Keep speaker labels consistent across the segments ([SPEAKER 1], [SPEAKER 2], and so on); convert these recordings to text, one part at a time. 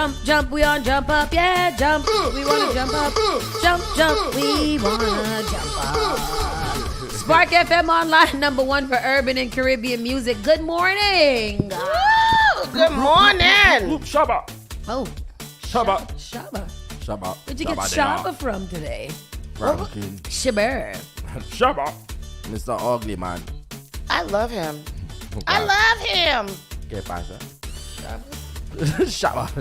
[SPEAKER 1] Jump, jump, we on jump up, yeah, jump. We wanna jump up. Jump, jump, we wanna jump up. Spark FM Online, #1 for urban and Caribbean music. Good morning.
[SPEAKER 2] Woo! Good morning.
[SPEAKER 3] Shabba.
[SPEAKER 1] Oh,
[SPEAKER 3] Shabba.
[SPEAKER 1] Shabba.
[SPEAKER 3] Shabba.
[SPEAKER 1] Where'd you get Shabba from today?
[SPEAKER 3] Ranking.
[SPEAKER 1] Shabba.
[SPEAKER 3] Shabba. Mr. Ugly Man.
[SPEAKER 2] I love him. I love him.
[SPEAKER 3] ¿Qué pasa? Shabba.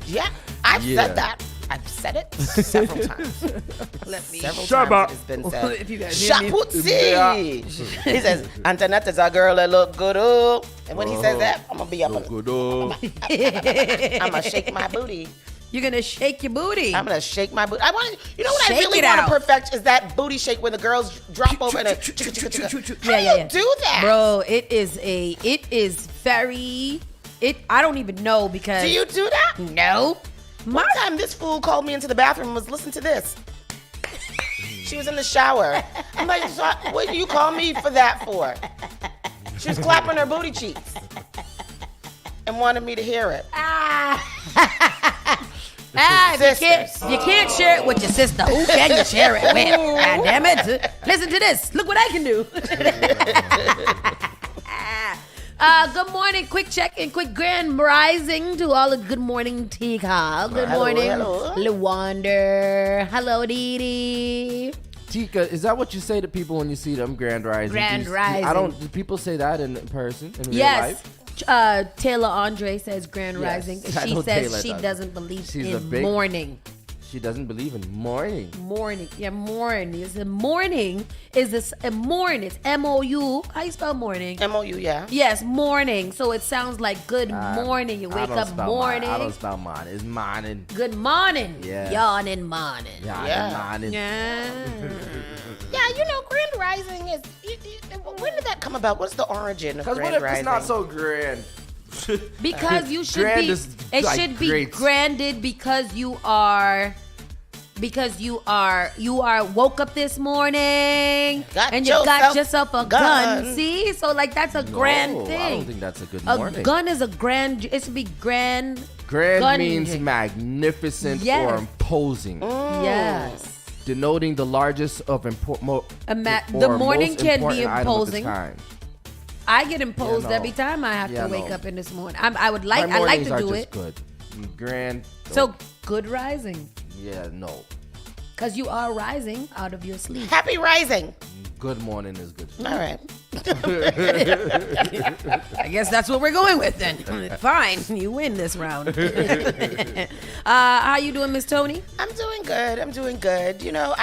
[SPEAKER 2] Yeah, I've said that. I've said it several times. Several
[SPEAKER 3] Shabba.
[SPEAKER 2] times it's been said.
[SPEAKER 1] If you guys hear me.
[SPEAKER 2] Shaputzi. He says, Antoinette is a girl that look good. Oh. And when he says that, I'm going to be up.
[SPEAKER 3] Look good. Oh.
[SPEAKER 2] I'm going to shake my booty.
[SPEAKER 1] You're gonna shake your booty.
[SPEAKER 2] I'm gonna shake my booty. I want, you know what
[SPEAKER 1] Shake
[SPEAKER 2] I really
[SPEAKER 1] it
[SPEAKER 2] want
[SPEAKER 1] out.
[SPEAKER 2] to perfect is that booty shake when the girls drop over and how do you do that?
[SPEAKER 1] Bro, it is very, I don't even know because.
[SPEAKER 2] Do you do that?
[SPEAKER 1] No.
[SPEAKER 2] One time this fool called me into the bathroom and was listening to this. She was in the shower. I'm like, so what do you call me for that for? She was clapping her booty cheeks and wanted me to hear it.
[SPEAKER 1] If you can't share it with your sister, who can you share it with? God damn it. Listen to this. Look what I can do. Good morning. Quick check and quick grand rising to all of Good Morning Tika. Good morning, Lwander. Hello, Dee Dee.
[SPEAKER 3] Tika, is that what you say to people when you see them grand rising?
[SPEAKER 1] Grand rising.
[SPEAKER 3] Do people say that in person, in real
[SPEAKER 1] Yes.
[SPEAKER 3] life?
[SPEAKER 1] Taylor Andre says grand rising.
[SPEAKER 3] I
[SPEAKER 1] She
[SPEAKER 3] know
[SPEAKER 1] says
[SPEAKER 3] Taylor
[SPEAKER 1] she
[SPEAKER 3] does.
[SPEAKER 1] doesn't believe
[SPEAKER 3] She's a
[SPEAKER 1] in
[SPEAKER 3] big-
[SPEAKER 1] morning.
[SPEAKER 3] She doesn't believe in morning.
[SPEAKER 1] Morning. Yeah, morning. It's a morning. It's morning. It's M-O-U. How you spell morning?
[SPEAKER 2] M-O-U, yeah.
[SPEAKER 1] Yes, morning. So it sounds like good morning. You wake up morning.
[SPEAKER 3] I don't spell mine. It's morning.
[SPEAKER 1] Good morning.
[SPEAKER 3] Yeah.
[SPEAKER 1] Yawning morning.
[SPEAKER 2] Yeah.
[SPEAKER 3] Morning.
[SPEAKER 1] Yeah.
[SPEAKER 2] Yeah, you know, grand rising is, when did that come about? What's the origin of
[SPEAKER 3] Because
[SPEAKER 2] grand
[SPEAKER 3] what if
[SPEAKER 2] rising?
[SPEAKER 3] it's not so grand?
[SPEAKER 1] Because you should
[SPEAKER 3] Grand
[SPEAKER 1] be.
[SPEAKER 3] is
[SPEAKER 1] It
[SPEAKER 3] like
[SPEAKER 1] should be
[SPEAKER 3] great.
[SPEAKER 1] granted because you are. Because you woke up this morning and you got yourself a gun. See, so like that's a grand thing.
[SPEAKER 3] I don't think that's a good
[SPEAKER 1] A
[SPEAKER 3] morning.
[SPEAKER 1] gun is a grand. It should be grand.
[SPEAKER 3] Grand
[SPEAKER 1] gun
[SPEAKER 3] means
[SPEAKER 1] drink.
[SPEAKER 3] magnificent
[SPEAKER 1] Yes.
[SPEAKER 3] or imposing,
[SPEAKER 1] Yes.
[SPEAKER 3] denoting the largest of
[SPEAKER 1] The
[SPEAKER 3] or
[SPEAKER 1] morning
[SPEAKER 3] most
[SPEAKER 1] can be
[SPEAKER 3] important item of its
[SPEAKER 1] imposing.
[SPEAKER 3] kind.
[SPEAKER 1] I get imposed
[SPEAKER 3] Yeah, no.
[SPEAKER 1] every time I have
[SPEAKER 3] Yeah,
[SPEAKER 1] to wake
[SPEAKER 3] no.
[SPEAKER 1] up in this morning. I like
[SPEAKER 3] My
[SPEAKER 1] to
[SPEAKER 3] mornings
[SPEAKER 1] do
[SPEAKER 3] are
[SPEAKER 1] it.
[SPEAKER 3] just good. Grand.
[SPEAKER 1] So good rising,
[SPEAKER 3] Yeah, no.
[SPEAKER 1] because you are rising out of your sleep.
[SPEAKER 2] Happy rising.
[SPEAKER 3] Good morning is good.
[SPEAKER 2] All right.
[SPEAKER 1] I guess that's what we're going with then. Fine, you win this round. How you doing, Miss Tony?
[SPEAKER 2] I'm doing good. You know,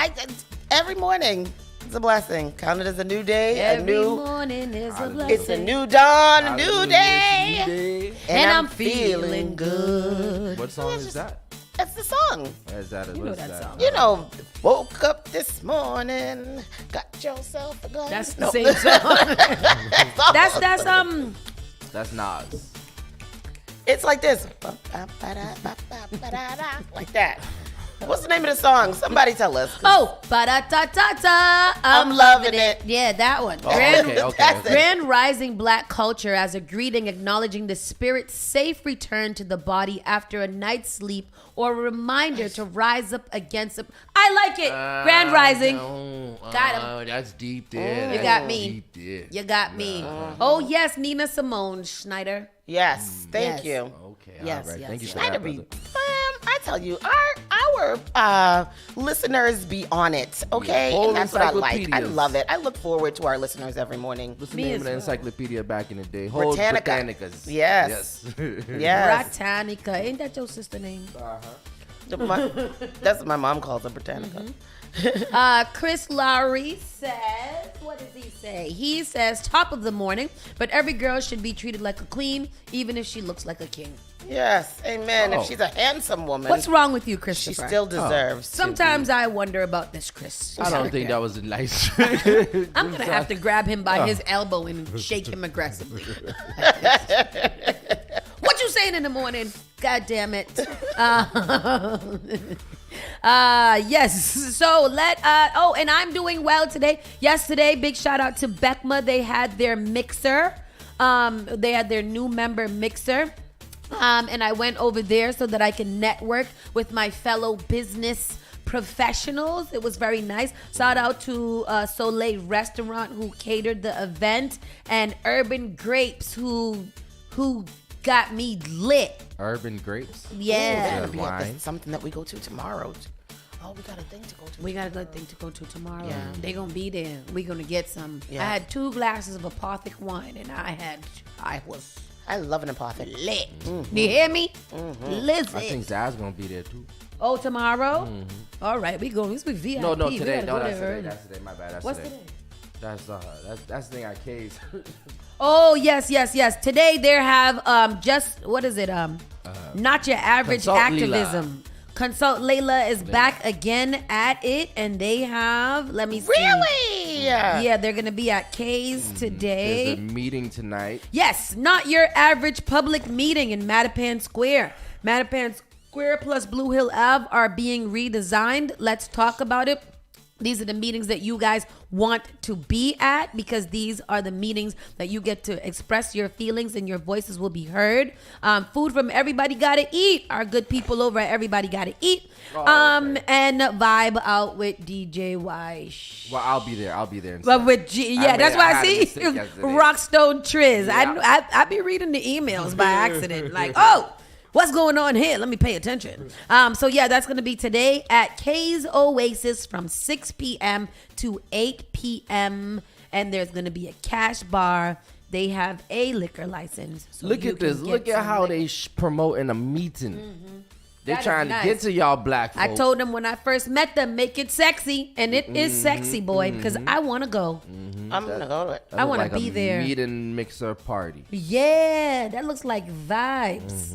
[SPEAKER 2] every morning is a blessing. Count it as a new day.
[SPEAKER 1] Every morning is a blessing.
[SPEAKER 2] It's a new dawn, a new day.
[SPEAKER 1] And I'm feeling good.
[SPEAKER 3] What song is that?
[SPEAKER 2] That's the song.
[SPEAKER 3] Is that
[SPEAKER 1] You know that song.
[SPEAKER 2] You know, woke up this morning, got yourself a gun.
[SPEAKER 1] That's the same song. That's
[SPEAKER 3] That's Nas.
[SPEAKER 2] It's like this. Like that. What's the name of the song? Somebody tell us.
[SPEAKER 1] Oh, ba-da-ta-ta-ta. I'm loving it. Yeah, that one.
[SPEAKER 3] Oh, okay.
[SPEAKER 1] Grand rising black culture as a greeting acknowledging the spirit's safe return to the body after a night's sleep or a reminder to rise up against it. I like it. Grand rising. Got him.
[SPEAKER 3] That's deep there.
[SPEAKER 1] You got me. You got me. Oh, yes, Nina Simone Schneider.
[SPEAKER 2] Yes, thank
[SPEAKER 1] Yes.
[SPEAKER 2] you.
[SPEAKER 3] Okay,
[SPEAKER 1] Yes,
[SPEAKER 3] all right.
[SPEAKER 1] yes,
[SPEAKER 3] Thank you
[SPEAKER 1] yes.
[SPEAKER 3] for
[SPEAKER 2] Schneider
[SPEAKER 3] that,
[SPEAKER 2] be,
[SPEAKER 3] brother.
[SPEAKER 2] I tell you, our listeners be on it, okay?
[SPEAKER 3] Whole
[SPEAKER 2] And that's what I like. I
[SPEAKER 3] encyclopedias.
[SPEAKER 2] love it. I look forward to our listeners every morning.
[SPEAKER 3] What's the
[SPEAKER 1] Me
[SPEAKER 3] name
[SPEAKER 1] as
[SPEAKER 3] of the
[SPEAKER 1] well.
[SPEAKER 3] encyclopedia back in the day? Whole
[SPEAKER 2] Britannica.
[SPEAKER 3] Britannicas.
[SPEAKER 2] Yes.
[SPEAKER 3] Yes.
[SPEAKER 2] Yes.
[SPEAKER 1] Britannica. Ain't that your sister name?
[SPEAKER 2] That's what my mom calls it, Britannica.
[SPEAKER 1] Chris Lowry says, what does he say? He says, top of the morning, but every girl should be treated like a queen, even if she looks like a king.
[SPEAKER 2] Yes, amen.
[SPEAKER 3] Oh.
[SPEAKER 2] If she's a handsome woman,
[SPEAKER 1] What's wrong with you,
[SPEAKER 2] she
[SPEAKER 1] Christopher?
[SPEAKER 2] still deserves.
[SPEAKER 1] Sometimes I wonder about this, Chris.
[SPEAKER 3] I don't think that was a nice.
[SPEAKER 1] I'm going to have to grab him by his elbow and shake him aggressively. What you saying in the morning? God damn it. Yes. So and I'm doing well today. Yesterday, big shout out to Beckma. They had their mixer. They had their new member mixer And I went over there so that I can network with my fellow business professionals. It was very nice. Shout out to Soleil Restaurant who catered the event, and Urban Grapes who got me lit.
[SPEAKER 3] Urban Grapes?
[SPEAKER 1] Yeah.
[SPEAKER 2] That'll be
[SPEAKER 3] Wine.
[SPEAKER 2] something that we go to tomorrow. Oh, we got a thing to go to.
[SPEAKER 1] We got a good thing to go to tomorrow.
[SPEAKER 2] Yeah.
[SPEAKER 1] They gonna be there. We gonna get some.
[SPEAKER 2] Yeah.
[SPEAKER 1] I had 2 glasses of Apothic wine, and I was
[SPEAKER 2] I love an Apothic.
[SPEAKER 1] lit. You hear me? Listen.
[SPEAKER 3] I think Zaz gonna be there too.
[SPEAKER 1] Oh, tomorrow? All right, we going. We VIP.
[SPEAKER 3] No,
[SPEAKER 1] We
[SPEAKER 3] today.
[SPEAKER 1] gotta
[SPEAKER 3] No,
[SPEAKER 1] go
[SPEAKER 3] that's
[SPEAKER 1] there
[SPEAKER 3] today.
[SPEAKER 1] early.
[SPEAKER 3] That's today. My bad. That's
[SPEAKER 1] What's
[SPEAKER 3] today.
[SPEAKER 1] today?
[SPEAKER 3] That's the thing I case.
[SPEAKER 1] Oh, yes. Today they have just, what is it? Not your average
[SPEAKER 3] Consult
[SPEAKER 1] activism. Consult Layla is back again at it, and they have, let me see.
[SPEAKER 2] Really?
[SPEAKER 1] Yeah, they're gonna be at K's today.
[SPEAKER 3] There's a meeting tonight.
[SPEAKER 1] Yes, not your average public meeting in Mattapan Square. Mattapan Square plus Blue Hill Ave are being redesigned. Let's talk about it. These are the meetings that you guys want to be at, because these are the meetings that you get to express your feelings and your voices will be heard. Food from Everybody Gotta Eat. Our good people over at Everybody Gotta Eat.
[SPEAKER 3] Okay.
[SPEAKER 1] And vibe out with DJ Y.
[SPEAKER 3] Well, I'll be there.
[SPEAKER 1] But with that's why I
[SPEAKER 3] had a
[SPEAKER 1] see
[SPEAKER 3] mistake yesterday.
[SPEAKER 1] Rockstone Triz.
[SPEAKER 3] Yeah.
[SPEAKER 1] I be reading the emails by accident. Like, oh, what's going on here? Let me pay attention. So yeah, that's going to be today at K's Oasis from 6 p.m. to 8 p.m. And there's going to be a cash bar. They have a liquor license. So
[SPEAKER 3] Look
[SPEAKER 1] you
[SPEAKER 3] at this.
[SPEAKER 1] can get
[SPEAKER 3] Look at
[SPEAKER 1] some
[SPEAKER 3] how
[SPEAKER 1] liquor.
[SPEAKER 3] they promoting a meeting. They're
[SPEAKER 1] That is
[SPEAKER 3] trying
[SPEAKER 1] nice.
[SPEAKER 3] to get to y'all black folks.
[SPEAKER 1] I told them when I first met them, make it sexy. And it is sexy, boy, because I want to go.
[SPEAKER 2] I'm going to go to it.
[SPEAKER 3] That
[SPEAKER 1] I
[SPEAKER 3] look
[SPEAKER 1] wanna
[SPEAKER 3] like
[SPEAKER 1] be
[SPEAKER 3] a
[SPEAKER 1] there.
[SPEAKER 3] Meeting mixer party.
[SPEAKER 1] Yeah, that looks like vibes.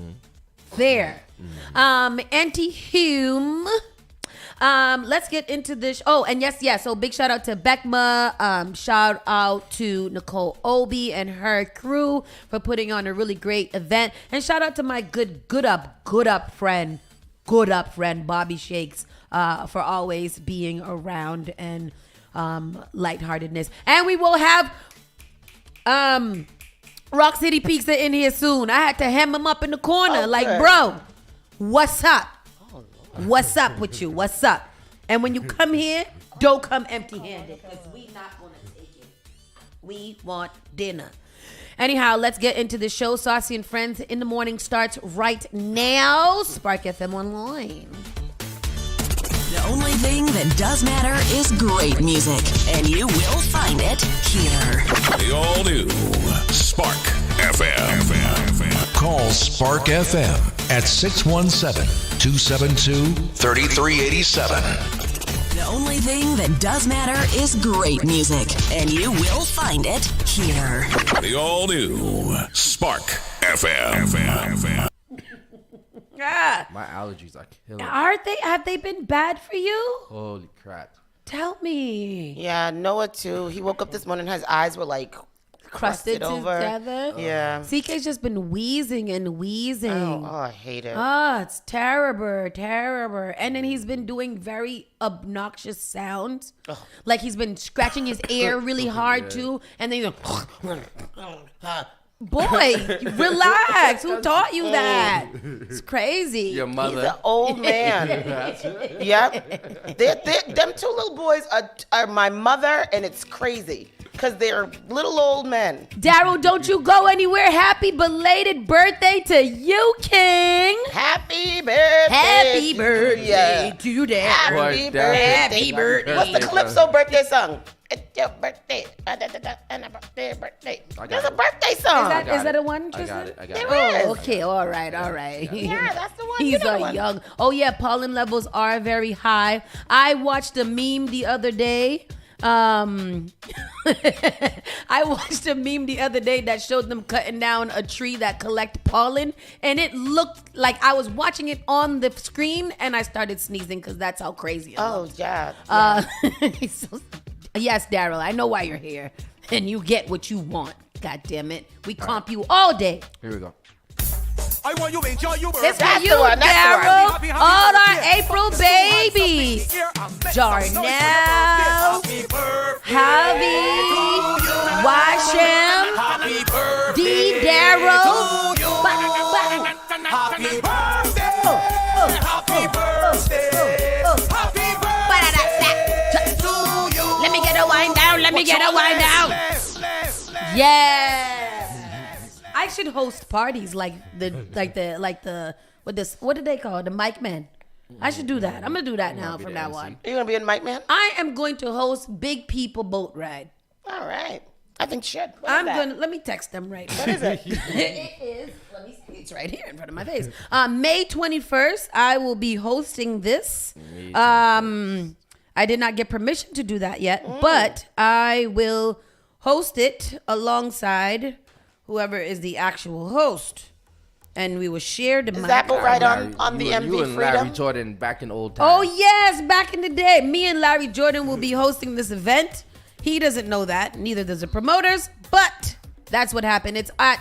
[SPEAKER 1] There. Anti-Hume. Let's get into this. Oh, and yes. So big shout out to Beckma. Shout out to Nicole Obi and her crew for putting on a really great event. And shout out to my good up friend, Bobby Shakes, for always being around and lightheartedness. And we will have Rock City Pizza in here soon. I had to hem him up in the corner.
[SPEAKER 2] Oh,
[SPEAKER 1] like,
[SPEAKER 2] good.
[SPEAKER 1] bro, what's up? What's up with you? What's up? And when you come here, don't come empty-handed, because we not going to take it. We want dinner. Anyhow, let's get into the show. Saucy and Friends in the Morning starts right now. Spark FM Online.
[SPEAKER 4] The only thing that does matter is great music, and you will find it here.
[SPEAKER 5] The all-new Spark FM. Call Spark FM at 617-272-3387.
[SPEAKER 4] The only thing that does matter is great music, and you will find it here.
[SPEAKER 5] The all-new Spark FM.
[SPEAKER 1] Ah,
[SPEAKER 3] My allergies are killing.
[SPEAKER 1] have they been bad for you?
[SPEAKER 3] Holy crap.
[SPEAKER 1] Tell me.
[SPEAKER 2] Yeah, Noah too. He woke up this morning, his eyes were like
[SPEAKER 1] Crusted
[SPEAKER 2] over.
[SPEAKER 1] together.
[SPEAKER 2] Yeah.
[SPEAKER 1] CK's just been wheezing and wheezing.
[SPEAKER 2] Oh, I hate it.
[SPEAKER 1] It's terrible. And then he's been doing very obnoxious sounds. Like he's been scratching his ear really hard too. And then boy, relax. Who taught you that? It's crazy.
[SPEAKER 3] Your
[SPEAKER 2] He's
[SPEAKER 3] mother.
[SPEAKER 2] an old man. Yep. Them 2 little boys are my mother, and it's crazy because they're little old men.
[SPEAKER 1] Daryl, don't you go anywhere. Happy belated birthday to you, King.
[SPEAKER 2] Happy birthday.
[SPEAKER 1] Happy birthday
[SPEAKER 2] Yeah.
[SPEAKER 1] to Daryl.
[SPEAKER 2] Happy
[SPEAKER 3] What,
[SPEAKER 2] birthday.
[SPEAKER 1] Happy birthday.
[SPEAKER 2] What's the Calypso birthday song? It's your birthday. And a birthday.
[SPEAKER 3] I got
[SPEAKER 2] There's a
[SPEAKER 3] it.
[SPEAKER 2] birthday song.
[SPEAKER 1] Is
[SPEAKER 3] got
[SPEAKER 1] that
[SPEAKER 3] it.
[SPEAKER 1] a one,
[SPEAKER 3] I
[SPEAKER 1] Tristan?
[SPEAKER 3] got it.
[SPEAKER 2] There
[SPEAKER 1] Oh,
[SPEAKER 2] is.
[SPEAKER 1] okay. All right.
[SPEAKER 2] Yeah, that's the one. You
[SPEAKER 1] He's
[SPEAKER 2] know the
[SPEAKER 1] a
[SPEAKER 2] one.
[SPEAKER 1] young. Oh yeah, pollen levels are very high. I watched a meme the other day. I watched a meme the other day that showed them cutting down a tree that collect pollen, and it looked like I was watching it on the screen, and I started sneezing because that's how crazy. I
[SPEAKER 2] Oh,
[SPEAKER 1] looked.
[SPEAKER 2] yeah.
[SPEAKER 1] Yes, Daryl, I know why you're here, and you get what you want. God damn it, we comp you all day.
[SPEAKER 3] Here we go.
[SPEAKER 6] I want you enjoy your
[SPEAKER 1] This for
[SPEAKER 2] That's
[SPEAKER 1] you,
[SPEAKER 2] the one, that's the one.
[SPEAKER 1] Daryl.
[SPEAKER 6] Happy, happy,
[SPEAKER 1] All our
[SPEAKER 6] happy,
[SPEAKER 1] April babies. Jarnell, Javi, Washam, D. Daryl.
[SPEAKER 6] Happy birthday. Happy birthday. Happy birthday to you.
[SPEAKER 1] Let me get a wind down. Let me get a wind down. Yes. I should host parties like the what did they call it? The mic man. I should do that. I'm gonna do that now from now on.
[SPEAKER 2] Are you gonna be in Mike Man?
[SPEAKER 1] I am going to host big people boat ride.
[SPEAKER 2] All right. I think you should.
[SPEAKER 1] Let me text them right now.
[SPEAKER 2] What is it?
[SPEAKER 1] It is, let me see, it's right here in front of my face. May 21st, I will be hosting this. I did not get permission to do that yet, but I will host it alongside whoever is the actual host. And we will share the mic.
[SPEAKER 2] Is that boat ride on the MV
[SPEAKER 3] You and
[SPEAKER 2] Freedom?
[SPEAKER 3] Larry Jordan back in old times.
[SPEAKER 1] Oh, yes, back in the day. Me and Larry Jordan will be hosting this event. He doesn't know that. Neither does the promoters. But that's what happened. It's at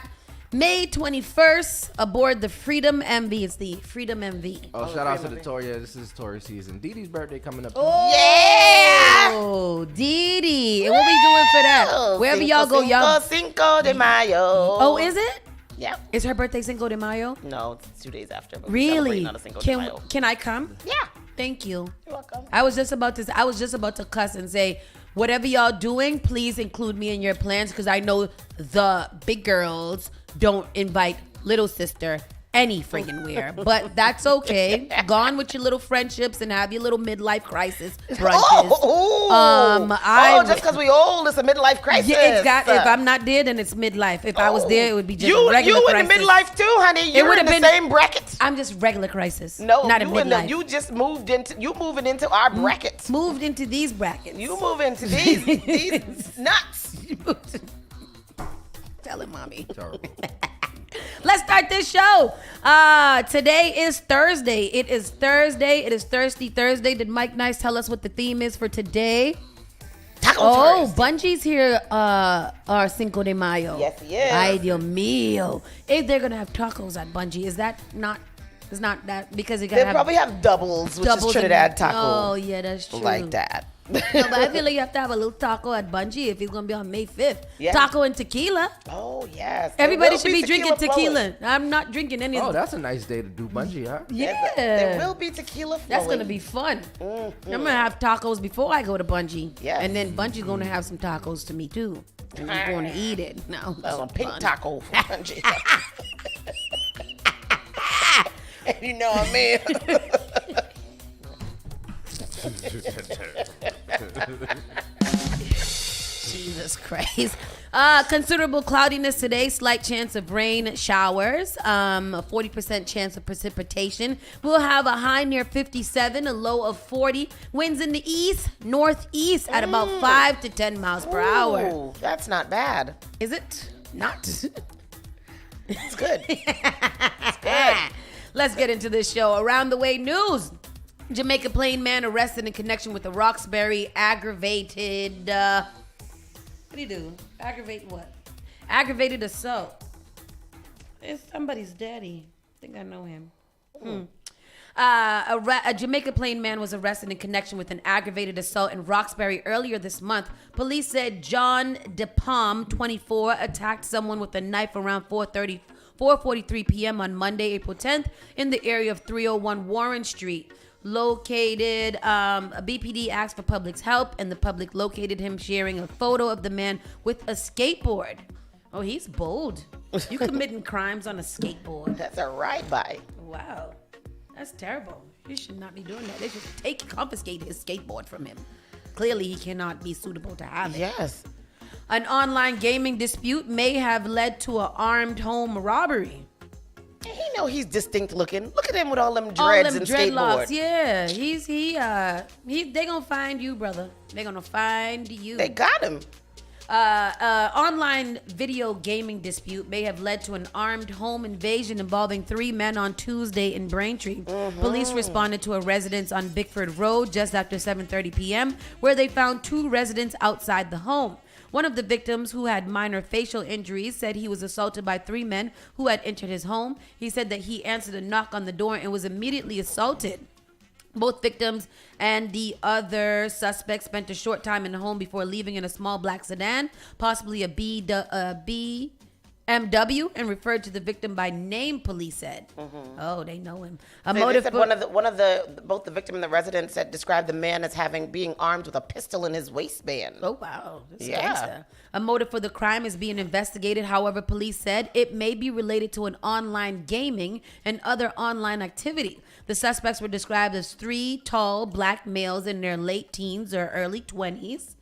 [SPEAKER 1] May 21st aboard the Freedom MV. It's the Freedom MV.
[SPEAKER 3] Oh, shout out to the Toria. This is Tory season. Dee Dee's birthday coming up.
[SPEAKER 1] Oh, Dee Dee. And what we doing for that? Wherever y'all go, y'all.
[SPEAKER 2] Cinco de Mayo.
[SPEAKER 1] Oh, is it?
[SPEAKER 2] Yeah.
[SPEAKER 1] Is her birthday Cinco de Mayo?
[SPEAKER 2] No, it's 2 days after. But
[SPEAKER 1] Really?
[SPEAKER 2] Not a Cinco de Mayo.
[SPEAKER 1] Can I come?
[SPEAKER 2] Yeah.
[SPEAKER 1] Thank you.
[SPEAKER 2] You're welcome.
[SPEAKER 1] I was just about to cuss and say, whatever y'all doing, please include me in your plans because I know the big girls don't invite little sister any friggin' where. But that's okay. Gone with your little friendships and have your little midlife crisis brunches.
[SPEAKER 2] Just because we old, it's a midlife crisis.
[SPEAKER 1] Yeah, if I'm not there, then it's midlife. If I was there, it would be just a regular
[SPEAKER 2] you
[SPEAKER 1] crisis.
[SPEAKER 2] in the midlife too, honey. You're in the same bracket.
[SPEAKER 1] I'm just regular crisis.
[SPEAKER 2] No,
[SPEAKER 1] not a midlife.
[SPEAKER 2] You just moving into our brackets.
[SPEAKER 1] Moved into these brackets.
[SPEAKER 2] You move into these nuts.
[SPEAKER 1] Tell him, mommy.
[SPEAKER 3] Terrible.
[SPEAKER 1] Let's start this show. Today is Thursday. It is Thursday. It is Thirsty Thursday. Did Mike Nice tell us what the theme is for today?
[SPEAKER 2] Taco Thursday.
[SPEAKER 1] Bungie's here are Cinco de Mayo.
[SPEAKER 2] Yes, he is.
[SPEAKER 1] Ay, Dios mío. If they're going to have tacos at Bungie, is that not... It's not that because
[SPEAKER 2] They probably have doubles, which is Trinidad taco.
[SPEAKER 1] Oh, yeah, that's true.
[SPEAKER 2] Like that.
[SPEAKER 1] No, but I feel like you have to have a little taco at Bungie if it's going to be on May 5th.
[SPEAKER 2] Yeah.
[SPEAKER 1] Taco and tequila.
[SPEAKER 2] Oh, yes.
[SPEAKER 1] Everybody
[SPEAKER 2] There
[SPEAKER 1] should
[SPEAKER 2] will
[SPEAKER 1] be drinking tequila.
[SPEAKER 2] flowing.
[SPEAKER 1] I'm not drinking any of
[SPEAKER 3] Oh, that's a nice day to do bungee, huh?
[SPEAKER 1] Yeah.
[SPEAKER 2] There will be tequila flowing.
[SPEAKER 1] That's going to be fun.
[SPEAKER 2] Mm-hmm.
[SPEAKER 1] I'm going to have tacos before I go to Bungie.
[SPEAKER 2] Yes.
[SPEAKER 1] And then Bungie's going to have some tacos to me, too. And we're going to eat it. No,
[SPEAKER 2] A pink
[SPEAKER 1] fun.
[SPEAKER 2] taco for Bungie. You know what I mean?
[SPEAKER 1] Jesus Christ. Considerable cloudiness today. Slight chance of rain, showers. A 40% chance of precipitation. We'll have a high near 57, a low of 40. Winds in the east, northeast at about 5 to 10 miles per hour.
[SPEAKER 2] Ooh, that's not bad.
[SPEAKER 1] Is it? Not.
[SPEAKER 2] It's good.
[SPEAKER 1] Let's get into this show. Around the way news. Jamaica Plain man arrested in connection with the Roxbury aggravated... what do you do? Aggravate what? Aggravated assault. It's somebody's daddy. I think I know him. A Jamaica Plain man was arrested in connection with an aggravated assault in Roxbury earlier this month. Police said John DePalm, 24, attacked someone with a knife around 4:43 p.m. on Monday, April 10th, in the area of 301 Warren Street. Located, a BPD asked for public's help, and the public located him sharing a photo of the man with a skateboard. Oh, he's bold. You committing crimes on a skateboard.
[SPEAKER 2] That's a ride-by.
[SPEAKER 1] Wow. That's terrible. You should not be doing that. They should confiscate his skateboard from him. Clearly, he cannot be suitable to have it.
[SPEAKER 2] Yes.
[SPEAKER 1] An online gaming dispute may have led to an armed home robbery.
[SPEAKER 2] He know he's distinct looking. Look at him with all them dreads and
[SPEAKER 1] dreadlocks.
[SPEAKER 2] skateboard.
[SPEAKER 1] Yeah, they gonna find you, brother. They gonna find you.
[SPEAKER 2] They got him.
[SPEAKER 1] Online video gaming dispute may have led to an armed home invasion involving 3 men on Tuesday in Braintree. Police responded to a residence on Bickford Road just after 7:30 p.m., where they found 2 residents outside the home. One of the victims, who had minor facial injuries, said he was assaulted by 3 men who had entered his home. He said that he answered a knock on the door and was immediately assaulted. Both victims and the other suspect spent a short time in the home before leaving in a small black sedan, possibly a BM MW and referred to the victim by name, police said. Oh, they know him.
[SPEAKER 2] They said both the victim and the resident said described the man as being armed with a pistol in his waistband.
[SPEAKER 1] Oh, wow. That's
[SPEAKER 2] Yeah.
[SPEAKER 1] gangster. A motive for the crime is being investigated. However, police said it may be related to an online gaming and other online activity. The suspects were described as 3 tall black males in their late teens or early 20s.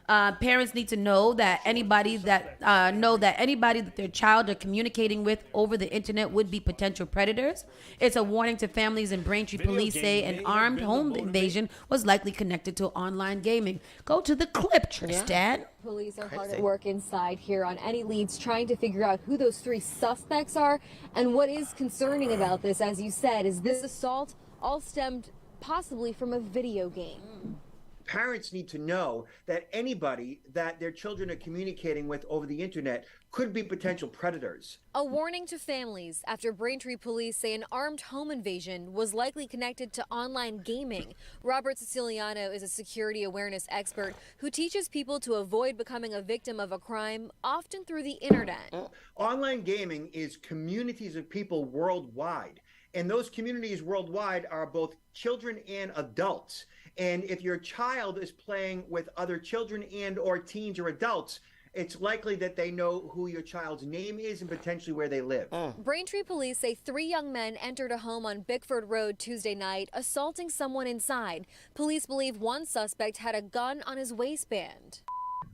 [SPEAKER 1] Parents need to know that anybody that their child are communicating with over the internet would be potential predators. It's a warning to families, and Braintree police say an armed home invasion was likely connected to online gaming. Go to the clip, Tristan.
[SPEAKER 7] Police are hard at work inside here on any leads, trying to figure out who those 3 suspects are. And what is concerning about this, as you said, is this assault all stemmed possibly from a video game.
[SPEAKER 8] Parents need to know that anybody that their children are communicating with over the internet could be potential predators.
[SPEAKER 7] A warning to families after Braintree police say an armed home invasion was likely connected to online gaming. Robert Siciliano is a security awareness expert who teaches people to avoid becoming a victim of a crime, often through the internet.
[SPEAKER 8] Online gaming is communities of people worldwide, and those communities worldwide are both children and adults. And if your child is playing with other children and or teens or adults, it's likely that they know who your child's name is and potentially where they live.
[SPEAKER 7] Braintree police say 3 young men entered a home on Bickford Road Tuesday night, assaulting someone inside. Police believe one suspect had a gun on his waistband.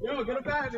[SPEAKER 6] Yo, get a bag.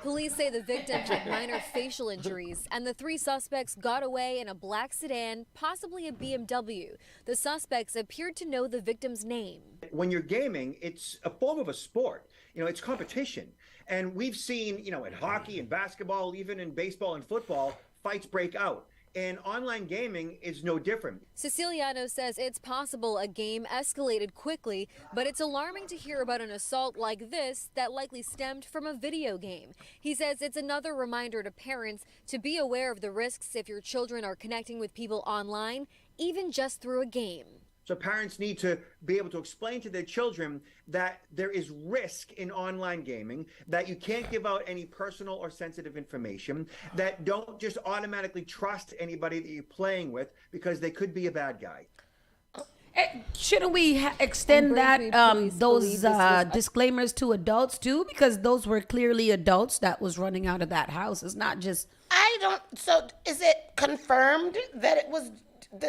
[SPEAKER 7] Police say the victim had minor facial injuries, and the 3 suspects got away in a black sedan, possibly a BMW. The suspects appeared to know the victim's name.
[SPEAKER 8] When you're gaming, it's a form of a sport. It's competition. And we've seen, in hockey and basketball, even in baseball and football, fights break out. And online gaming is no different.
[SPEAKER 7] Siciliano says it's possible a game escalated quickly, but it's alarming to hear about an assault like this that likely stemmed from a video game. He says it's another reminder to parents to be aware of the risks if your children are connecting with people online, even just through a game.
[SPEAKER 8] So parents need to be able to explain to their children that there is risk in online gaming, that you can't give out any personal or sensitive information, that don't just automatically trust anybody that you're playing with because they could be a bad guy.
[SPEAKER 1] Shouldn't we extend those disclaimers to adults too? Because those were clearly adults that was running out of that house. It's not just...
[SPEAKER 2] So is it confirmed that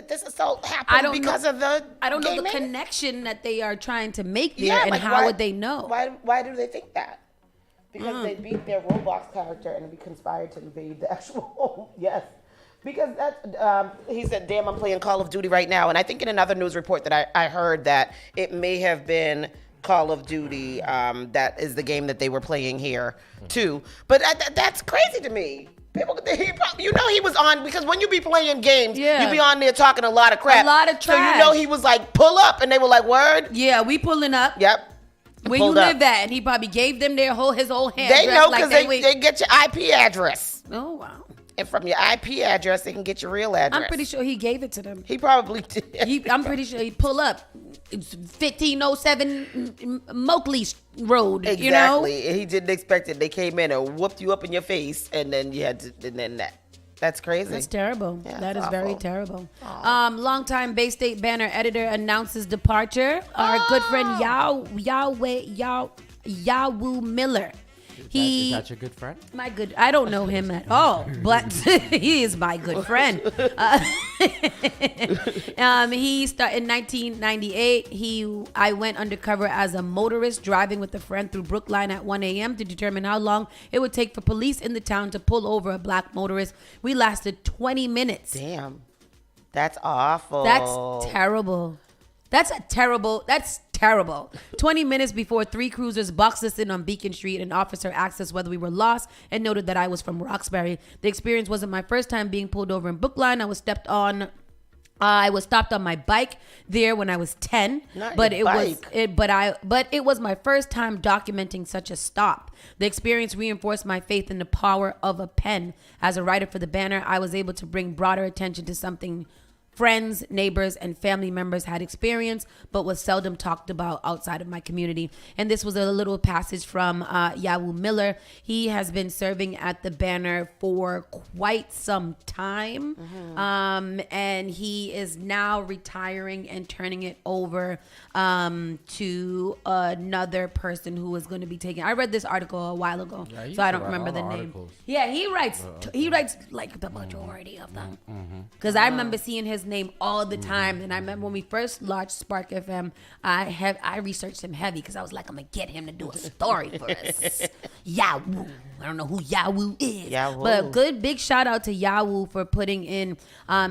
[SPEAKER 2] this assault happened because of the
[SPEAKER 1] I don't know the
[SPEAKER 2] gaming?
[SPEAKER 1] connection that they are trying to make there, and how would they know?
[SPEAKER 2] Why do they think that? Because they beat their Roblox character and we conspired to invade the actual home. Yes. Because he said, damn, I'm playing Call of Duty right now. And I think in another news report that I heard that it may have been Call of Duty that is the game that they were playing here too. But that's crazy to me. He was on, because when you be playing games, you be on there talking a lot of crap.
[SPEAKER 1] A lot of trash.
[SPEAKER 2] So he was like, pull up, and they were like, word?
[SPEAKER 1] Yeah, we pulling up.
[SPEAKER 2] Yep.
[SPEAKER 1] Where you live at? And he probably gave them his whole hand.
[SPEAKER 2] They know because they get your IP address.
[SPEAKER 1] Oh, wow.
[SPEAKER 2] And from your IP address, they can get your real address.
[SPEAKER 1] I'm pretty sure he gave it to them.
[SPEAKER 2] He probably did.
[SPEAKER 1] I'm pretty sure he pull up. It's 1507 Moakley Road.
[SPEAKER 2] Exactly. And he didn't expect it. They came in and whooped you up in your face, and then you had to. And then that's crazy.
[SPEAKER 1] That's terrible.
[SPEAKER 2] Yeah,
[SPEAKER 1] that is
[SPEAKER 2] awful.
[SPEAKER 1] very terrible. Longtime Bay State Banner editor announces departure. Our good friend Yawu Miller.
[SPEAKER 3] Is that your good friend?
[SPEAKER 1] I don't know him at all, but he is my good friend. He started in 1998. I went undercover as a motorist driving with a friend through Brookline at 1 a.m. to determine how long it would take for police in the town to pull over a black motorist. We lasted 20 minutes.
[SPEAKER 2] Damn. That's awful.
[SPEAKER 1] That's terrible. That's terrible. 20 minutes before 3 cruisers boxed us in on Beacon Street. An officer asked us whether we were lost and noted that I was from Roxbury. The experience wasn't my first time being pulled over in Brookline. I was stopped on my bike there when I was 10. But it was my first time documenting such a stop. The experience reinforced my faith in the power of a pen. As a writer for the Banner, I was able to bring broader attention to something friends, neighbors, and family members had experienced, but was seldom talked about outside of my community. And this was a little passage from Yawu Miller. He has been serving at the banner for quite some time, and he is now retiring and turning it over to another person who is going to be taking. I read this article a while ago, so I don't remember the name. Yeah, he writes like the majority of them, because I remember seeing his name all the time. And I remember when we first launched Spark FM, I researched him heavy because I was like, I'm gonna get him to do a story for us. Yawu, I don't know who Yawu is, but good big shout out to Yawu for putting in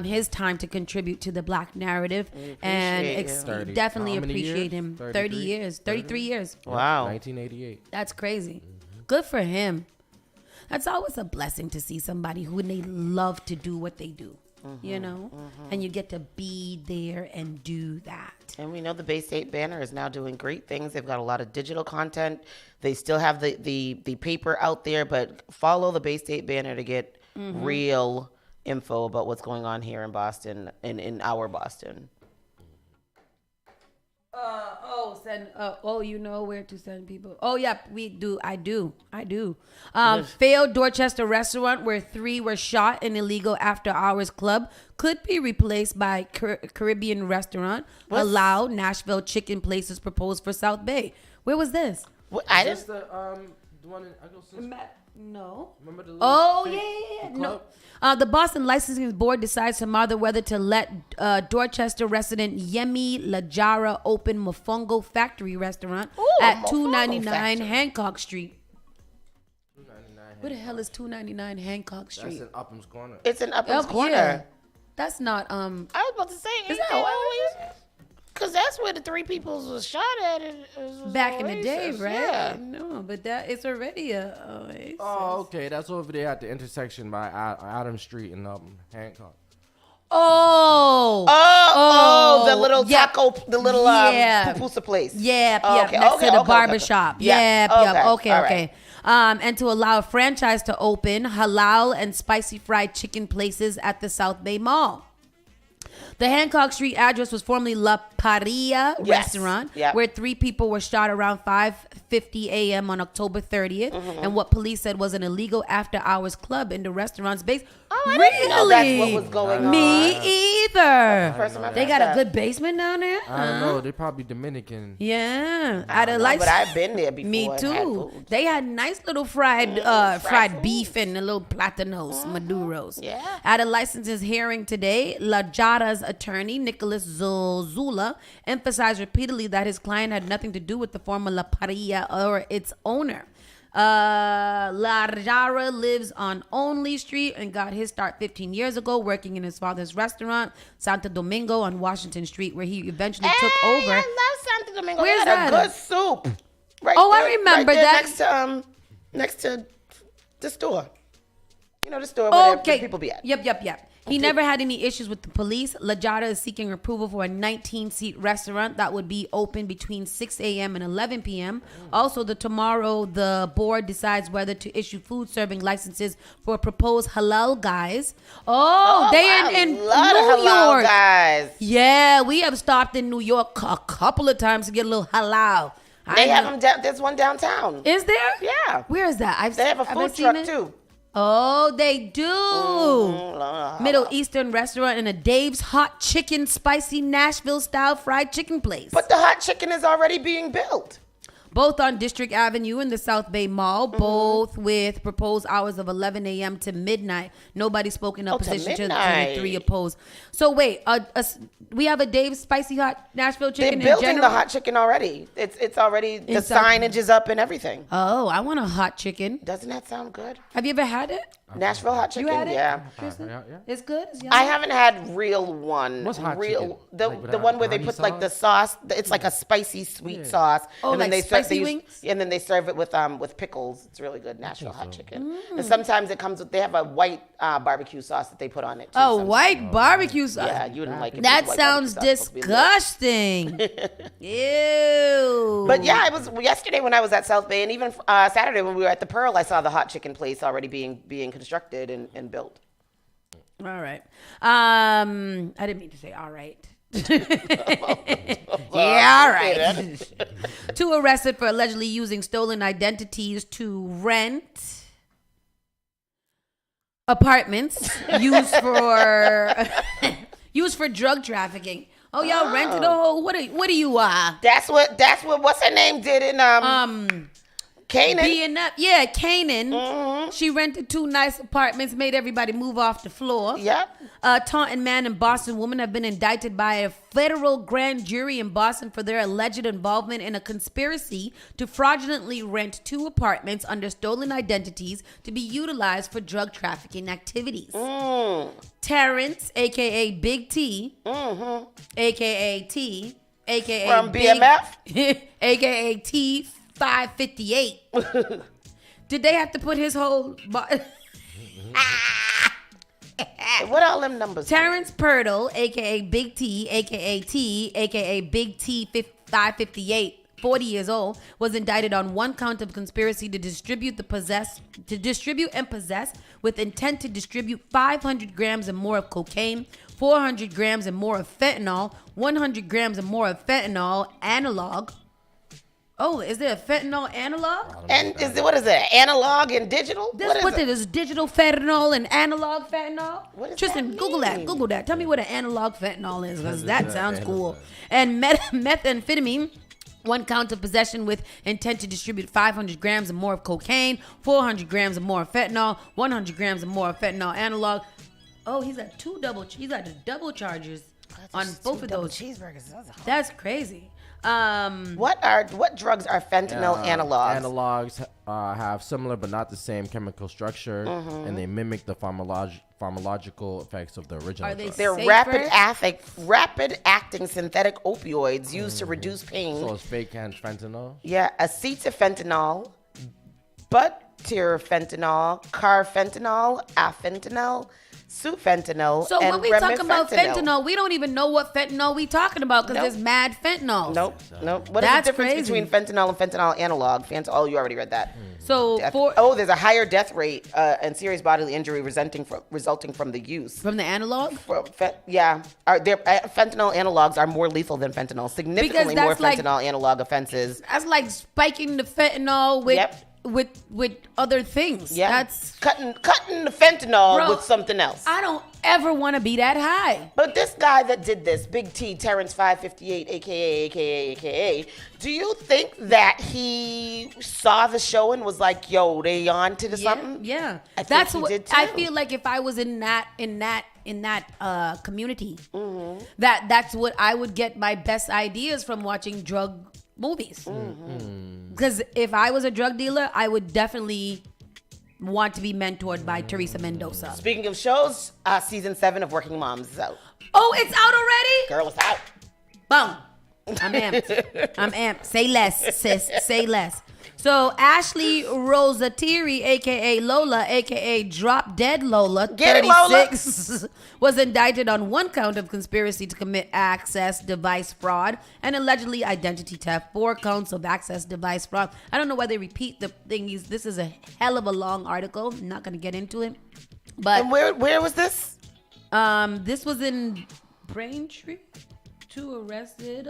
[SPEAKER 1] his time to contribute to the Black narrative, and definitely appreciate him. 30 years, 33 years.
[SPEAKER 2] Wow,
[SPEAKER 3] 1988.
[SPEAKER 1] That's crazy. Good for him. That's always a blessing to see somebody who they love to do what they do. You know, and you get to be there and do that.
[SPEAKER 2] And we know the Bay State Banner is now doing great things. They've got a lot of digital content. They still have the paper out there, but follow the Bay State Banner to get real info about what's going on here in Boston, in our Boston.
[SPEAKER 1] You know where to send people. Oh yeah, we do. I do. Failed Dorchester restaurant where 3 were shot in illegal after hours club could be replaced by Caribbean restaurant. Allow Nashville chicken places proposed for South Bay. Where was this?
[SPEAKER 2] I just
[SPEAKER 3] the one in Eggleston?
[SPEAKER 1] No.
[SPEAKER 3] Remember the
[SPEAKER 1] yeah. No. The Boston Licensing Board decides tomorrow whether to let Dorchester resident Yemi Lajara open Mofongo Factory Restaurant at 299 Hancock Street. Where the hell is 299 Hancock Street?
[SPEAKER 3] That's in Upham's Corner.
[SPEAKER 2] It's in Upham's Corner.
[SPEAKER 1] Yeah. That's not
[SPEAKER 2] I was about to say, is that always? Because that's where the 3 people was shot at.
[SPEAKER 1] Back in the day, right?
[SPEAKER 2] Yeah.
[SPEAKER 1] No, but that it's already a oasis.
[SPEAKER 3] Oh, okay. That's over there at the intersection by Adams Street and Hancock.
[SPEAKER 2] The little taco, the little pupusa place.
[SPEAKER 1] Next to the barber shop. Okay. And to allow a franchise to open halal and spicy fried chicken places at the South Bay Mall. The Hancock Street address was formerly La Paria restaurant, where 3 people were shot around 5:50 a.m. on October 30th, and what police said was an illegal after-hours club in the restaurant's base.
[SPEAKER 2] I didn't know that's what was going on.
[SPEAKER 1] Me either. They got a
[SPEAKER 2] that.
[SPEAKER 1] Good basement down there?
[SPEAKER 3] I don't know. They're probably Dominican.
[SPEAKER 1] Yeah.
[SPEAKER 2] But I've been there before.
[SPEAKER 1] Me too. They had nice little fried beef and a little platanos, maduros.
[SPEAKER 2] Yeah.
[SPEAKER 1] At a licenses hearing today, La Jara's attorney, Nicholas Zula, emphasized repeatedly that his client had nothing to do with the former La Paria or its owner. La Jara lives on Only Street and got his start 15 years ago working in his father's restaurant, Santo Domingo on Washington Street, where he eventually took over.
[SPEAKER 2] I love Santo Domingo.
[SPEAKER 1] Where's
[SPEAKER 2] they had
[SPEAKER 1] that?
[SPEAKER 2] a good soup. Right
[SPEAKER 1] Oh,
[SPEAKER 2] there,
[SPEAKER 1] I remember
[SPEAKER 2] right there
[SPEAKER 1] that.
[SPEAKER 2] Next to the store. You know, the store where the people be at.
[SPEAKER 1] Yep. He never had any issues with the police. La Jara is seeking approval for a 19-seat restaurant that would be open between 6 a.m. and 11 p.m. Also, tomorrow, the board decides whether to issue food serving licenses for proposed halal guys. They're in New York.
[SPEAKER 2] Guys.
[SPEAKER 1] Yeah, we have stopped in New York a couple of times to get a little halal.
[SPEAKER 2] They have them down. There's one downtown.
[SPEAKER 1] Is there?
[SPEAKER 2] Yeah.
[SPEAKER 1] Where is that?
[SPEAKER 2] They have a food truck too.
[SPEAKER 1] Oh, they do. Middle Eastern restaurant and a Dave's Hot Chicken Spicy Nashville style fried chicken place.
[SPEAKER 2] But the hot chicken is already being built.
[SPEAKER 1] Both on District Avenue in the South Bay Mall, both with proposed hours of 11 a.m. to midnight. Nobody spoke in opposition to the 3 opposed. So wait, we have a Dave's Spicy Hot Nashville chicken.
[SPEAKER 2] They're building the hot chicken already. It's already, the signage is up and everything.
[SPEAKER 1] Oh, I want a hot chicken.
[SPEAKER 2] Doesn't that sound good?
[SPEAKER 1] Have you ever had it?
[SPEAKER 2] Nashville hot chicken?
[SPEAKER 1] You had it?
[SPEAKER 2] Yeah.
[SPEAKER 1] It's good?
[SPEAKER 2] I haven't had real one.
[SPEAKER 3] What's hot chicken?
[SPEAKER 2] The one where they put like the sauce. It's like a spicy sweet sauce.
[SPEAKER 1] Oh,
[SPEAKER 2] and then
[SPEAKER 1] like spicy wings?
[SPEAKER 2] And then they serve it with pickles. It's really good. Nashville hot chicken. And sometimes it comes with, they have a white barbecue sauce that they put on it too.
[SPEAKER 1] Oh, white barbecue sauce.
[SPEAKER 2] Yeah, you wouldn't like it.
[SPEAKER 1] That sounds disgusting. Ew.
[SPEAKER 2] But yeah, it was yesterday when I was at South Bay, and even Saturday when we were at the Pearl, I saw the hot chicken place already being constructed and built.
[SPEAKER 1] All right. I didn't mean to say all right. Yeah, all right. Two arrested for allegedly using stolen identities to rent apartments used for drug trafficking. Oh, y'all rented a whole. What are you?
[SPEAKER 2] That's what what's her name did in Canaan.
[SPEAKER 1] Canaan. She rented 2 nice apartments, made everybody move off the floor.
[SPEAKER 2] Yep.
[SPEAKER 1] A Taunton man and Boston woman have been indicted by a federal grand jury in Boston for their alleged involvement in a conspiracy to fraudulently rent 2 apartments under stolen identities to be utilized for drug trafficking activities. Terrence, a.k.a. Big T, a.k.a. T, a.k.a.
[SPEAKER 2] From BMF,
[SPEAKER 1] a.k.a. T 558. Did they have to put his whole
[SPEAKER 2] what all them numbers?
[SPEAKER 1] Terrence Purtle, aka Big T, aka T, aka Big T 558, 40 years old, was indicted on 1 count of conspiracy to distribute and possess with intent to distribute 500 grams and more of cocaine, 400 grams and more of fentanyl, 100 grams and more of fentanyl analog. Oh, is there a fentanyl analog?
[SPEAKER 2] And what is it? Analog and digital?
[SPEAKER 1] What is digital fentanyl and analog fentanyl?
[SPEAKER 2] What does
[SPEAKER 1] Tristan,
[SPEAKER 2] that
[SPEAKER 1] Google
[SPEAKER 2] mean?
[SPEAKER 1] Google that. Tell me what an analog fentanyl is, because that sounds cool. And methamphetamine. 1 count of possession with intent to distribute 500 grams and more of cocaine, 400 grams and more of fentanyl, 100 grams and more of fentanyl analog. Oh, he's got the double charges on both of those
[SPEAKER 2] cheeseburgers.
[SPEAKER 1] That's crazy.
[SPEAKER 2] What drugs are fentanyl analogs?
[SPEAKER 3] Analogs have similar but not the same chemical structure, and they mimic the pharmacological effects of the original.
[SPEAKER 1] Are they
[SPEAKER 3] drug.
[SPEAKER 2] They're rapid acting synthetic opioids used to reduce pain.
[SPEAKER 3] So it's fake fentanyl?
[SPEAKER 2] Yeah, acetafentanil, butyfentanyl, carfentanil, afentanil, sufentanil,
[SPEAKER 1] So
[SPEAKER 2] and
[SPEAKER 1] when we talking about
[SPEAKER 2] remifentanil.
[SPEAKER 1] fentanyl, we don't even know what fentanyl we talking about, because
[SPEAKER 2] Nope.
[SPEAKER 1] there's mad fentanyl.
[SPEAKER 2] Nope. What is
[SPEAKER 1] That's
[SPEAKER 2] the difference
[SPEAKER 1] crazy.
[SPEAKER 2] between fentanyl and fentanyl analog? Oh, you already read that.
[SPEAKER 1] So
[SPEAKER 2] There's a higher death rate and serious bodily injury resulting from the use.
[SPEAKER 1] from the analog?
[SPEAKER 2] Fentanyl analogs are more lethal than fentanyl. Significantly more
[SPEAKER 1] that's like-
[SPEAKER 2] fentanyl analog offenses.
[SPEAKER 1] That's like spiking the fentanyl with
[SPEAKER 2] Yep.
[SPEAKER 1] with other things.
[SPEAKER 2] Yeah,
[SPEAKER 1] That's
[SPEAKER 2] cutting the fentanyl
[SPEAKER 1] Bro,
[SPEAKER 2] with something else.
[SPEAKER 1] I don't ever want to be that high.
[SPEAKER 2] But this guy that did this, Big T, Terrence 558, aka, do you think that he saw the show and was like, "Yo, they on to something"?
[SPEAKER 1] Yeah,
[SPEAKER 2] I think
[SPEAKER 1] that's
[SPEAKER 2] he
[SPEAKER 1] what
[SPEAKER 2] did
[SPEAKER 1] I
[SPEAKER 2] too.
[SPEAKER 1] feel like. If I was in that community,
[SPEAKER 2] Mm-hmm.
[SPEAKER 1] that's what I would get my best ideas from, watching drug movies.
[SPEAKER 2] Mm-hmm.
[SPEAKER 1] Because if I was a drug dealer, I would definitely want to be mentored by Teresa Mendoza.
[SPEAKER 2] Speaking of shows, season 7 of Working Moms is out.
[SPEAKER 1] Oh, it's out already?
[SPEAKER 2] Girl, it's out.
[SPEAKER 1] Boom. I'm amped. Say less, sis. Say less. So Ashley Rosatieri, a.k.a. Lola, a.k.a. Drop Dead Lola,
[SPEAKER 2] Get it,
[SPEAKER 1] 36, was indicted on 1 count of conspiracy to commit access device fraud and allegedly identity theft. 4 counts of access device fraud. I don't know why they repeat the thing. This is a hell of a long article. I'm not going to get into it. But
[SPEAKER 2] And where was this?
[SPEAKER 1] this was in Braintree. 2 arrested.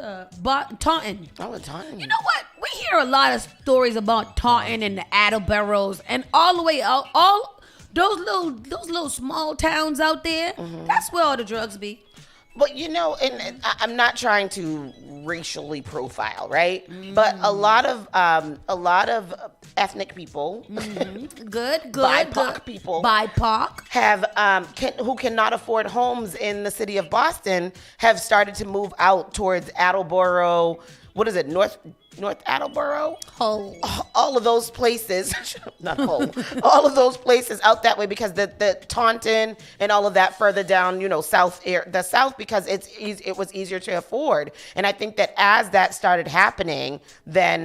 [SPEAKER 1] Taunton.
[SPEAKER 2] Oh, Taunton.
[SPEAKER 1] You know what? We hear a lot of stories about Taunton and the Attleboro's and all the way out, all those little small towns out there. That's where all the drugs be.
[SPEAKER 2] But and I'm not trying to racially profile, right? But a lot of ethnic people,
[SPEAKER 1] Good.
[SPEAKER 2] BIPOC people,
[SPEAKER 1] BIPOC.
[SPEAKER 2] have who cannot afford homes in the city of Boston have started to move out towards Attleboro. What is it? North Attleboro?
[SPEAKER 1] Hole.
[SPEAKER 2] All of those places, not Hole. All of those places out that way, because the Taunton and all of that further down, the south, because it was easier to afford. And I think that as that started happening, then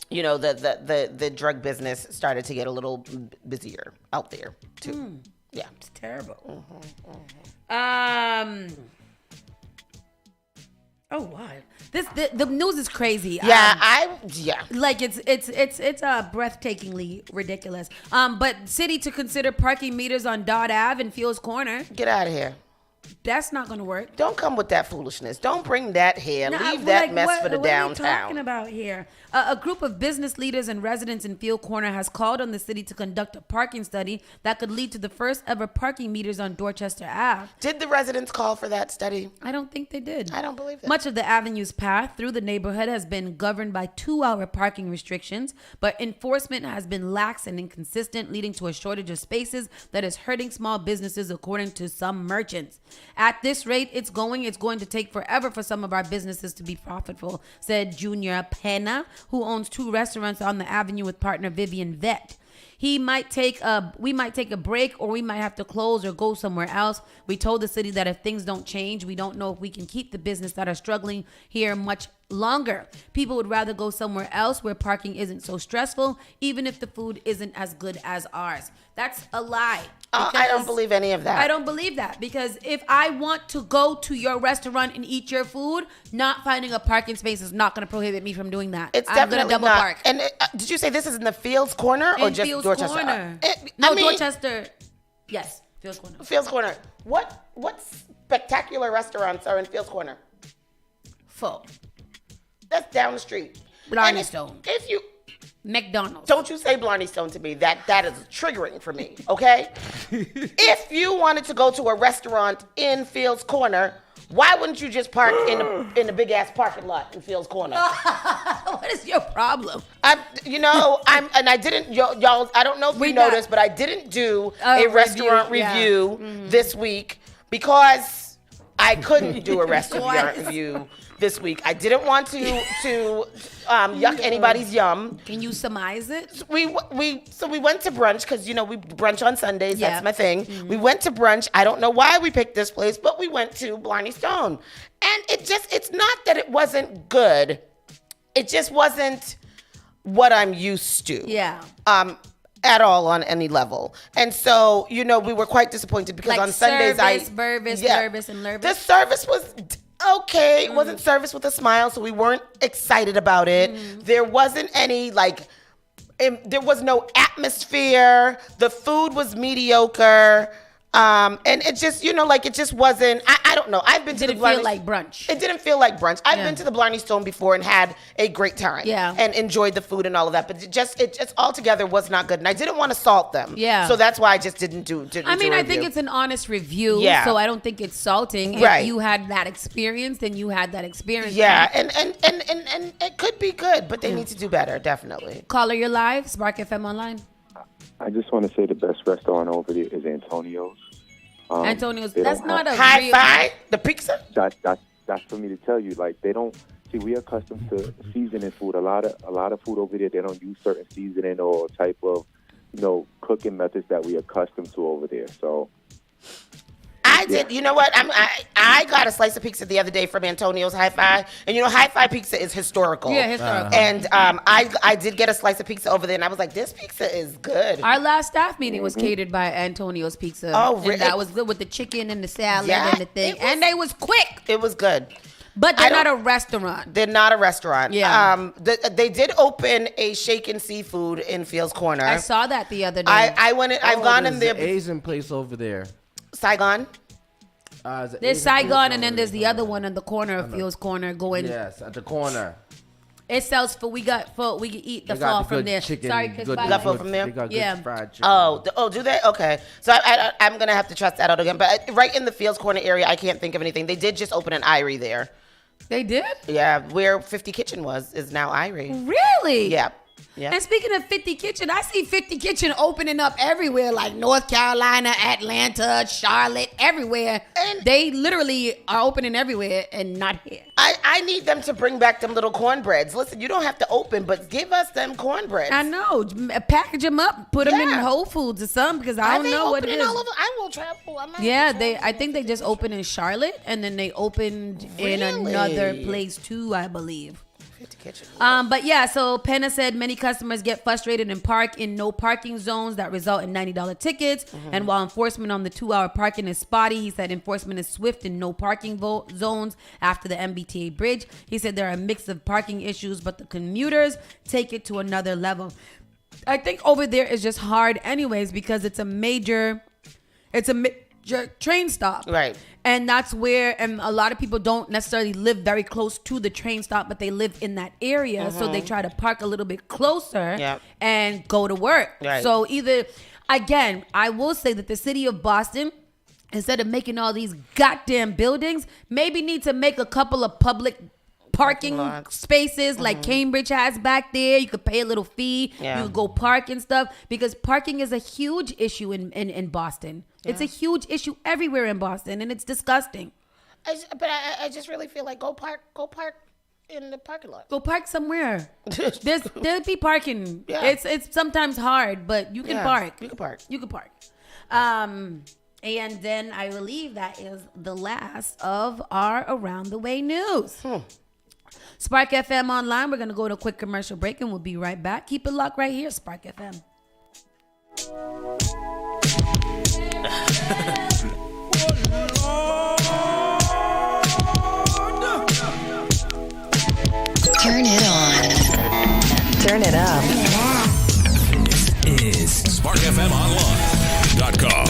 [SPEAKER 2] the drug business started to get a little busier out there too. Yeah,
[SPEAKER 1] It's terrible. Oh, wow. The news is crazy.
[SPEAKER 2] Yeah.
[SPEAKER 1] Like it's breathtakingly ridiculous. But city to consider parking meters on Dodd Ave and Fields Corner.
[SPEAKER 2] Get out of here.
[SPEAKER 1] That's not going to work.
[SPEAKER 2] Don't come with that foolishness. Don't bring that here.
[SPEAKER 1] Nah,
[SPEAKER 2] Leave that mess for the
[SPEAKER 1] what
[SPEAKER 2] downtown.
[SPEAKER 1] What are we talking about here? A group of business leaders and residents in Field Corner has called on the city to conduct a parking study that could lead to the first ever parking meters on Dorchester Ave.
[SPEAKER 2] Did the residents call for that study?
[SPEAKER 1] I don't think they did.
[SPEAKER 2] I don't believe that.
[SPEAKER 1] Much of the avenue's path through the neighborhood has been governed by 2-hour parking restrictions, but enforcement has been lax and inconsistent, leading to a shortage of spaces that is hurting small businesses, according to some merchants. At this rate it's going to take forever for some of our businesses to be profitable, said Junior Pena, who owns 2 restaurants on the avenue with partner Vivian Vett. We might take a break, or we might have to close or go somewhere else. We told the city that if things don't change, we don't know if we can keep the business that are struggling here much longer. People would rather go somewhere else where parking isn't so stressful, even if the food isn't as good as ours. That's a lie.
[SPEAKER 2] I don't believe any of that.
[SPEAKER 1] I don't believe that, because if I want to go to your restaurant and eat your food, not finding a parking space is not going to prohibit me from doing that.
[SPEAKER 2] It's
[SPEAKER 1] I'm going
[SPEAKER 2] definitely
[SPEAKER 1] to double
[SPEAKER 2] not.
[SPEAKER 1] park.
[SPEAKER 2] And did you say this is in the Fields Corner or
[SPEAKER 1] In
[SPEAKER 2] just
[SPEAKER 1] Fields
[SPEAKER 2] Dorchester?
[SPEAKER 1] Corner.
[SPEAKER 2] I mean,
[SPEAKER 1] Dorchester. Yes, Fields Corner.
[SPEAKER 2] Fields Corner. What spectacular restaurants are in Fields Corner?
[SPEAKER 1] Full.
[SPEAKER 2] That's down the street.
[SPEAKER 1] Blarney
[SPEAKER 2] And
[SPEAKER 1] Stone.
[SPEAKER 2] If you
[SPEAKER 1] McDonald's.
[SPEAKER 2] don't you say Blarney Stone to me. That is triggering for me, okay? If you wanted to go to a restaurant in Fields Corner, why wouldn't you just park in the big ass parking lot in Fields Corner?
[SPEAKER 1] What is your problem?
[SPEAKER 2] I didn't, y'all, I don't know if you noticed, but I didn't do a restaurant review this week because I couldn't do a restaurant review this week. I didn't want to yuck anybody's yum.
[SPEAKER 1] Can you surmise it?
[SPEAKER 2] We went to brunch because we brunch on Sundays.
[SPEAKER 1] Yeah.
[SPEAKER 2] That's my thing. We went to brunch. I don't know why we picked this place, but we went to Blarney Stone, and it's not that it wasn't good. It just wasn't what I'm used to.
[SPEAKER 1] Yeah.
[SPEAKER 2] At all on any level. And so, we were quite disappointed because
[SPEAKER 1] Like
[SPEAKER 2] on Sundays
[SPEAKER 1] nervous, and nervous.
[SPEAKER 2] The service was okay. It wasn't service with a smile, so we weren't excited about it. There wasn't any there was no atmosphere. The food was mediocre. And it just, it just wasn't, I don't know. I've been to the Blarney.
[SPEAKER 1] Didn't feel like brunch.
[SPEAKER 2] It didn't feel like brunch. I've been to the Blarney Stone before and had a great time.
[SPEAKER 1] Yeah.
[SPEAKER 2] And enjoyed the food and all of that. But it just altogether was not good. And I didn't want to salt them.
[SPEAKER 1] Yeah.
[SPEAKER 2] So that's why I just didn't do
[SPEAKER 1] I mean,
[SPEAKER 2] a
[SPEAKER 1] I think
[SPEAKER 2] review.
[SPEAKER 1] it's an honest review.
[SPEAKER 2] Yeah.
[SPEAKER 1] So I don't think it's salting.
[SPEAKER 2] Right.
[SPEAKER 1] If you had that experience, then you had that experience.
[SPEAKER 2] Yeah. And it could be good, but they need to do better, definitely.
[SPEAKER 1] Caller, you're live. Spark FM Online.
[SPEAKER 9] I just want to say the best restaurant over there is Antonio's.
[SPEAKER 1] Antonio's. That's not a
[SPEAKER 2] High Five, the pizza.
[SPEAKER 9] That's for me to tell you. Like, they don't see. We're accustomed to seasoning food. A lot of food over there, they don't use certain seasoning or type of cooking methods that we're accustomed to over there. So
[SPEAKER 2] I did. You know what? I got a slice of pizza the other day from Antonio's Hi-Fi, and Hi-Fi pizza is historical.
[SPEAKER 1] Yeah, historical.
[SPEAKER 2] And I did get a slice of pizza over there, and I was like, this pizza is good.
[SPEAKER 1] Our last staff meeting was catered by Antonio's Pizza.
[SPEAKER 2] Oh, really?
[SPEAKER 1] And that was good with the chicken and the salad
[SPEAKER 2] Yeah,
[SPEAKER 1] and the thing. And they was quick.
[SPEAKER 2] It was good.
[SPEAKER 1] But they're not a restaurant.
[SPEAKER 2] They're not a restaurant.
[SPEAKER 1] Yeah.
[SPEAKER 2] They did open a Shaken Seafood in Fields Corner.
[SPEAKER 1] I saw that the other day.
[SPEAKER 2] I've gone in there.
[SPEAKER 3] There's an Asian place over there.
[SPEAKER 2] Saigon.
[SPEAKER 1] There's Saigon, and then there's the other one in the corner of Fields Corner going.
[SPEAKER 3] Yes, at the corner.
[SPEAKER 1] It sells we can eat the
[SPEAKER 3] They got
[SPEAKER 1] fall
[SPEAKER 3] the
[SPEAKER 1] from
[SPEAKER 3] good
[SPEAKER 1] there.
[SPEAKER 3] chicken,
[SPEAKER 1] Sorry, Chris.
[SPEAKER 3] good-
[SPEAKER 1] bye.
[SPEAKER 2] Left over from there?
[SPEAKER 3] They got good
[SPEAKER 1] Yeah.
[SPEAKER 3] fried chicken.
[SPEAKER 2] Oh, do they? Okay. So I'm going to have to trust that out again. But right in the Fields Corner area, I can't think of anything. They did just open an Irie there.
[SPEAKER 1] They did?
[SPEAKER 2] Yeah, where 50 Kitchen is now Irie.
[SPEAKER 1] Really?
[SPEAKER 2] Yeah. Yeah.
[SPEAKER 1] And speaking of 50 Kitchen, I see 50 Kitchen opening up everywhere, like North Carolina, Atlanta, Charlotte, everywhere.
[SPEAKER 2] And
[SPEAKER 1] they literally are opening everywhere and not here.
[SPEAKER 2] I need them to bring back them little cornbreads. Listen, you don't have to open, but give us them cornbreads.
[SPEAKER 1] I know. Package them up, put them in Whole Foods or something, because I don't know what it is.
[SPEAKER 2] All over? I will travel.
[SPEAKER 1] I think they just opened in Charlotte, and then they opened in another place too, I believe. But yeah, so Penna said many customers get frustrated and park in no parking zones that result in $90 tickets. And while enforcement on the 2-hour parking is spotty, he said enforcement is swift in no parking zones after the MBTA bridge. He said there are a mix of parking issues, but the commuters take it to another level. I think over there is just hard anyways because it's a major train stop.
[SPEAKER 2] Right.
[SPEAKER 1] And that's where, and a lot of people don't necessarily live very close to the train stop, but they live in that area. So they try to park a little bit closer and go to work.
[SPEAKER 2] Right.
[SPEAKER 1] So again, I will say that the city of Boston, instead of making all these goddamn buildings, maybe need to make a couple of public parking spaces like Cambridge has back there. You could pay a little fee. You could go park and stuff because parking is a huge issue in Boston. It's a huge issue everywhere in Boston, and it's disgusting.
[SPEAKER 2] I just really feel like go park in the parking lot.
[SPEAKER 1] Go park somewhere. There'll be parking.
[SPEAKER 2] Yeah.
[SPEAKER 1] It's sometimes hard, but you can park.
[SPEAKER 2] You can park.
[SPEAKER 1] And then I believe that is the last of our Around the Way news. Spark FM online. We're going to go to a quick commercial break and we'll be right back. Keep it locked right here, Spark FM.
[SPEAKER 4] Turn it on. Turn it up.
[SPEAKER 5] Is SparkFMOnline.com.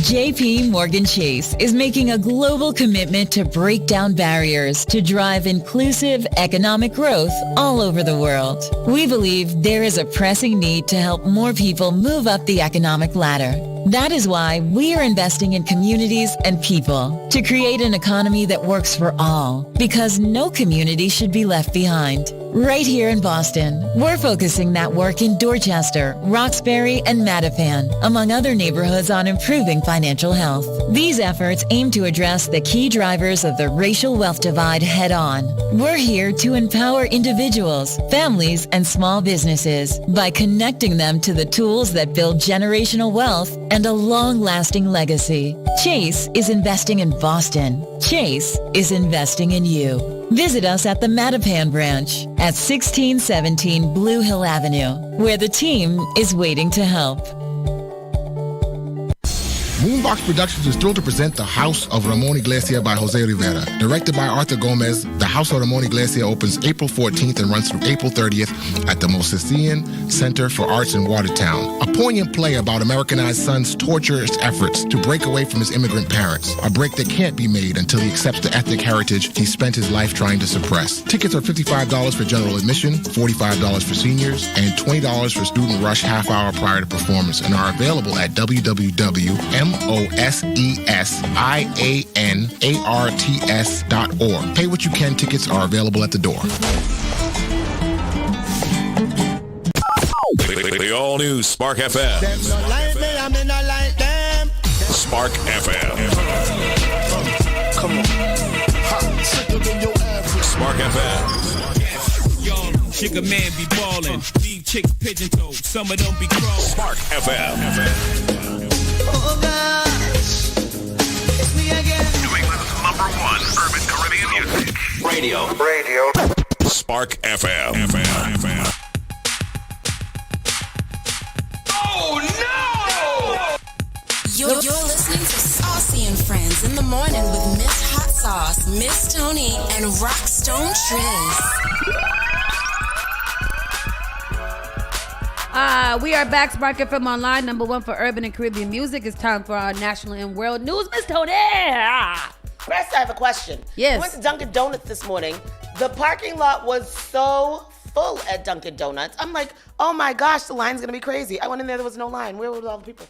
[SPEAKER 10] JP Morgan Chase is making a global commitment to break down barriers to drive inclusive economic growth all over the world. We believe there is a pressing need to help more people move up the economic ladder. That is why we are investing in communities and people to create an economy that works for all, because no community should be left behind. Right here in Boston, we're focusing that work in Dorchester, Roxbury, and Mattapan, among other neighborhoods, on improving financial health. These efforts aim to address the key drivers of the racial wealth divide head on. We're here to empower individuals, families, and small businesses by connecting them to the tools that build generational wealth and a long-lasting legacy. Chase is investing in Boston. Chase is investing in you. Visit us at the Mattapan branch at 1617 Blue Hill Avenue, where the team is waiting to help.
[SPEAKER 11] Moonbox Productions is thrilled to present The House of Ramon Iglesia by Jose Rivera. Directed by Arthur Gomez, The House of Ramon Iglesia opens April 14th and runs through April 30th at the Mosesian Center for Arts in Watertown. A poignant play about Americanized son's torturous efforts to break away from his immigrant parents. A break that can't be made until he accepts the ethnic heritage he spent his life trying to suppress. Tickets are $55 for general admission, $45 for seniors, and $20 for student rush half hour prior to performance, and are available at www.mosesianarts.org. Pay what you can. Tickets are available at the door.
[SPEAKER 5] The all-new Spark FM. Spark FM.
[SPEAKER 6] Come on.
[SPEAKER 5] Spark FM.
[SPEAKER 12] Chick a man be ballin', deep chick pigeon toed, some of them be crawlin'.
[SPEAKER 5] Spark FM.
[SPEAKER 6] Oh gosh, it's me again.
[SPEAKER 5] New England's #1 urban Caribbean music. Radio. Spark FM.
[SPEAKER 6] Oh no!
[SPEAKER 4] You're listening to Saucy and Friends in the morning with Miss Hot Sauce, Miss Tony, and Rockstone Triz.
[SPEAKER 1] We are back, Spark FM Online, #1 for urban and Caribbean music. It's time for our national and world news. Miss Tony!
[SPEAKER 2] First, I have a question.
[SPEAKER 1] Yes.
[SPEAKER 2] I went to Dunkin' Donuts this morning. The parking lot was so full at Dunkin' Donuts. I'm like, oh my gosh, the line's gonna be crazy. I went in there was no line. Where were all the people?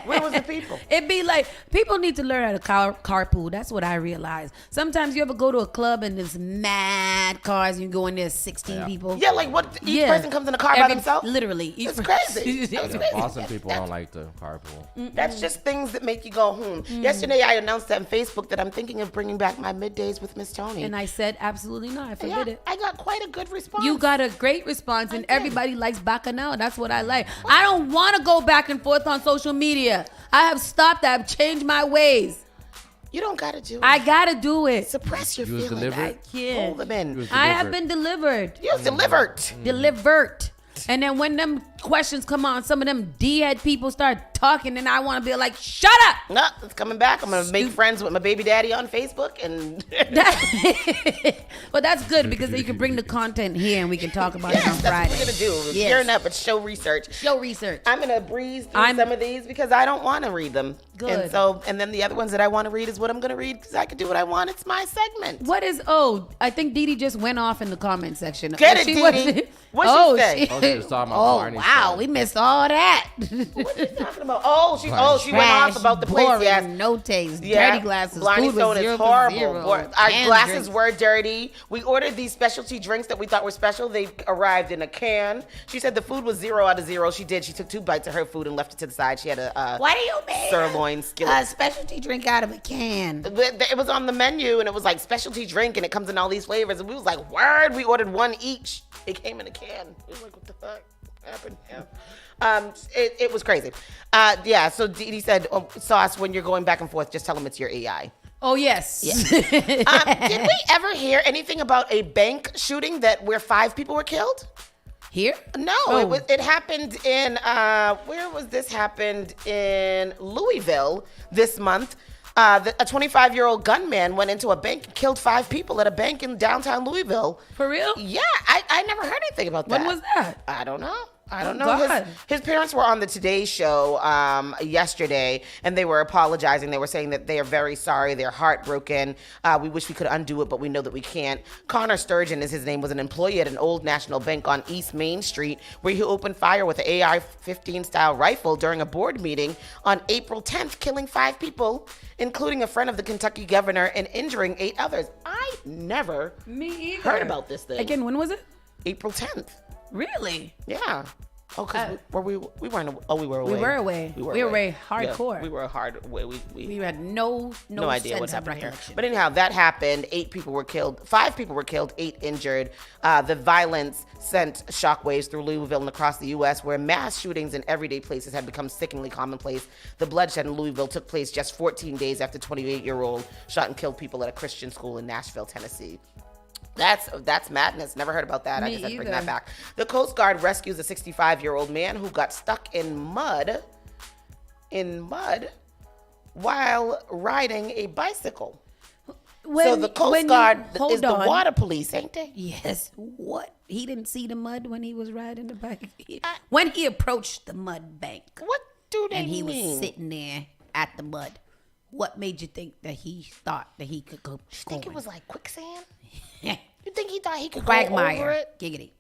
[SPEAKER 2] Where was the people?
[SPEAKER 1] It'd be like, people need to learn how to carpool. That's what I realized. Sometimes you ever go to a club and there's mad cars and you go in there 16 people.
[SPEAKER 2] Yeah, like what? Each person comes in a car by themselves?
[SPEAKER 1] Literally.
[SPEAKER 2] It's crazy. It's crazy.
[SPEAKER 3] Boston people don't like to carpool.
[SPEAKER 2] That's just things that make you go, Yesterday I announced that on Facebook that I'm thinking of bringing back my middays with Miss Tony.
[SPEAKER 1] And I said, absolutely not. I forbid it.
[SPEAKER 2] I got quite a good response.
[SPEAKER 1] You got a great response, and everybody likes Bacchanal. That's what I like. I don't want to go back and forth on social media. I have stopped. I've changed my ways.
[SPEAKER 2] You don't gotta do it.
[SPEAKER 1] I gotta do it.
[SPEAKER 2] Suppress your
[SPEAKER 3] You was
[SPEAKER 2] feelings.
[SPEAKER 3] delivered?
[SPEAKER 2] I can't. Hold them in.
[SPEAKER 1] I have been delivered.
[SPEAKER 2] You was delivered.
[SPEAKER 1] Delivered. And then when them questions come on, some of them D-head people start talking, and I want to be like, shut up.
[SPEAKER 2] No, it's coming back. I'm going to make friends with my baby daddy on Facebook. And
[SPEAKER 1] Well, that's good because then you can bring the content here and we can talk about it on Friday.
[SPEAKER 2] That's what we're going to do. We're gearing up. It's show research.
[SPEAKER 1] Show research.
[SPEAKER 2] I'm going to breeze through some of these because I don't want to read them.
[SPEAKER 1] Good.
[SPEAKER 2] And then the other ones that I want to read is what I'm going to read because I can do what I want. It's my segment.
[SPEAKER 1] What is, I think Dee Dee just went off in the comment section.
[SPEAKER 2] Get it, Dee Dee. What'd she say?
[SPEAKER 3] She was talking about Barney's
[SPEAKER 1] wow,
[SPEAKER 3] show.
[SPEAKER 1] we missed all that.
[SPEAKER 2] What are you talking about? She went off about the place.
[SPEAKER 1] Boring,
[SPEAKER 2] Yes.
[SPEAKER 1] no taste,
[SPEAKER 2] Yeah.
[SPEAKER 1] dirty glasses.
[SPEAKER 2] Blind
[SPEAKER 1] Food was
[SPEAKER 2] Stone is
[SPEAKER 1] 0 for
[SPEAKER 2] horrible.
[SPEAKER 1] 0.
[SPEAKER 2] Our
[SPEAKER 1] Canned
[SPEAKER 2] glasses
[SPEAKER 1] drinks.
[SPEAKER 2] were dirty. We ordered these specialty drinks that we thought were special. They arrived in a can. She said the food was 0 out of 0. She did. She took 2 bites of her food and left it to the side. She had a
[SPEAKER 1] What do you mean?
[SPEAKER 2] sirloin skillet.
[SPEAKER 1] A specialty drink out of a can.
[SPEAKER 2] It was on the menu and it was like specialty drink and it comes in all these flavors. And we was like, word. We ordered 1 each. It came in a can. We were like, what the fuck happened? Yeah. It was crazy. So Dee Dee said, Sauce, when you're going back and forth, just tell them it's your AI.
[SPEAKER 1] Oh, yes.
[SPEAKER 2] Yeah. Did we ever hear anything about a bank shooting where 5 people were killed?
[SPEAKER 1] Here?
[SPEAKER 2] No, it happened in, where was this? Happened in Louisville this month. A 25-year-old gunman went into a bank and killed 5 people at a bank in downtown Louisville.
[SPEAKER 1] For real?
[SPEAKER 2] Yeah, I never heard anything about that.
[SPEAKER 1] When was that?
[SPEAKER 2] I don't know.
[SPEAKER 1] God.
[SPEAKER 2] His parents were on the Today Show yesterday, and they were apologizing. They were saying that they are very sorry. They're heartbroken. We wish we could undo it, but we know that we can't. Connor Sturgeon is his name, was an employee at an Old National Bank on East Main Street, where he opened fire with an AR-15 style rifle during a board meeting on April 10th, killing 5 people, including a friend of the Kentucky governor, and injuring 8 others. I never heard about this thing.
[SPEAKER 1] Again, when was it?
[SPEAKER 2] April 10th.
[SPEAKER 1] Really?
[SPEAKER 2] Yeah. Oh, because we weren't. Oh, we were away.
[SPEAKER 1] We were away. We were away hardcore.
[SPEAKER 2] Yeah, we were hard away. We
[SPEAKER 1] had no
[SPEAKER 2] idea
[SPEAKER 1] sense
[SPEAKER 2] what
[SPEAKER 1] of
[SPEAKER 2] happened here.
[SPEAKER 1] recollection.
[SPEAKER 2] But anyhow, that happened. 8 people were killed. 5 people were killed. 8 injured. The violence sent shockwaves through Louisville and across the U.S., where mass shootings in everyday places had become sickeningly commonplace. The bloodshed in Louisville took place just 14 days after 28-year-old shot and killed people at a Christian school in Nashville, Tennessee. That's madness. Never heard about that. I just had to bring that back. The Coast Guard rescues a 65-year-old man who got stuck in mud while riding a bicycle. So the Coast Guard is the water police, ain't they?
[SPEAKER 1] Yes. What? He didn't see the mud when he was riding the bike? When he approached the mud bank.
[SPEAKER 2] What do they mean?
[SPEAKER 1] And he was sitting there at the mud. What made you think that he thought that he could go?
[SPEAKER 2] You think it was like quicksand? You think he thought he could
[SPEAKER 1] Quagmire.
[SPEAKER 2] go over it?
[SPEAKER 1] Giggity.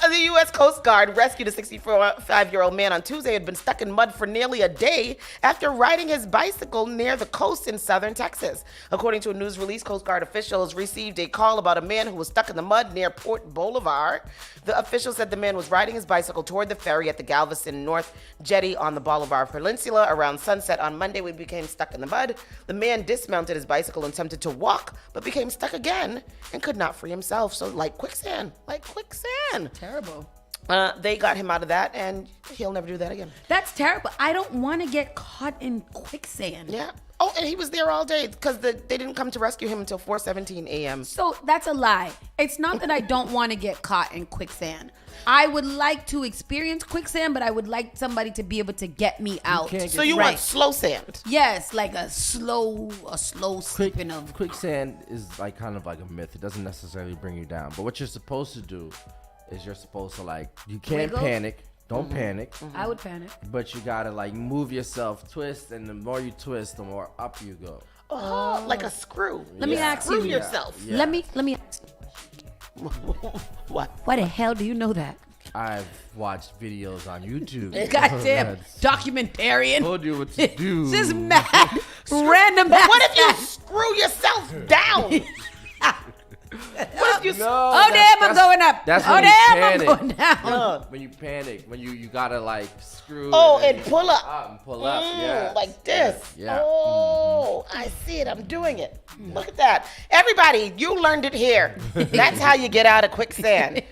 [SPEAKER 2] The U.S. Coast Guard rescued a 65-year-old man on Tuesday who had been stuck in mud for nearly a day after riding his bicycle near the coast in southern Texas. According to a news release, Coast Guard officials received a call about a man who was stuck in the mud near Port Boulevard. The official said the man was riding his bicycle toward the ferry at the Galveston North Jetty on the Boulevard Peninsula around sunset on Monday when he became stuck in the mud. The man dismounted his bicycle and attempted to walk, but became stuck again and could not free himself. So like quicksand.
[SPEAKER 1] Terrible.
[SPEAKER 2] They got him out of that, and he'll never do that again.
[SPEAKER 1] That's terrible. I don't want to get caught in quicksand.
[SPEAKER 2] Yeah. Oh, and he was there all day because they didn't come to rescue him until 4:17 a.m.
[SPEAKER 1] So that's a lie. It's not that I don't want to get caught in quicksand. I would like to experience quicksand, but I would like somebody to be able to get me out.
[SPEAKER 2] So you want slow sand?
[SPEAKER 1] Yes, like a slow slipping of
[SPEAKER 3] quicksand is like kind of like a myth. It doesn't necessarily bring you down. But what you're supposed to do is you're supposed to you can't panic. Don't panic.
[SPEAKER 1] I would panic.
[SPEAKER 3] But you gotta move yourself, twist, and the more you twist, the more up you go.
[SPEAKER 2] Oh, like a screw.
[SPEAKER 1] Let me ask you.
[SPEAKER 2] Screw yourself.
[SPEAKER 3] Yeah.
[SPEAKER 1] Let me ask you.
[SPEAKER 2] What?
[SPEAKER 1] Why the hell do you know that?
[SPEAKER 3] I've watched videos on YouTube.
[SPEAKER 1] Goddamn documentarian.
[SPEAKER 3] Told you what to do.
[SPEAKER 1] Just mad. Random.
[SPEAKER 2] But what if you screw yourself down? What if you?
[SPEAKER 1] Oh damn! I'm going up.
[SPEAKER 3] That's
[SPEAKER 1] oh
[SPEAKER 3] when
[SPEAKER 1] damn!
[SPEAKER 3] you
[SPEAKER 1] I'm
[SPEAKER 3] panic.
[SPEAKER 1] going down.
[SPEAKER 3] When you panic, when you gotta screw.
[SPEAKER 2] Oh, and pull up.
[SPEAKER 3] And pull up. Yeah.
[SPEAKER 2] Like this.
[SPEAKER 3] Yeah.
[SPEAKER 2] Oh, I see it. I'm doing it. Look at that. Everybody, you learned it here. That's how you get out of quicksand.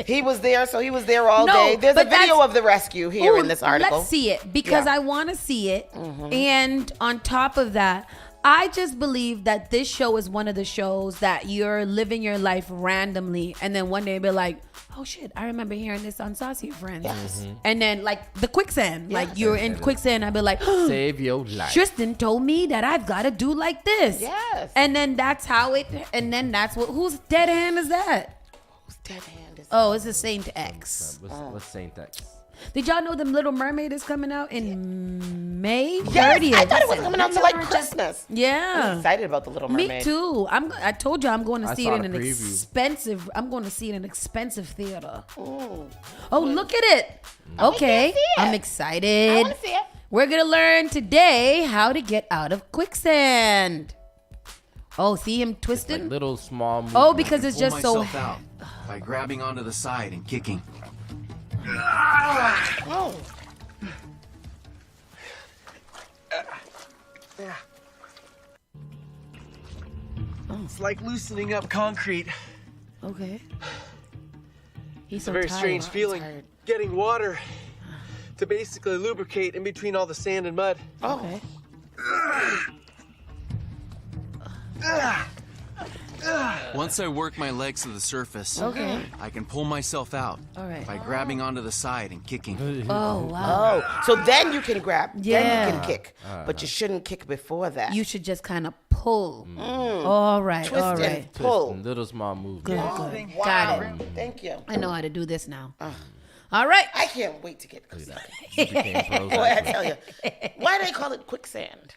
[SPEAKER 2] He was there, so he was there all
[SPEAKER 1] No,
[SPEAKER 2] day. There's a
[SPEAKER 1] but
[SPEAKER 2] video
[SPEAKER 1] that's-
[SPEAKER 2] of the rescue here in this article.
[SPEAKER 1] Let's see it because I want to see it. And on top of that, I just believe that this show is one of the shows that you're living your life randomly, and then one day be like, oh shit, I remember hearing this on Saucy and Friends.
[SPEAKER 2] Yes.
[SPEAKER 1] And then like the quicksand, like you're in quicksand, I'd be like,
[SPEAKER 3] Save your life.
[SPEAKER 1] Tristan told me that I've got to do like this.
[SPEAKER 2] Yes.
[SPEAKER 1] And then that's how it, and then that's what, whose dead hand is that?
[SPEAKER 2] Whose dead hand is
[SPEAKER 1] Oh, it's a Saint X.
[SPEAKER 3] What's Saint X?
[SPEAKER 1] Did y'all know the Little Mermaid is coming out in May 30th?
[SPEAKER 2] Yes, I thought it was coming out to like Christmas.
[SPEAKER 1] Yeah.
[SPEAKER 2] I'm excited about the Little Mermaid.
[SPEAKER 1] Me too. I told you I'm going to
[SPEAKER 3] I
[SPEAKER 1] see it
[SPEAKER 3] saw
[SPEAKER 1] in
[SPEAKER 3] the
[SPEAKER 1] an
[SPEAKER 3] preview.
[SPEAKER 1] expensive. I'm going to see it in an expensive theater.
[SPEAKER 2] Ooh.
[SPEAKER 1] Oh, look at it. Okay,
[SPEAKER 2] see it.
[SPEAKER 1] I'm
[SPEAKER 2] I
[SPEAKER 1] excited.
[SPEAKER 2] want to see it.
[SPEAKER 1] We're gonna learn today how to get out of quicksand. Oh, see him
[SPEAKER 3] Like
[SPEAKER 1] twisting?
[SPEAKER 3] little small movements.
[SPEAKER 1] Oh, because it's
[SPEAKER 13] Pull
[SPEAKER 1] just so.
[SPEAKER 13] myself out by grabbing onto the side and kicking.
[SPEAKER 2] Oh.
[SPEAKER 13] It's like loosening up concrete.
[SPEAKER 1] Okay. He's
[SPEAKER 13] It's
[SPEAKER 1] so
[SPEAKER 13] a very
[SPEAKER 1] tired.
[SPEAKER 13] strange feeling. Getting water to basically lubricate in between all the sand and mud.
[SPEAKER 1] Okay.
[SPEAKER 13] Once I work my legs to the surface,
[SPEAKER 1] Okay.
[SPEAKER 13] I can pull myself out
[SPEAKER 1] All right.
[SPEAKER 13] by grabbing onto the side and kicking.
[SPEAKER 1] Oh wow.
[SPEAKER 2] Oh, so then you can grab. Then
[SPEAKER 1] Yeah.
[SPEAKER 2] you can kick. But you shouldn't kick before that.
[SPEAKER 1] You should just kind of pull. All right.
[SPEAKER 2] Twist
[SPEAKER 1] All
[SPEAKER 2] and
[SPEAKER 1] right.
[SPEAKER 2] pull.
[SPEAKER 3] Twisting, little small movements.
[SPEAKER 1] Good.
[SPEAKER 2] Wow.
[SPEAKER 1] Good. Got it.
[SPEAKER 2] Thank you.
[SPEAKER 1] I know how to do this now. All right.
[SPEAKER 2] I can't wait to get quicksand.
[SPEAKER 3] You became pros
[SPEAKER 2] Boy, I
[SPEAKER 3] at it.
[SPEAKER 2] tell you. Why do they call it quicksand?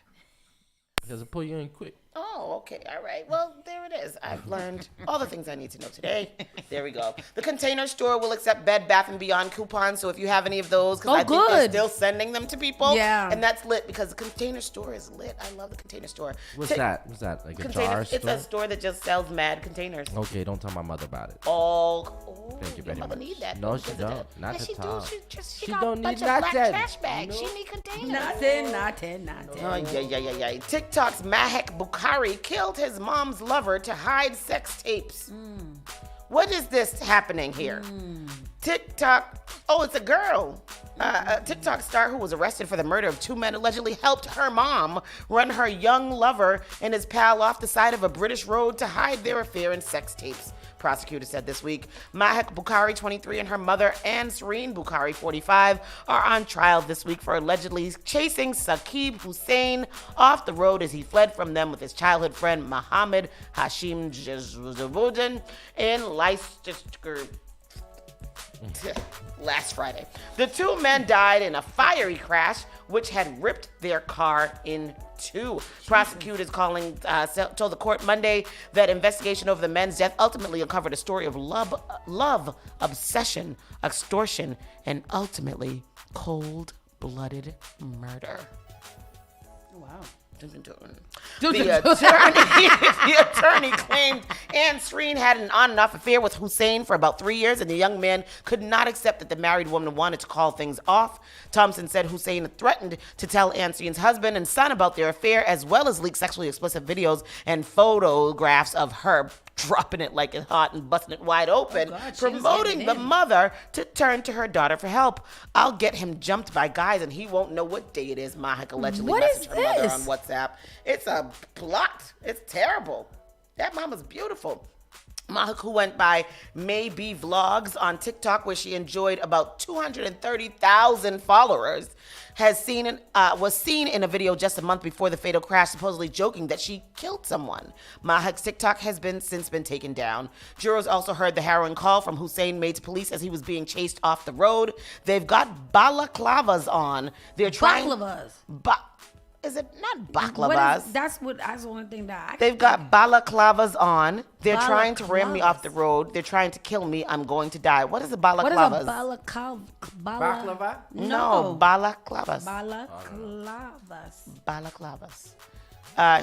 [SPEAKER 3] Because it pull you in quick.
[SPEAKER 2] Oh, okay. All right. Well, there it is. I've learned all the things I need to know today. There we go. The Container Store will accept Bed Bath & Beyond coupons. So if you have any of those, because I think they're
[SPEAKER 1] good.
[SPEAKER 2] still sending them to people.
[SPEAKER 1] Yeah.
[SPEAKER 2] And that's lit because the Container Store is lit. I love the Container Store.
[SPEAKER 3] What's that? What's that? Like a
[SPEAKER 2] Container,
[SPEAKER 3] jar
[SPEAKER 2] it's
[SPEAKER 3] store?
[SPEAKER 2] a store that just sells mad containers.
[SPEAKER 3] Okay, don't tell my mother about it.
[SPEAKER 2] Oh,
[SPEAKER 3] Thank you
[SPEAKER 2] your
[SPEAKER 3] very
[SPEAKER 2] mother
[SPEAKER 3] much.
[SPEAKER 2] need that.
[SPEAKER 3] No,
[SPEAKER 2] though,
[SPEAKER 3] she
[SPEAKER 2] because
[SPEAKER 3] don't.
[SPEAKER 2] of the-
[SPEAKER 3] Not
[SPEAKER 2] yes,
[SPEAKER 3] at
[SPEAKER 2] she
[SPEAKER 3] all.
[SPEAKER 2] do. She
[SPEAKER 3] She
[SPEAKER 2] got
[SPEAKER 3] don't
[SPEAKER 2] a bunch
[SPEAKER 3] need
[SPEAKER 2] of black
[SPEAKER 3] nothing.
[SPEAKER 2] trash bags.
[SPEAKER 3] No.
[SPEAKER 2] She need containers.
[SPEAKER 1] Nothing.
[SPEAKER 2] Oh, yeah. TikTok's Mahek Bukhari killed his mom's lover to hide sex tapes. What is this happening here? TikTok, it's a girl. A TikTok star who was arrested for the murder of two men allegedly helped her mom run her young lover and his pal off the side of a British road to hide their affair in sex tapes. Prosecutors said this week. Mahek Bukhari, 23, and her mother, Anne Serene Bukhari, 45, are on trial this week for allegedly chasing Saqib Hussein off the road as he fled from them with his childhood friend Mohammed Hashim Jazavoudin in Leicester last Friday. The two men died in a fiery crash which had ripped their car in two. Prosecutors told the court Monday that investigation over the men's death ultimately uncovered a story of love, obsession, extortion, and ultimately cold-blooded murder.
[SPEAKER 1] Wow.
[SPEAKER 2] The attorney claimed Anne Serene had an on and off affair with Hussein for about 3 years, and the young man could not accept that the married woman wanted to call things off. Thompson said Hussein threatened to tell Anne Serene's husband and son about their affair, as well as leak sexually explicit videos and photographs of her dropping it like it's hot and busting it wide open, promoting the mother to turn to her daughter for help. I'll get him jumped by guys and he won't know what day it is, Mahek allegedly messaged her mother on WhatsApp. It's a plot. It's terrible. That mama's beautiful. Mahek, who went by Maybe Vlogs on TikTok, where she enjoyed about 230,000 followers, was seen in a video just a month before the fatal crash, supposedly joking that she killed someone. Mahek's TikTok has since been taken down. Jurors also heard the harrowing call from Hussein made to police as he was being chased off the road. They've got balaclavas on. They're trying.
[SPEAKER 1] Balaclavas.
[SPEAKER 2] Is it not baklavas?
[SPEAKER 1] That's the only thing that
[SPEAKER 2] They've got balaclavas on. They're trying to ram me off the road. They're trying to kill me. I'm going to die. What is a balaclavas?
[SPEAKER 1] What is a
[SPEAKER 3] Baklava?
[SPEAKER 2] No, balaclavas.
[SPEAKER 1] Balaclavas.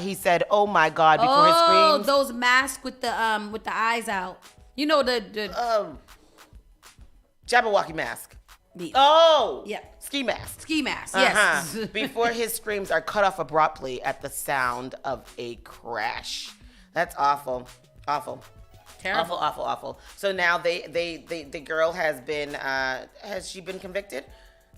[SPEAKER 2] He said, "Oh my God!" Before his screams.
[SPEAKER 1] Those masks with the eyes out. You know the
[SPEAKER 2] Jabberwocky mask.
[SPEAKER 1] Yeah.
[SPEAKER 2] Ski mask.
[SPEAKER 1] Ski mask. Yes.
[SPEAKER 2] Before his screams are cut off abruptly at the sound of a crash. That's awful. Awful.
[SPEAKER 1] Terrible.
[SPEAKER 2] Awful. So now the girl has she been convicted?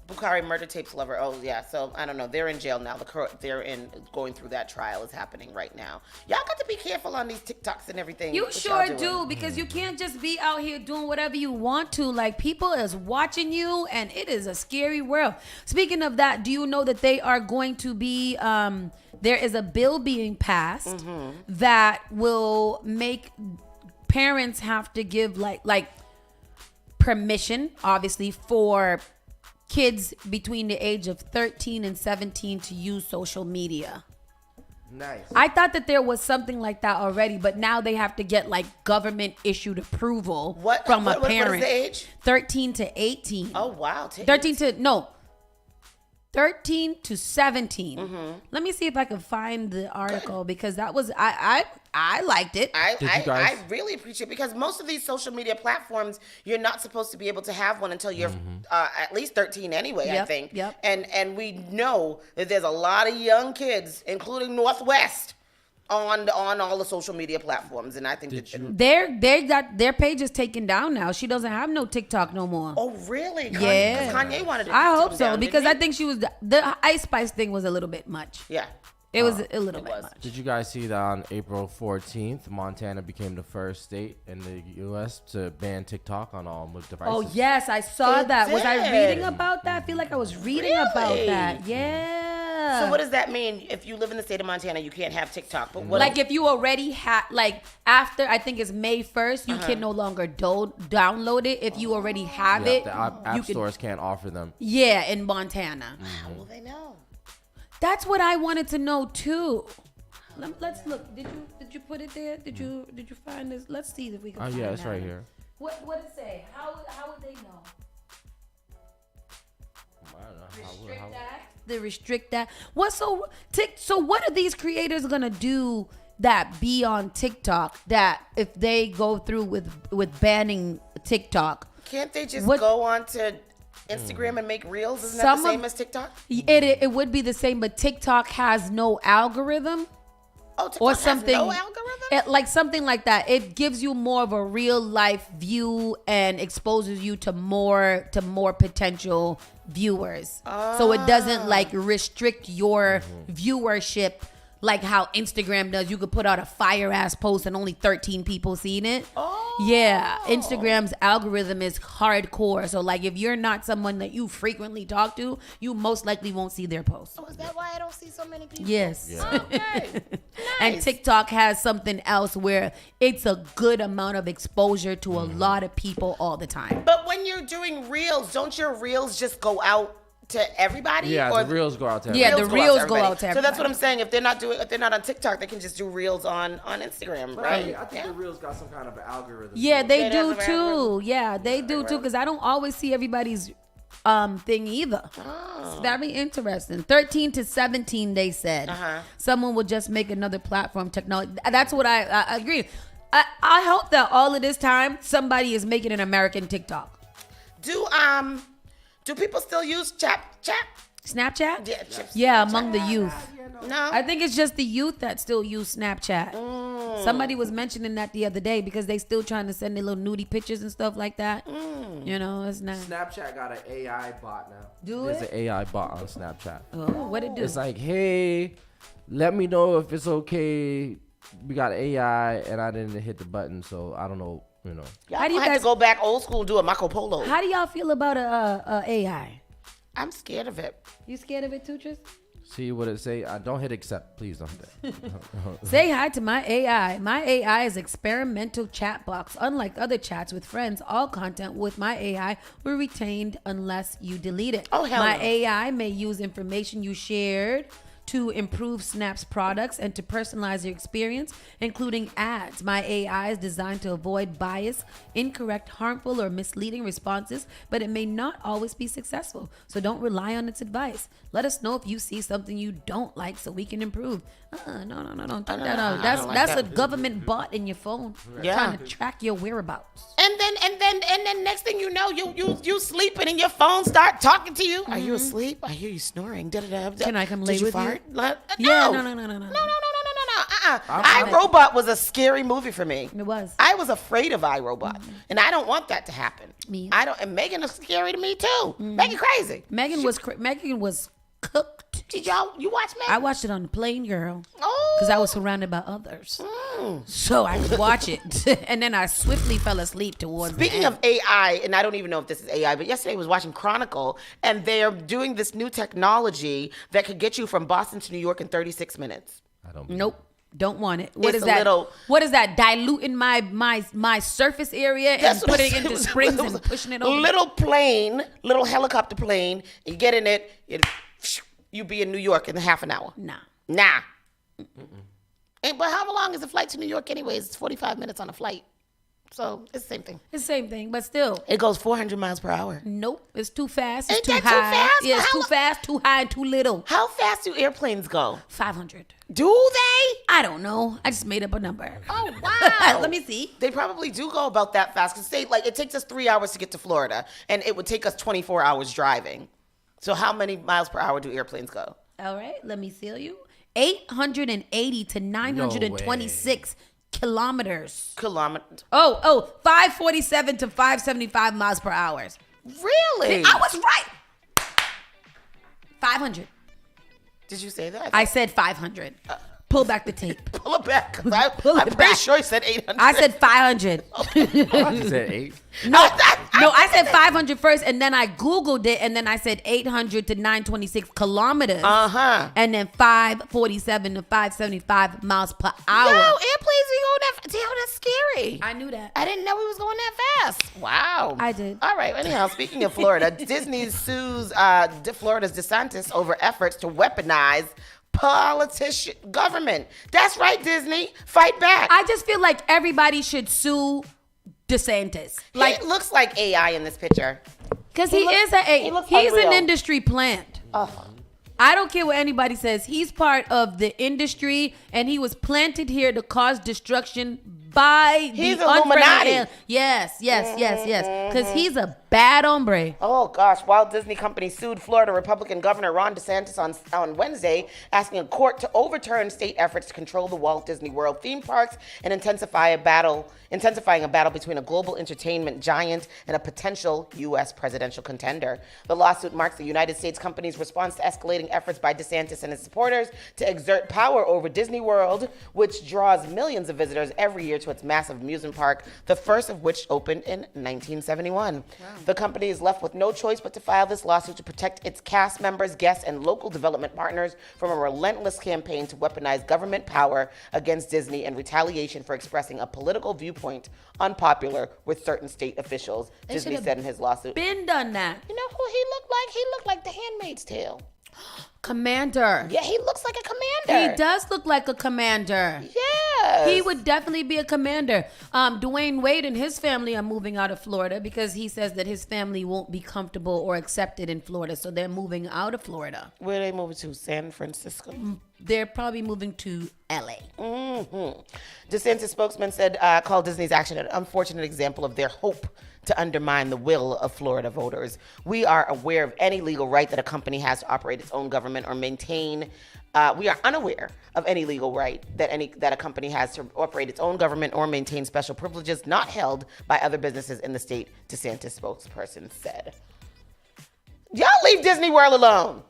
[SPEAKER 2] Bukhari murder tapes lover. Oh yeah. So I don't know. They're in jail now. Going through that trial is happening right now. Y'all got to be careful on these TikToks and everything.
[SPEAKER 1] You sure do, because you can't just be out here doing whatever you want to. Like, people is watching you, and it is a scary world. Speaking of that, do you know that they are going to be there is a bill being passed that will make parents have to give like permission, obviously, for kids between the age of 13 and 17 to use social media.
[SPEAKER 3] Nice.
[SPEAKER 1] I thought that there was something like that already, but now they have to get like government issued approval from a parent.
[SPEAKER 2] What is the age?
[SPEAKER 1] 13 to 18.
[SPEAKER 2] Oh wow.
[SPEAKER 1] 13 to 17. Let me see if I can find the article, because that was I liked it.
[SPEAKER 2] I really appreciate it, because most of these social media platforms, you're not supposed to be able to have one until you're at least 13 anyway, I think.
[SPEAKER 1] Yep.
[SPEAKER 2] And we know that there's a lot of young kids, including Northwest, on all the social media platforms, and I think
[SPEAKER 1] they got their page is taken down now. She doesn't have no TikTok no more.
[SPEAKER 2] Oh really?
[SPEAKER 1] Yeah.
[SPEAKER 2] Kanye wanted it.
[SPEAKER 1] I hope
[SPEAKER 2] taken
[SPEAKER 1] so,
[SPEAKER 2] down,
[SPEAKER 1] because
[SPEAKER 2] didn't
[SPEAKER 1] I think she was the Ice Spice thing was a little bit much.
[SPEAKER 2] Yeah.
[SPEAKER 1] It was a little bit much.
[SPEAKER 3] Did you guys see that on April 14th, Montana became the first state in the U.S. to ban TikTok on all devices?
[SPEAKER 1] Oh, yes, I saw that. Was I reading about that? I feel like I was reading about that. Yeah.
[SPEAKER 2] So what does that mean? If you live in the state of Montana, you can't have TikTok. But what
[SPEAKER 1] like if you already had, like after, I think it's May 1st, you can no longer download it. If you already have it.
[SPEAKER 3] The app stores can't offer them.
[SPEAKER 1] Yeah, in Montana.
[SPEAKER 2] How will they know?
[SPEAKER 1] That's what I wanted to know too. Let's look. Did you put it there? Did you find this? Let's see if we can.
[SPEAKER 3] Oh yeah, it's right here.
[SPEAKER 1] What it say? How would they know?
[SPEAKER 3] I don't know.
[SPEAKER 1] Restrict that. They restrict that. So what are these creators gonna do that be on TikTok? That if they go through with banning TikTok,
[SPEAKER 2] can't they just go on to Instagram and make reels? Isn't that the same as TikTok?
[SPEAKER 1] It would be the same, but TikTok has no algorithm.
[SPEAKER 2] Oh, TikTok
[SPEAKER 1] or something,
[SPEAKER 2] has no algorithm?
[SPEAKER 1] Like something like that. It gives you more of a real life view and exposes you to more potential viewers. So it doesn't like restrict your viewership like how Instagram does. You could put out a fire ass post and only 13 people seen it. Yeah, Instagram's algorithm is hardcore. So like if you're not someone that you frequently talk to, you most likely won't see their posts.
[SPEAKER 2] Oh, is that why I don't see so many people?
[SPEAKER 1] Yes.
[SPEAKER 2] Yeah. Okay. Nice.
[SPEAKER 1] And TikTok has something else where it's a good amount of exposure to a lot of people all the time.
[SPEAKER 2] But when you're doing reels, don't your reels just go out to everybody?
[SPEAKER 3] Yeah,
[SPEAKER 2] or
[SPEAKER 3] the reels go out to everybody.
[SPEAKER 1] Yeah, the reels go out to everybody.
[SPEAKER 2] So that's what I'm saying. If they're not on TikTok, they can just do reels on Instagram, right?
[SPEAKER 3] I think the reels got some kind of algorithm.
[SPEAKER 1] Yeah, they do too. Yeah, they do too, because I don't always see everybody's thing either. It's very interesting. 13 to 17, they said. Someone will just make another platform technology. That's what I agree. I hope that all of this time somebody is making an American TikTok.
[SPEAKER 2] Do people still use
[SPEAKER 1] Snapchat?
[SPEAKER 2] Yeah,
[SPEAKER 1] among the youth.
[SPEAKER 2] No,
[SPEAKER 1] I think it's just the youth that still use Snapchat. Somebody was mentioning that the other day because they still trying to send their little nudie pictures and stuff like that. You know, it's not.
[SPEAKER 3] Snapchat got an AI bot now.
[SPEAKER 1] There's
[SPEAKER 3] an AI bot on Snapchat.
[SPEAKER 1] Oh, what it do?
[SPEAKER 3] It's like, hey, let me know if it's okay. We got AI, and I didn't hit the button, so I don't know. You know.
[SPEAKER 2] How do you guys go back old school and do a Marco Polo?
[SPEAKER 1] How do y'all feel about a AI?
[SPEAKER 2] I'm scared of it.
[SPEAKER 1] You scared of it too, Tris?
[SPEAKER 3] See what it say? Don't hit accept, please. Don't hit that.
[SPEAKER 1] Say hi to my AI. My AI is experimental chat box. Unlike other chats with friends, all content with my AI will be retained unless you delete it.
[SPEAKER 2] Oh, hell
[SPEAKER 1] My
[SPEAKER 2] no.
[SPEAKER 1] AI may use information you shared to improve Snap's products and to personalize your experience, including ads. My AI is designed to avoid bias, incorrect, harmful, or misleading responses, but it may not always be successful. So don't rely on its advice. Let us know if you see something you don't like so we can improve. No, don't take that out. That's a government bot in your phone trying to track your whereabouts.
[SPEAKER 2] And then next thing you know, you sleeping and your phone start talking to you. Are you asleep? I hear you snoring.
[SPEAKER 1] Can I come lay
[SPEAKER 2] Did you
[SPEAKER 1] with
[SPEAKER 2] fart?
[SPEAKER 1] you?
[SPEAKER 2] No.
[SPEAKER 1] Yeah, no.
[SPEAKER 2] No. iRobot was a scary movie for me.
[SPEAKER 1] It was.
[SPEAKER 2] I was afraid of iRobot, and I don't want that to happen.
[SPEAKER 1] Me.
[SPEAKER 2] I don't. And Megan is scary to me too. Megan crazy.
[SPEAKER 1] Megan was cooked.
[SPEAKER 2] Did you watch Megan?
[SPEAKER 1] I watched it on the plane, girl.
[SPEAKER 2] Oh.
[SPEAKER 1] Because I was surrounded by others. So I could watch it. And then I swiftly fell asleep towards
[SPEAKER 2] Speaking of AI, and I don't even know if this is AI, but yesterday I was watching Chronicle, and they're doing this new technology that could get you from Boston to New York in 36 minutes.
[SPEAKER 1] Nope. Don't want it. What
[SPEAKER 2] It's
[SPEAKER 1] is
[SPEAKER 2] a
[SPEAKER 1] that?
[SPEAKER 2] little-
[SPEAKER 1] What is that? Diluting my surface area and putting it into springs and pushing it over.
[SPEAKER 2] Little helicopter plane. You get in it, you be in New York in half an hour. Nah. But how long is the flight to New York anyways? It's 45 minutes on a flight. So it's the same thing.
[SPEAKER 1] It's the same thing, but still.
[SPEAKER 2] It goes 400 miles per hour.
[SPEAKER 1] Nope. It's too fast. It's
[SPEAKER 2] Ain't
[SPEAKER 1] too
[SPEAKER 2] that
[SPEAKER 1] high.
[SPEAKER 2] too fast?
[SPEAKER 1] Yeah, it's too fast, too high, and too little.
[SPEAKER 2] How fast do airplanes go?
[SPEAKER 1] 500.
[SPEAKER 2] Do they?
[SPEAKER 1] I don't know. I just made up a number.
[SPEAKER 2] Oh, wow.
[SPEAKER 1] Let me see.
[SPEAKER 2] They probably do go about that fast. Because it takes us 3 hours to get to Florida, and it would take us 24 hours driving. So how many miles per hour do airplanes go?
[SPEAKER 1] All right. Let me see you. 880 to 926 kilometers. 547 to 575 miles per hour.
[SPEAKER 2] Really?
[SPEAKER 1] I was right. 500.
[SPEAKER 2] Did you say that?
[SPEAKER 1] I said 500. Pull back the tape.
[SPEAKER 2] Pull it back. I'm pretty sure I said 800.
[SPEAKER 1] I said 500.
[SPEAKER 3] You said 8?
[SPEAKER 1] No, I said 500 first, and then I Googled it, and then I said 800 to 926 kilometers. And then 547 to 575 miles per hour.
[SPEAKER 2] Yo, airplanes be going that fast. Damn, that's scary.
[SPEAKER 1] I knew that.
[SPEAKER 2] I didn't know he was going that fast. Wow.
[SPEAKER 1] I did.
[SPEAKER 2] All right. Anyhow, speaking of Florida, Disney sues Florida's DeSantis over efforts to weaponize government. That's right, Disney. Fight back.
[SPEAKER 1] I just feel like everybody should sue DeSantis.
[SPEAKER 2] Like, he looks like AI in this picture.
[SPEAKER 1] Because he's
[SPEAKER 2] unreal.
[SPEAKER 1] an industry plant. I don't care what anybody says. He's part of the industry, and he was planted here to cause destruction by
[SPEAKER 2] He's
[SPEAKER 1] the
[SPEAKER 2] Illuminati.
[SPEAKER 1] unfriendly. Yes. Because he's a bad hombre.
[SPEAKER 2] Oh, gosh. Walt Disney Company sued Florida Republican Governor Ron DeSantis on Wednesday, asking a court to overturn state efforts to control the Walt Disney World theme parks and intensifying a battle between a global entertainment giant and a potential U.S. presidential contender. The lawsuit marks the United States company's response to escalating efforts by DeSantis and his supporters to exert power over Disney World, which draws millions of visitors every year to its massive amusement park, the first of which opened in 1971. Wow. The company is left with no choice but to file this lawsuit to protect its cast members, guests, and local development partners from a relentless campaign to weaponize government power against Disney in retaliation for expressing a political viewpoint unpopular with certain state officials, Disney said in his lawsuit.
[SPEAKER 1] Been done that.
[SPEAKER 2] You know who he looked like? He looked like the Handmaid's Tale.
[SPEAKER 1] Commander.
[SPEAKER 2] Yeah, he looks like a commander.
[SPEAKER 1] He does look like a commander.
[SPEAKER 2] Yes.
[SPEAKER 1] He would definitely be a commander. Dwayne Wade and his family are moving out of Florida because he says that his family won't be comfortable or accepted in Florida, so they're moving out of Florida.
[SPEAKER 2] Where are they moving to? San Francisco?
[SPEAKER 1] They're probably moving to L.A.
[SPEAKER 2] DeSantis spokesman said, called Disney's action an unfortunate example of their hope to undermine the will of Florida voters. We are aware of any legal right that a company has to operate its own government or maintain. We are unaware of any legal right that a company has to operate its own government or maintain special privileges not held by other businesses in the state, DeSantis spokesperson said. Y'all leave Disney World alone.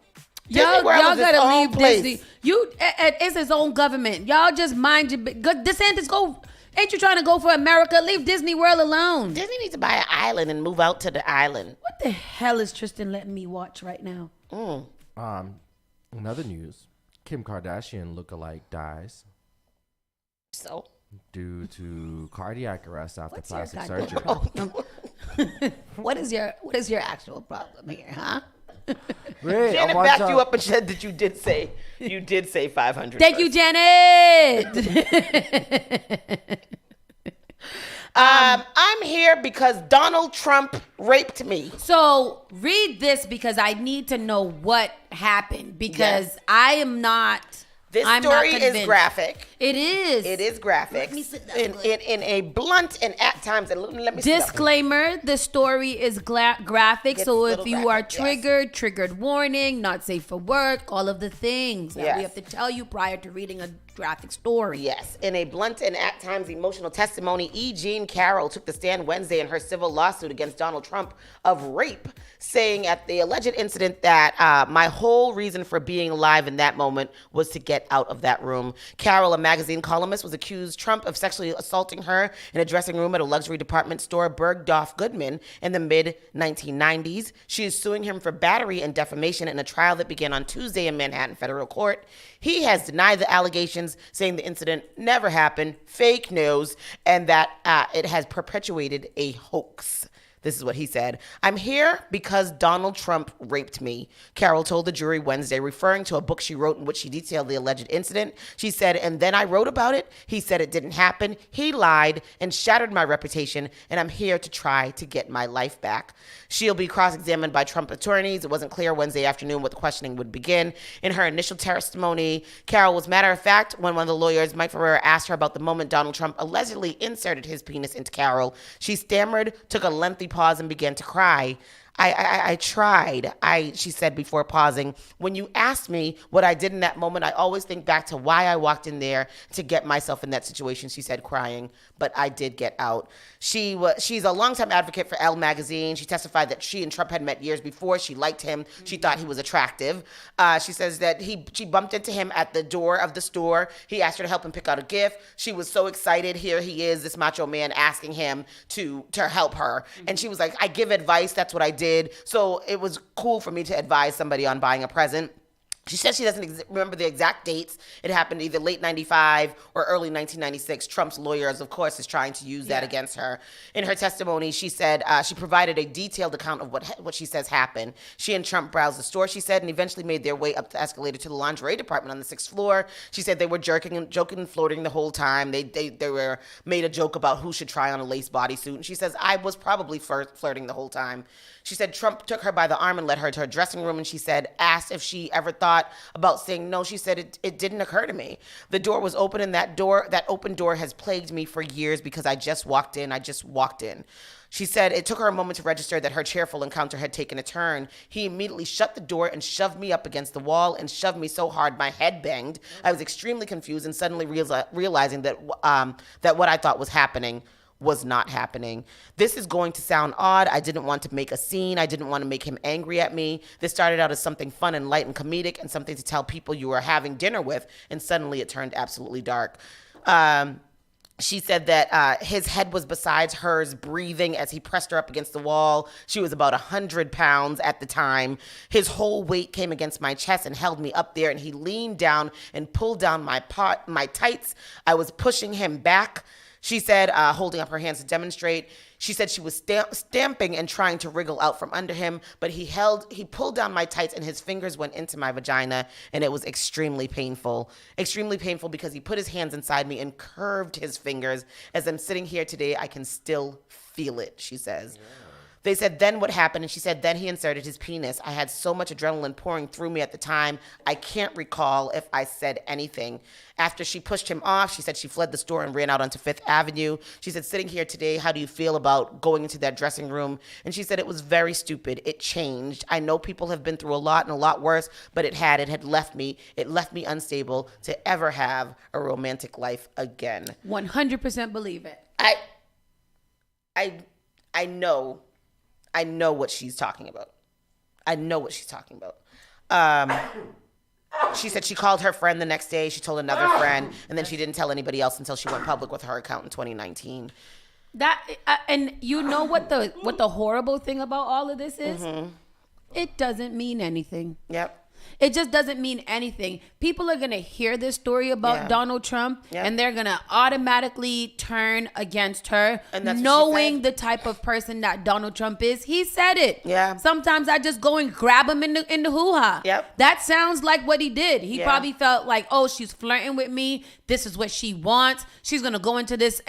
[SPEAKER 1] Y'all gotta leave Disney. It's his own government. Y'all just mind your DeSantis, go. Ain't you trying to go for America? Leave Disney World alone.
[SPEAKER 2] Disney needs to buy an island and move out to the island.
[SPEAKER 1] What the hell is Tristan letting me watch right now?
[SPEAKER 3] In other news, Kim Kardashian lookalike dies.
[SPEAKER 2] So?
[SPEAKER 3] Due to cardiac arrest after plastic
[SPEAKER 1] goddamn
[SPEAKER 3] surgery.
[SPEAKER 1] What is your actual problem here, huh?
[SPEAKER 2] Janet backed you up and said that you did say 500.
[SPEAKER 1] Thank you, Janet.
[SPEAKER 2] I'm here because Donald Trump raped me.
[SPEAKER 1] So read this because I need to know what happened because I am not.
[SPEAKER 2] This story is graphic.
[SPEAKER 1] It is.
[SPEAKER 2] It is graphic. In a blunt and at times, and let me
[SPEAKER 1] disclaimer: the story is graphic, so if you are triggered, triggered warning, not safe for work, all of the things that we have to tell you prior to reading a graphic story.
[SPEAKER 2] Yes. In a blunt and at times emotional testimony, E. Jean Carroll took the stand Wednesday in her civil lawsuit against Donald Trump of rape, saying at the alleged incident that my whole reason for being alive in that moment was to get out of that room. Carroll, a magazine columnist, was accused Trump of sexually assaulting her in a dressing room at a luxury department store, Bergdorf Goodman, in the mid-1990s. She is suing him for battery and defamation in a trial that began on Tuesday in Manhattan federal court. He has denied the allegations, saying the incident never happened, fake news, and that it has perpetuated a hoax. This is what he said. I'm here because Donald Trump raped me, Carroll told the jury Wednesday, referring to a book she wrote in which she detailed the alleged incident. She said, and then I wrote about it. He said it didn't happen. He lied and shattered my reputation, and I'm here to try to get my life back. She'll be cross-examined by Trump attorneys. It wasn't clear Wednesday afternoon what the questioning would begin. In her initial testimony, Carroll was matter of fact when one of the lawyers, Mike Ferrer, asked her about the moment Donald Trump allegedly inserted his penis into Carroll. She stammered, took a lengthy pause, and began to cry. I tried, she said before pausing. When you asked me what I did in that moment, I always think back to why I walked in there to get myself in that situation, she said, crying. But I did get out. She's a longtime advocate for Elle magazine. She testified that she and Trump had met years before. She liked him. She thought he was attractive. She says that she bumped into him at the door of the store. He asked her to help him pick out a gift. She was so excited. Here he is, this macho man, asking him to help her. And she was like, I give advice. That's what I did. So it was cool for me to advise somebody on buying a present. She says she doesn't remember the exact dates. It happened either late 95 or early 1996. Trump's lawyers, of course, is trying to use that against her. In her testimony, she said she provided a detailed account of what she says happened. She and Trump browsed the store, she said, and eventually made their way up the escalator to the lingerie department on the 6th floor. She said they were joking and flirting the whole time. They were made a joke about who should try on a lace bodysuit. And she says, I was probably flirting the whole time. She said Trump took her by the arm and led her to her dressing room, and she said, asked if she ever thought about saying no. She said, it didn't occur to me. The door was open, and that open door has plagued me for years because I just walked in. She said it took her a moment to register that her cheerful encounter had taken a turn. He immediately shut the door and shoved me up against the wall and shoved me so hard my head banged. I was extremely confused and suddenly realizing that what I thought was happening was not happening. This is going to sound odd. I didn't want to make a scene. I didn't want to make him angry at me. This started out as something fun and light and comedic and something to tell people you were having dinner with, and suddenly it turned absolutely dark. She said that his head was beside hers, breathing as he pressed her up against the wall. She was about 100 pounds at the time. His whole weight came against my chest and held me up there, and he leaned down and pulled down my tights. I was pushing him back. She said, holding up her hands to demonstrate. She said she was stamping and trying to wriggle out from under him, but he pulled down my tights and his fingers went into my vagina, and it was extremely painful. Extremely painful because he put his hands inside me and curved his fingers. As I'm sitting here today, I can still feel it, she says. Yeah. They said, then what happened? And she said, then he inserted his penis. I had so much adrenaline pouring through me at the time, I can't recall if I said anything. After she pushed him off, she said she fled the store and ran out onto 5th Avenue. She said, sitting here today, how do you feel about going into that dressing room? And she said, it was very stupid. It changed. I know people have been through a lot and a lot worse, but it had left me unstable to ever have a romantic life again.
[SPEAKER 1] 100% believe it.
[SPEAKER 2] I know what she's talking about. She said she called her friend the next day. She told another friend, and then she didn't tell anybody else until she went public with her account in 2019.
[SPEAKER 1] And you know what the horrible thing about all of this is? Mm-hmm. It doesn't mean anything.
[SPEAKER 2] Yep.
[SPEAKER 1] It just doesn't mean anything. People are going to hear this story about Donald Trump, and they're going to automatically turn against her, knowing the type of person that Donald Trump is. He said it.
[SPEAKER 2] Yeah.
[SPEAKER 1] Sometimes I just go and grab him in the hoo-ha.
[SPEAKER 2] Yep.
[SPEAKER 1] That sounds like what he did. He probably felt like, oh, she's flirting with me. This is what she wants. She's going to go into this.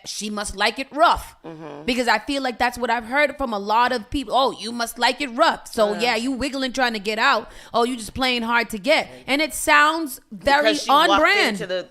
[SPEAKER 1] She must like it rough. Mm-hmm. Because I feel like that's what I've heard from a lot of people. Oh, you must like it rough. So, you wiggling trying to get out. Oh, you just just playing hard to get. And it sounds very
[SPEAKER 2] because she
[SPEAKER 1] on
[SPEAKER 2] walked
[SPEAKER 1] brand.
[SPEAKER 2] into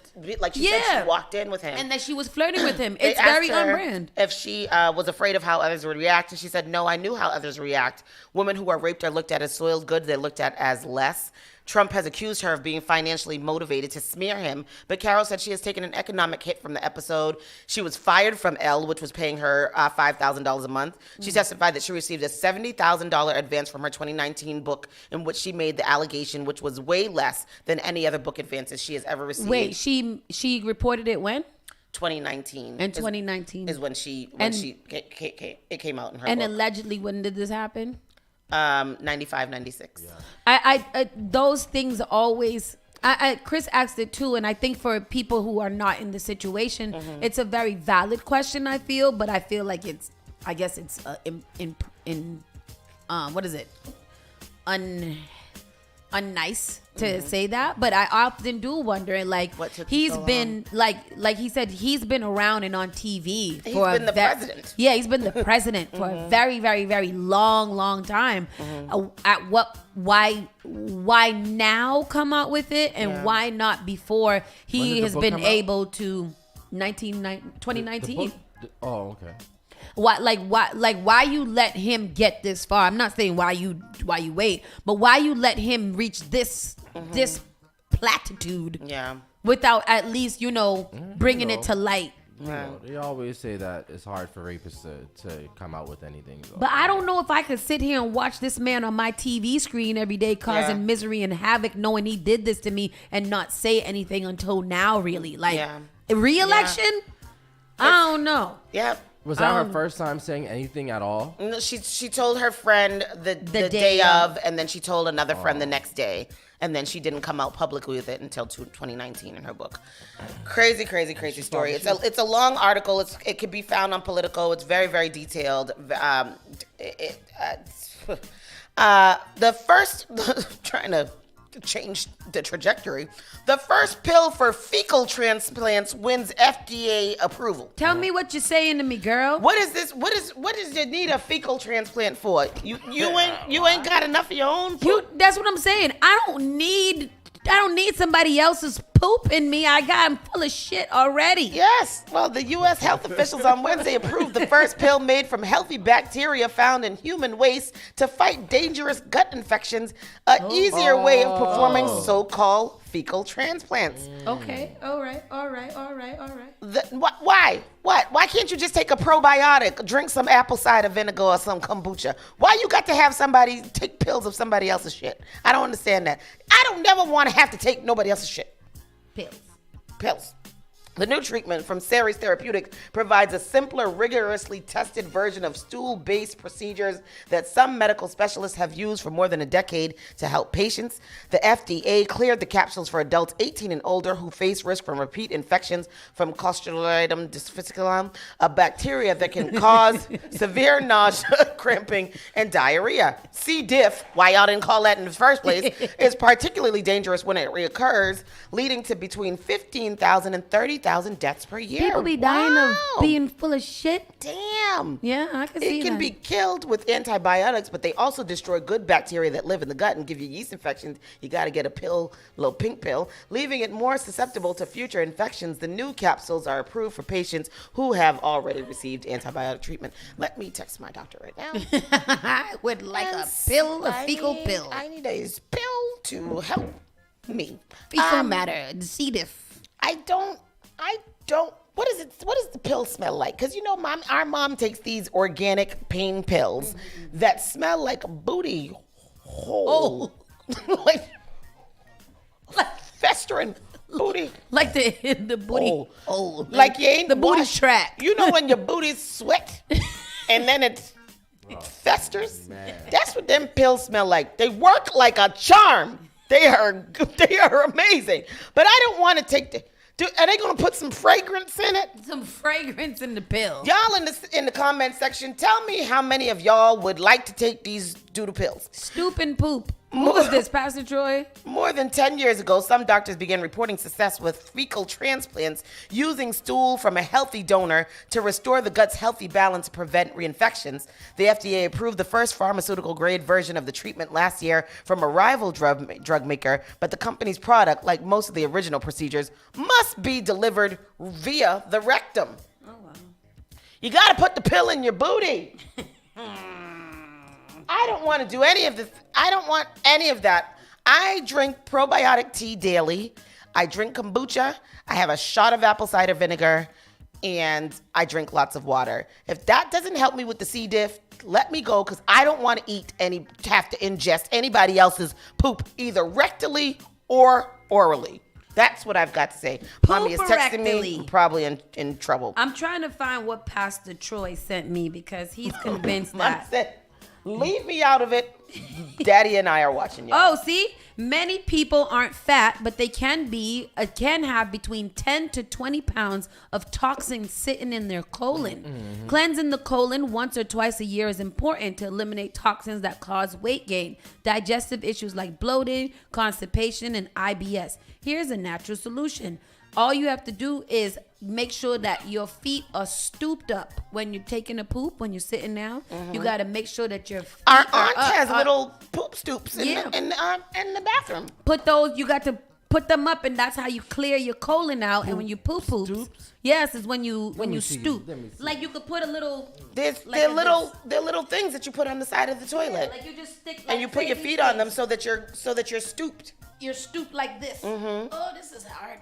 [SPEAKER 2] she said she walked in with him.
[SPEAKER 1] And that she was flirting with him.
[SPEAKER 2] They
[SPEAKER 1] It's very
[SPEAKER 2] asked
[SPEAKER 1] on
[SPEAKER 2] her
[SPEAKER 1] brand.
[SPEAKER 2] If she was afraid of how others would react, and she said, no, I knew how others react. Women who are raped are looked at as soiled goods. They're looked at as less. Trump has accused her of being financially motivated to smear him, but Carol said she has taken an economic hit from the episode. She was fired from Elle, which was paying her $5,000 a month. She testified that she received a $70,000 advance from her 2019 book in which she made the allegation, which was way less than any other book advances she has ever received.
[SPEAKER 1] Wait, she reported it when?
[SPEAKER 2] 2019.
[SPEAKER 1] In 2019
[SPEAKER 2] is when it came out in her
[SPEAKER 1] and
[SPEAKER 2] book.
[SPEAKER 1] Allegedly, when did this happen?
[SPEAKER 2] 95, 96. Yeah.
[SPEAKER 1] I those things always. Chris asked it too, and I think for people who are not in the situation, it's a very valid question. I feel, but I feel like I guess it's what is it? Unnice to say that, but I often do wonder, like, he's been like he said, he's been around and on TV for
[SPEAKER 2] been the president.
[SPEAKER 1] Yeah, he's been the president for a very, very, very long time. Why now come out with it, and why not before he has been able to 2019?
[SPEAKER 3] Oh, okay.
[SPEAKER 1] Why you let him get this far? I'm not saying why you wait, but why you let him reach this platitude?
[SPEAKER 2] Yeah.
[SPEAKER 1] Without at least bringing it to light.
[SPEAKER 3] They always say that it's hard for rapists to come out with anything.
[SPEAKER 1] But I don't know if I could sit here and watch this man on my TV screen every day causing misery and havoc, knowing he did this to me, and not say anything until now. Really, re-election? I don't know.
[SPEAKER 2] Yeah.
[SPEAKER 3] Was that her first time saying anything at all?
[SPEAKER 2] No, she told her friend the day of, and then she told another friend the next day, and then she didn't come out publicly with it until 2019 in her book. Crazy story. It's a long article. It can be found on Politico. It's very, very detailed. The first trying to change the trajectory. The first pill for fecal transplants wins FDA approval.
[SPEAKER 1] Tell me what you're saying to me, girl.
[SPEAKER 2] What is this? What is you need a fecal transplant for? You ain't got enough of your own poop?
[SPEAKER 1] That's what I'm saying. I don't need somebody else's poop in me. I'm full of shit already.
[SPEAKER 2] Yes. Well, the U.S. health officials on Wednesday approved the first pill made from healthy bacteria found in human waste to fight dangerous gut infections, an easier way of performing so-called fecal transplants.
[SPEAKER 1] Okay. All right.
[SPEAKER 2] Why? What? Why can't you just take a probiotic, drink some apple cider vinegar or some kombucha? Why you got to have somebody take pills of somebody else's shit? I don't understand that. I don't never want to have to take nobody else's shit. Pills. The new treatment from Ceres Therapeutics provides a simpler, rigorously tested version of stool-based procedures that some medical specialists have used for more than a decade to help patients. The FDA cleared the capsules for adults 18 and older who face risk from repeat infections from Clostridium difficile, a bacteria that can cause severe nausea, cramping, and diarrhea. C. diff, why y'all didn't call that in the first place, is particularly dangerous when it reoccurs, leading to between 15,000 and 30,000 deaths per year.
[SPEAKER 1] People be dying of being full of shit.
[SPEAKER 2] Damn.
[SPEAKER 1] Yeah, I can see
[SPEAKER 2] It can be killed with antibiotics, but they also destroy good bacteria that live in the gut and give you yeast infections. You got to get a pill, a little pink pill, leaving it more susceptible to future infections. The new capsules are approved for patients who have already received antibiotic treatment. Let me text my doctor right now.
[SPEAKER 1] I would like a fecal pill.
[SPEAKER 2] I need a pill to help me.
[SPEAKER 1] Fecal matter, C. diff.
[SPEAKER 2] I don't. What is it? What does the pill smell like? Because our mom takes these organic pain pills that smell like a booty hole, like festering booty,
[SPEAKER 1] like the booty
[SPEAKER 2] hole, like you ain't
[SPEAKER 1] the booty track.
[SPEAKER 2] You know when your booty's sweat and then it festers. That's what them pills smell like. They work like a charm. They are amazing. But I don't want to take the. Are they gonna put some fragrance in it?
[SPEAKER 1] Some fragrance in the pill.
[SPEAKER 2] Y'all in the comment section, tell me how many of y'all would like to take these doodle pills.
[SPEAKER 1] Stoop and poop. Who was this, Pastor Troy?
[SPEAKER 2] More than 10 years ago, some doctors began reporting success with fecal transplants using stool from a healthy donor to restore the gut's healthy balance to prevent reinfections. The FDA approved the first pharmaceutical-grade version of the treatment last year from a rival drug maker, but the company's product, like most of the original procedures, must be delivered via the rectum.
[SPEAKER 1] Oh, wow.
[SPEAKER 2] You got to put the pill in your booty. I don't want to do any of this. I don't want any of that. I drink probiotic tea daily. I drink kombucha. I have a shot of apple cider vinegar, and I drink lots of water. If that doesn't help me with the C. diff, let me go, because I don't want to have to ingest anybody else's poop, either rectally or orally. That's what I've got to say. Mommy is texting me. I'm probably in trouble.
[SPEAKER 1] I'm trying to find what Pastor Troy sent me, because he's convinced that.
[SPEAKER 2] Said, leave me out of it. Daddy and I are watching you.
[SPEAKER 1] Oh, see? Many people aren't fat, but they can have between 10 to 20 pounds of toxins sitting in their colon. Mm-hmm. Cleansing the colon once or twice a year is important to eliminate toxins that cause weight gain, digestive issues like bloating, constipation, and IBS. Here's a natural solution. All you have to do is make sure that your feet are stooped up when you're taking a poop, when you're sitting down. Mm-hmm. You got to make sure that your feet
[SPEAKER 2] Our aunt has little poop stoops in the bathroom.
[SPEAKER 1] You got to put them up, and that's how you clear your colon out. And when you poop, yes, is when you stoop. Like you could put a little.
[SPEAKER 2] They're little things that you put on the side of the toilet.
[SPEAKER 1] Yeah, like you just stick.
[SPEAKER 2] And you put your feet on them so that you're stooped.
[SPEAKER 1] You're stooped like this.
[SPEAKER 2] Mm-hmm.
[SPEAKER 1] Oh, this is hard.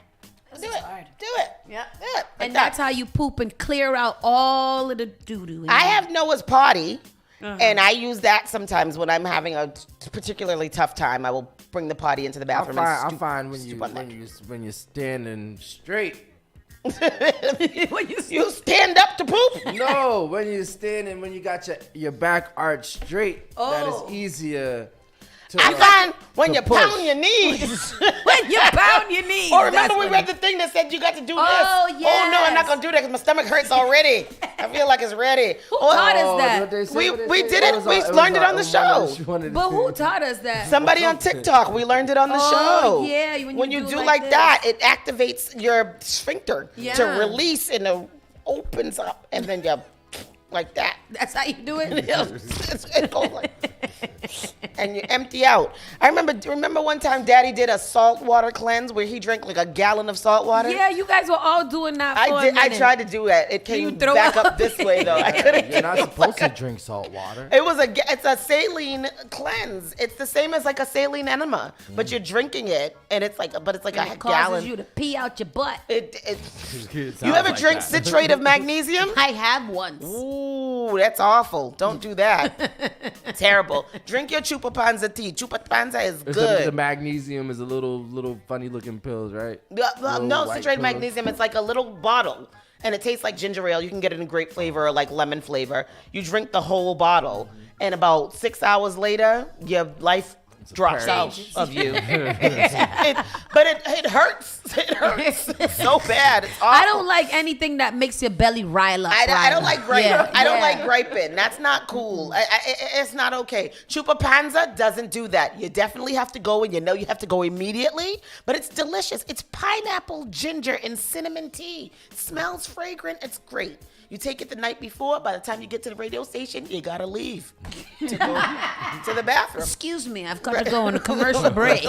[SPEAKER 2] Do it.
[SPEAKER 1] Yeah.
[SPEAKER 2] Do it.
[SPEAKER 1] And that's how you poop and clear out all of the doo-doo.
[SPEAKER 2] I have Noah's potty, and I use that sometimes when I'm having a particularly tough time. I will bring the potty into the bathroom.
[SPEAKER 3] I'm fine when you're standing straight.
[SPEAKER 2] When you stand up to poop?
[SPEAKER 3] No, when you're standing, when you got your back arch straight, that is easier.
[SPEAKER 2] I find when you pound your knees.
[SPEAKER 1] When you pound your knees.
[SPEAKER 2] Or remember we read the thing that said you got to do this.
[SPEAKER 1] Oh, yes.
[SPEAKER 2] Oh, no, I'm not going to do that because my stomach hurts already. I feel like it's ready.
[SPEAKER 1] Who taught us that?
[SPEAKER 2] We did it. We learned it on the show.
[SPEAKER 1] But who taught us that?
[SPEAKER 2] Somebody on TikTok. We learned it on the show.
[SPEAKER 1] Oh, yeah.
[SPEAKER 2] When you do like that, it activates your sphincter to release, and it opens up, and then you like that.
[SPEAKER 1] That's how you do it?
[SPEAKER 2] It goes like and you empty out. I remember one time Daddy did a saltwater cleanse where he drank like a gallon of salt water.
[SPEAKER 1] Yeah, you guys were all doing that for a minute.
[SPEAKER 2] I tried to do it. It came back up this way though. I couldn't.
[SPEAKER 3] You're not supposed to drink salt water.
[SPEAKER 2] It's a saline cleanse. It's the same as like a saline enema, but you're drinking it, and it's like a gallon.
[SPEAKER 1] It causes you to pee out your butt.
[SPEAKER 2] You ever drink citrate of magnesium?
[SPEAKER 1] I have once.
[SPEAKER 2] Ooh, that's awful. Don't do that. Terrible. Drink your Chupa Panza tea. Chupa Panza is good.
[SPEAKER 3] The magnesium is a little funny looking pills, right?
[SPEAKER 2] No, citrate magnesium. It's like a little bottle, and it tastes like ginger ale. You can get it in grape flavor or like lemon flavor. You drink the whole bottle, and about 6 hours later, your life drops out of you. But it hurts. It hurts so bad. It's awful.
[SPEAKER 1] I don't like anything that makes your belly rile up.
[SPEAKER 2] I don't like griping. I don't like griping. That's not cool. It's not okay. Chupa Panza doesn't do that. You definitely have to go, and you have to go immediately. But it's delicious. It's pineapple, ginger, and cinnamon tea. It smells fragrant. It's great. You take it the night before. By the time you get to the radio station, you gotta leave to go to the bathroom.
[SPEAKER 1] Excuse me, I've got to go on a commercial break.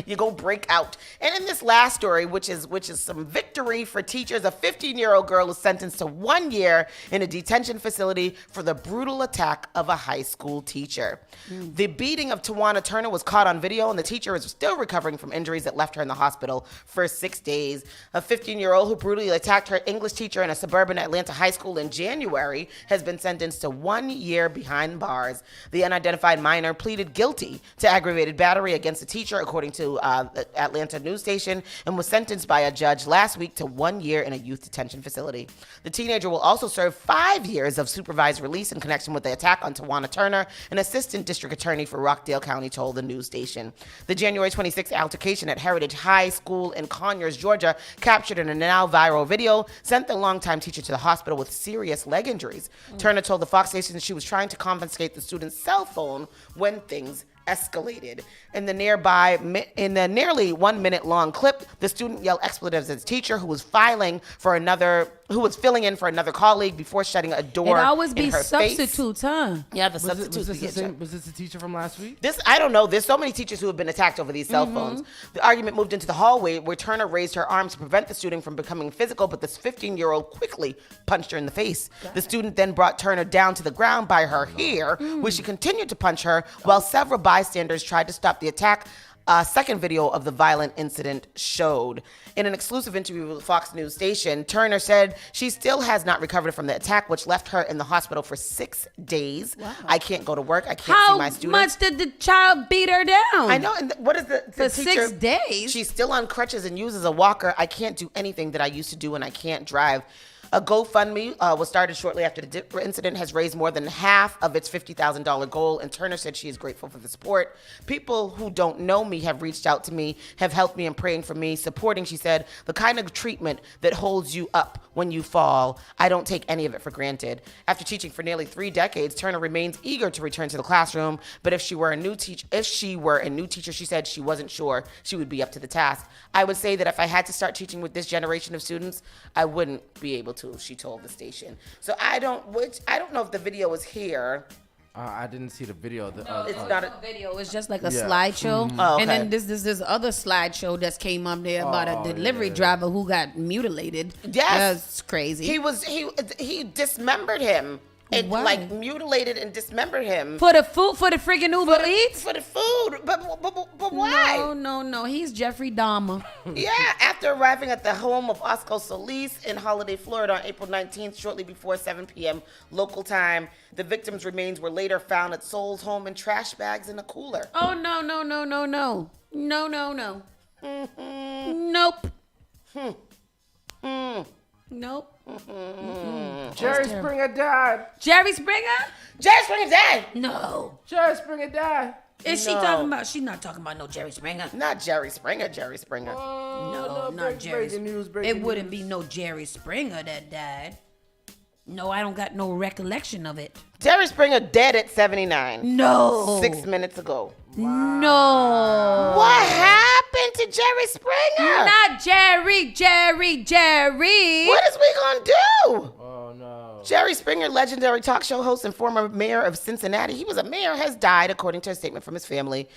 [SPEAKER 2] You go break out. And in this last story, which is some victory for teachers, a 15-year-old girl is sentenced to 1 year in a detention facility for the brutal attack of a high school teacher. The beating of Tawana Turner was caught on video, and the teacher is still recovering from injuries that left her in the hospital for 6 days. A 15-year-old who brutally attacked her English teacher in a suburban Atlanta high school in January has been sentenced to 1 year behind bars. The unidentified minor pleaded guilty to aggravated battery against the teacher, according to the Atlanta news station, and was sentenced by a judge last week to 1 year in a youth detention facility. The teenager will also serve 5 years of supervised release in connection with the attack on Tawana Turner, an assistant district attorney for Rockdale County told the news station. The January 26th altercation at Heritage High School in Conyers, Georgia, captured in a now viral video, sent the longtime teacher to the hospital with serious leg injuries. Turner told the Fox station that she was trying to confiscate the student's cell phone when things escalated. In the nearly 1 minute long clip, the student yelled expletives at his teacher, who was filling in for another colleague before shutting a door.
[SPEAKER 1] It always
[SPEAKER 2] in
[SPEAKER 1] be
[SPEAKER 2] her
[SPEAKER 1] substitutes,
[SPEAKER 2] face.
[SPEAKER 1] huh?
[SPEAKER 2] Yeah, the substitutes.
[SPEAKER 3] Was this the teacher from last week?
[SPEAKER 2] I don't know. There's so many teachers who have been attacked over these cell phones. The argument moved into the hallway, where Turner raised her arm to prevent the student from becoming physical, but this 15-year-old quickly punched her in the face. The student then brought Turner down to the ground by her hair, where she continued to punch her, while several bystanders tried to stop the attack. A second video of the violent incident showed. In an exclusive interview with Fox News station, Turner said she still has not recovered from the attack, which left her in the hospital for 6 days. Wow. I can't go to work. I can't see my students.
[SPEAKER 1] How much did the child beat her down?
[SPEAKER 2] I know. And what is the
[SPEAKER 1] for
[SPEAKER 2] teacher?
[SPEAKER 1] 6 days?
[SPEAKER 2] She's still on crutches and uses a walker. I can't do anything that I used to do, and I can't drive. A GoFundMe was started shortly after the incident, has raised more than half of its $50,000 goal, and Turner said she is grateful for the support. People who don't know me have reached out to me, have helped me and praying for me, supporting, she said, the kind of treatment that holds you up when you fall. I don't take any of it for granted. After teaching for nearly 3 decades, Turner remains eager to return to the classroom, but if she were a new teacher, she said she wasn't sure she would be up to the task. I would say that if I had to start teaching with this generation of students, I wouldn't be able to, she told the station. So I don't know if the video is here.
[SPEAKER 3] I didn't see the video.
[SPEAKER 2] It's not a
[SPEAKER 1] video. It's just like a slideshow.
[SPEAKER 2] Oh, okay.
[SPEAKER 1] And then this other slideshow that came up there about a delivery driver who got mutilated.
[SPEAKER 2] Yes,
[SPEAKER 1] that's crazy.
[SPEAKER 2] He dismembered him. It like mutilated and dismembered him
[SPEAKER 1] for the food, for the friggin' Uber Eats,
[SPEAKER 2] for the food. But why?
[SPEAKER 1] No. He's Jeffrey Dahmer.
[SPEAKER 2] Yeah. After arriving at the home of Oscar Solis in Holiday, Florida, on April 19th, shortly before 7 p.m. local time, the victim's remains were later found at Soul's home in trash bags in a cooler.
[SPEAKER 1] Oh no. Nope.
[SPEAKER 3] Jerry Springer died.
[SPEAKER 1] Jerry Springer?
[SPEAKER 2] Jerry Springer died.
[SPEAKER 1] No.
[SPEAKER 3] Jerry Springer died.
[SPEAKER 1] Is she talking about? She's not talking about no Jerry Springer.
[SPEAKER 2] Not Jerry Springer. Jerry Springer.
[SPEAKER 1] No, not Jerry. It wouldn't be no Jerry Springer that died. No, I don't got no recollection of it.
[SPEAKER 2] Jerry Springer dead at 79.
[SPEAKER 1] No.
[SPEAKER 2] 6 minutes ago.
[SPEAKER 1] Wow. No.
[SPEAKER 2] What happened to Jerry Springer?
[SPEAKER 1] Not Jerry.
[SPEAKER 2] What is we gonna do?
[SPEAKER 3] Oh no.
[SPEAKER 2] Jerry Springer, legendary talk show host and former mayor of Cincinnati. He was a mayor, has died, according to a statement from his family.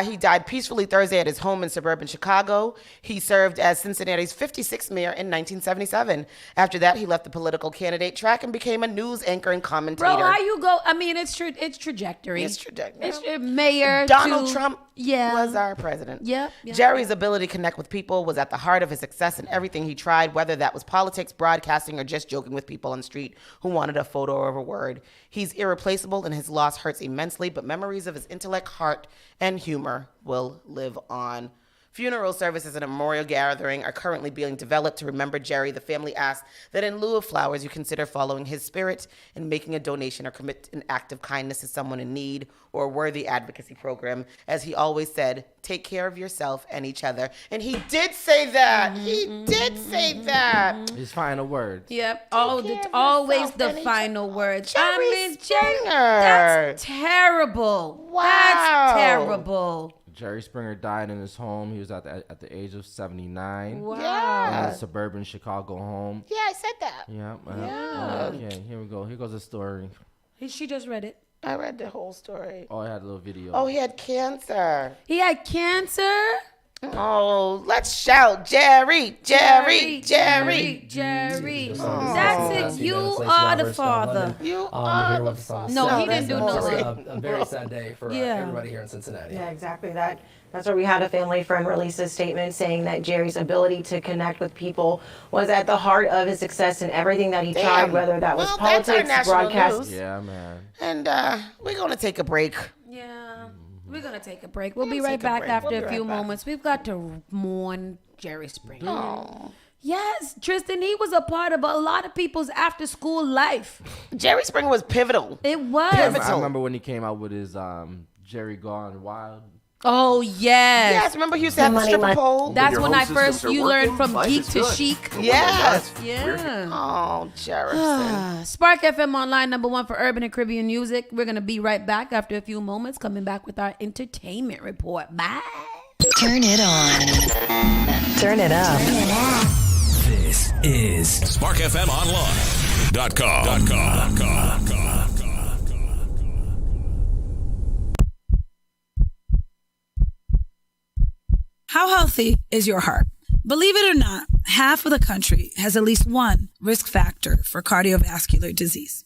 [SPEAKER 2] He died peacefully Thursday at his home in suburban Chicago. He served as Cincinnati's 56th mayor in 1977. After that, he left the political candidate track and became a news anchor and commentator.
[SPEAKER 1] Bro, how you go? I mean, it's trajectory.
[SPEAKER 2] It's trajectory.
[SPEAKER 1] It's mayor.
[SPEAKER 2] Donald Trump was our president.
[SPEAKER 1] Yeah.
[SPEAKER 2] Jerry's ability to connect with people was at the heart of his success in everything he tried, whether that was politics, broadcasting, or just joking with people on the street who wanted a photo or a word. He's irreplaceable, and his loss hurts immensely, but memories of his intellect, heart, and humor will live on. Funeral services and a memorial gathering are currently being developed to remember Jerry. The family asks that in lieu of flowers, you consider following his spirit and making a donation or commit an act of kindness to someone in need or a worthy advocacy program. As he always said, take care of yourself and each other. And he did say that. He did say that.
[SPEAKER 3] His final words.
[SPEAKER 1] Yep. It's always the final words.
[SPEAKER 2] Jerry Springer.
[SPEAKER 1] That's terrible.
[SPEAKER 2] Wow.
[SPEAKER 1] That's terrible.
[SPEAKER 3] Jerry Springer died in his home. He was at the age of 79.
[SPEAKER 1] Wow.
[SPEAKER 2] Yeah.
[SPEAKER 3] In a suburban Chicago home.
[SPEAKER 2] Yeah, I said that.
[SPEAKER 3] Yeah. Okay, here we go. Here goes the story.
[SPEAKER 1] She just read it.
[SPEAKER 2] I read the whole story.
[SPEAKER 3] Oh, I had a little video.
[SPEAKER 2] Oh, he had cancer.
[SPEAKER 1] He had cancer?
[SPEAKER 2] Oh, let's shout, Jerry.
[SPEAKER 1] That's it. You are the father.
[SPEAKER 2] You are the father.
[SPEAKER 1] No, he didn't do nothing.
[SPEAKER 14] A very sad day for everybody here in Cincinnati.
[SPEAKER 15] Yeah, exactly that. That's where we had a family friend release a statement saying that Jerry's ability to connect with people was at the heart of his success in everything that he tried, whether that was politics, broadcast.
[SPEAKER 3] Yeah, man.
[SPEAKER 2] And we're going to take a break.
[SPEAKER 1] Yeah. We're going to take a break. We'll be right back after a few moments. We've got to mourn Jerry Springer.
[SPEAKER 2] Oh.
[SPEAKER 1] Yes, Tristan, he was a part of a lot of people's after-school life.
[SPEAKER 2] Jerry Springer was pivotal.
[SPEAKER 1] It was.
[SPEAKER 3] I remember when he came out with his Jerry Gone Wild.
[SPEAKER 1] Oh, yes.
[SPEAKER 2] Yes, remember he used to have the stripper pole?
[SPEAKER 1] That's when I first, you learned from geek to chic.
[SPEAKER 2] Yes.
[SPEAKER 1] Yeah.
[SPEAKER 2] Oh, Jefferson.
[SPEAKER 1] Spark FM Online, #1 for urban and Caribbean music. We're going to be right back after a few moments, coming back with our entertainment report. Bye.
[SPEAKER 10] Turn it on. Turn it up.
[SPEAKER 5] This is SparkFMOnline.com.
[SPEAKER 16] How healthy is your heart? Believe it or not, half of the country has at least one risk factor for cardiovascular disease.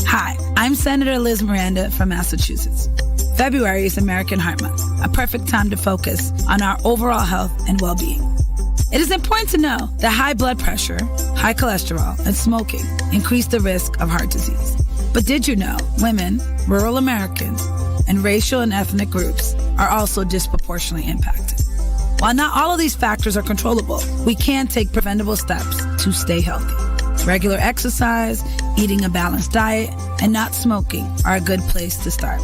[SPEAKER 16] Hi, I'm Senator Liz Miranda from Massachusetts. February is American Heart Month, a perfect time to focus on our overall health and well-being. It is important to know that high blood pressure, high cholesterol, and smoking increase the risk of heart disease. But did you know women, rural Americans, and racial and ethnic groups are also disproportionately impacted? While not all of these factors are controllable, we can take preventable steps to stay healthy. Regular exercise, eating a balanced diet, and not smoking are a good place to start.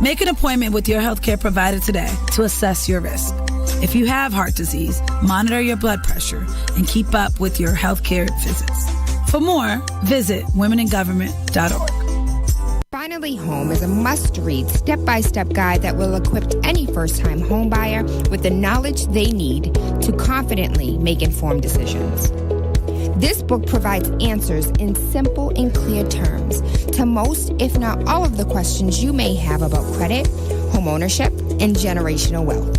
[SPEAKER 16] Make an appointment with your healthcare provider today to assess your risk. If you have heart disease, monitor your blood pressure and keep up with your healthcare visits. For more, visit womeningovernment.org.
[SPEAKER 17] Finally Home is a must-read step-by-step guide that will equip any first-time homebuyer with the knowledge they need to confidently make informed decisions. This book provides answers in simple and clear terms to most, if not all, of the questions you may have about credit, home ownership, and generational wealth.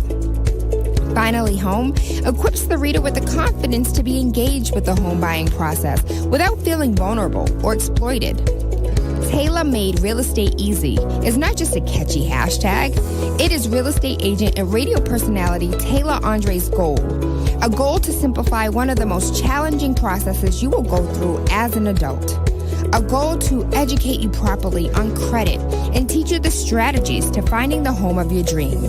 [SPEAKER 17] Finally Home equips the reader with the confidence to be engaged with the home buying process without feeling vulnerable or exploited. Tailor-made Real Estate Easy is not just a catchy hashtag. It is real estate agent and radio personality Taylor Andre's goal. A goal to simplify one of the most challenging processes you will go through as an adult. A goal to educate you properly on credit and teach you the strategies to finding the home of your dream.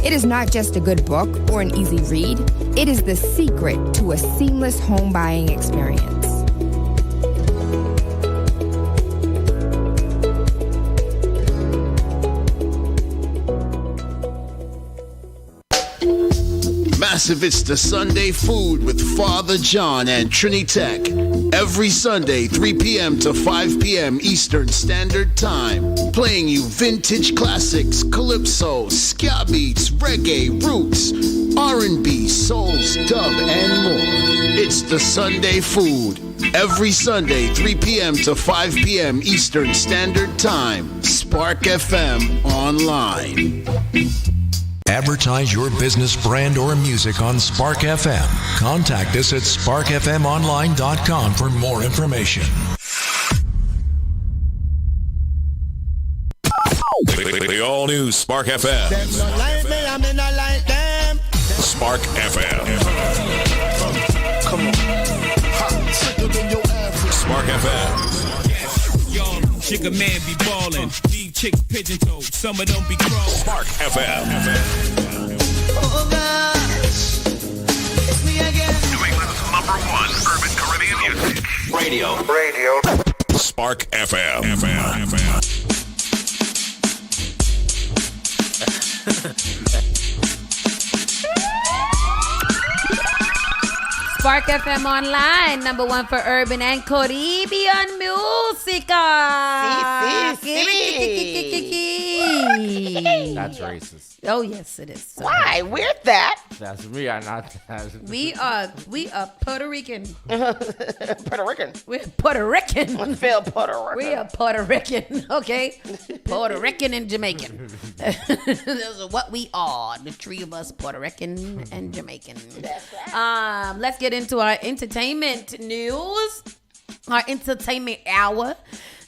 [SPEAKER 17] It is not just a good book or an easy read. It is the secret to a seamless home buying experience.
[SPEAKER 18] Massive It's the Sunday Food with Father John and Trini Tech. Every Sunday, 3 p.m. to 5 p.m. Eastern Standard Time. Playing you vintage classics, calypso, ska beats, reggae, roots, R&B, souls, dub, and more. It's the Sunday Food. Every Sunday, 3 p.m. to 5 p.m. Eastern Standard Time. Spark FM Online.
[SPEAKER 5] Advertise your business, brand, or music on Spark FM. Contact us at sparkfmonline.com for more information. The all-new Spark FM. Spark FM.
[SPEAKER 6] Come on.
[SPEAKER 5] Spark FM.
[SPEAKER 12] Chick a man be ballin', leave chick pigeon toed, some of them be crawlin'.
[SPEAKER 5] Spark FM.
[SPEAKER 6] Oh gosh, it's me again.
[SPEAKER 5] New England's #1 urban Caribbean music. Radio. Spark FM.
[SPEAKER 1] Spark FM Online, #1 for urban and Caribbean music.
[SPEAKER 3] That's racist.
[SPEAKER 1] Oh yes, it is.
[SPEAKER 2] Why? We're that.
[SPEAKER 3] That's we are not that.
[SPEAKER 1] We are Puerto Rican.
[SPEAKER 2] Puerto Rican.
[SPEAKER 1] We're Puerto Rican.
[SPEAKER 2] I feel Puerto Rican.
[SPEAKER 1] We are Puerto Rican, okay? Puerto Rican and Jamaican. Those are what we are. The three of us, Puerto Rican and Jamaican.
[SPEAKER 2] That's right.
[SPEAKER 1] Let's get into our entertainment news. Our entertainment hour.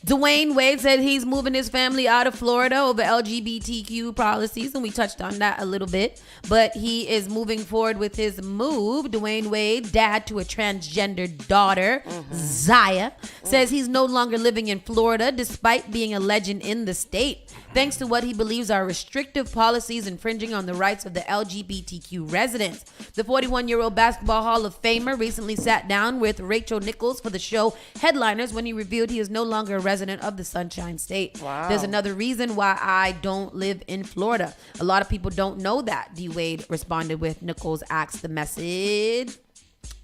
[SPEAKER 1] Dwayne Wade said he's moving his family out of Florida over LGBTQ policies, and we touched on that a little bit. But he is moving forward with his move. Dwayne Wade, dad to a transgender daughter, Zaya, says he's no longer living in Florida despite being a legend in the state, thanks to what he believes are restrictive policies infringing on the rights of the LGBTQ residents. The 41-year-old Basketball Hall of Famer recently sat down with Rachel Nichols for the show Headliners when he revealed he is no longer a resident resident of the Sunshine State.
[SPEAKER 2] Wow.
[SPEAKER 1] There's another reason why I don't live in Florida. A lot of people don't know that, D. Wade responded with Nicole's Ask the Message.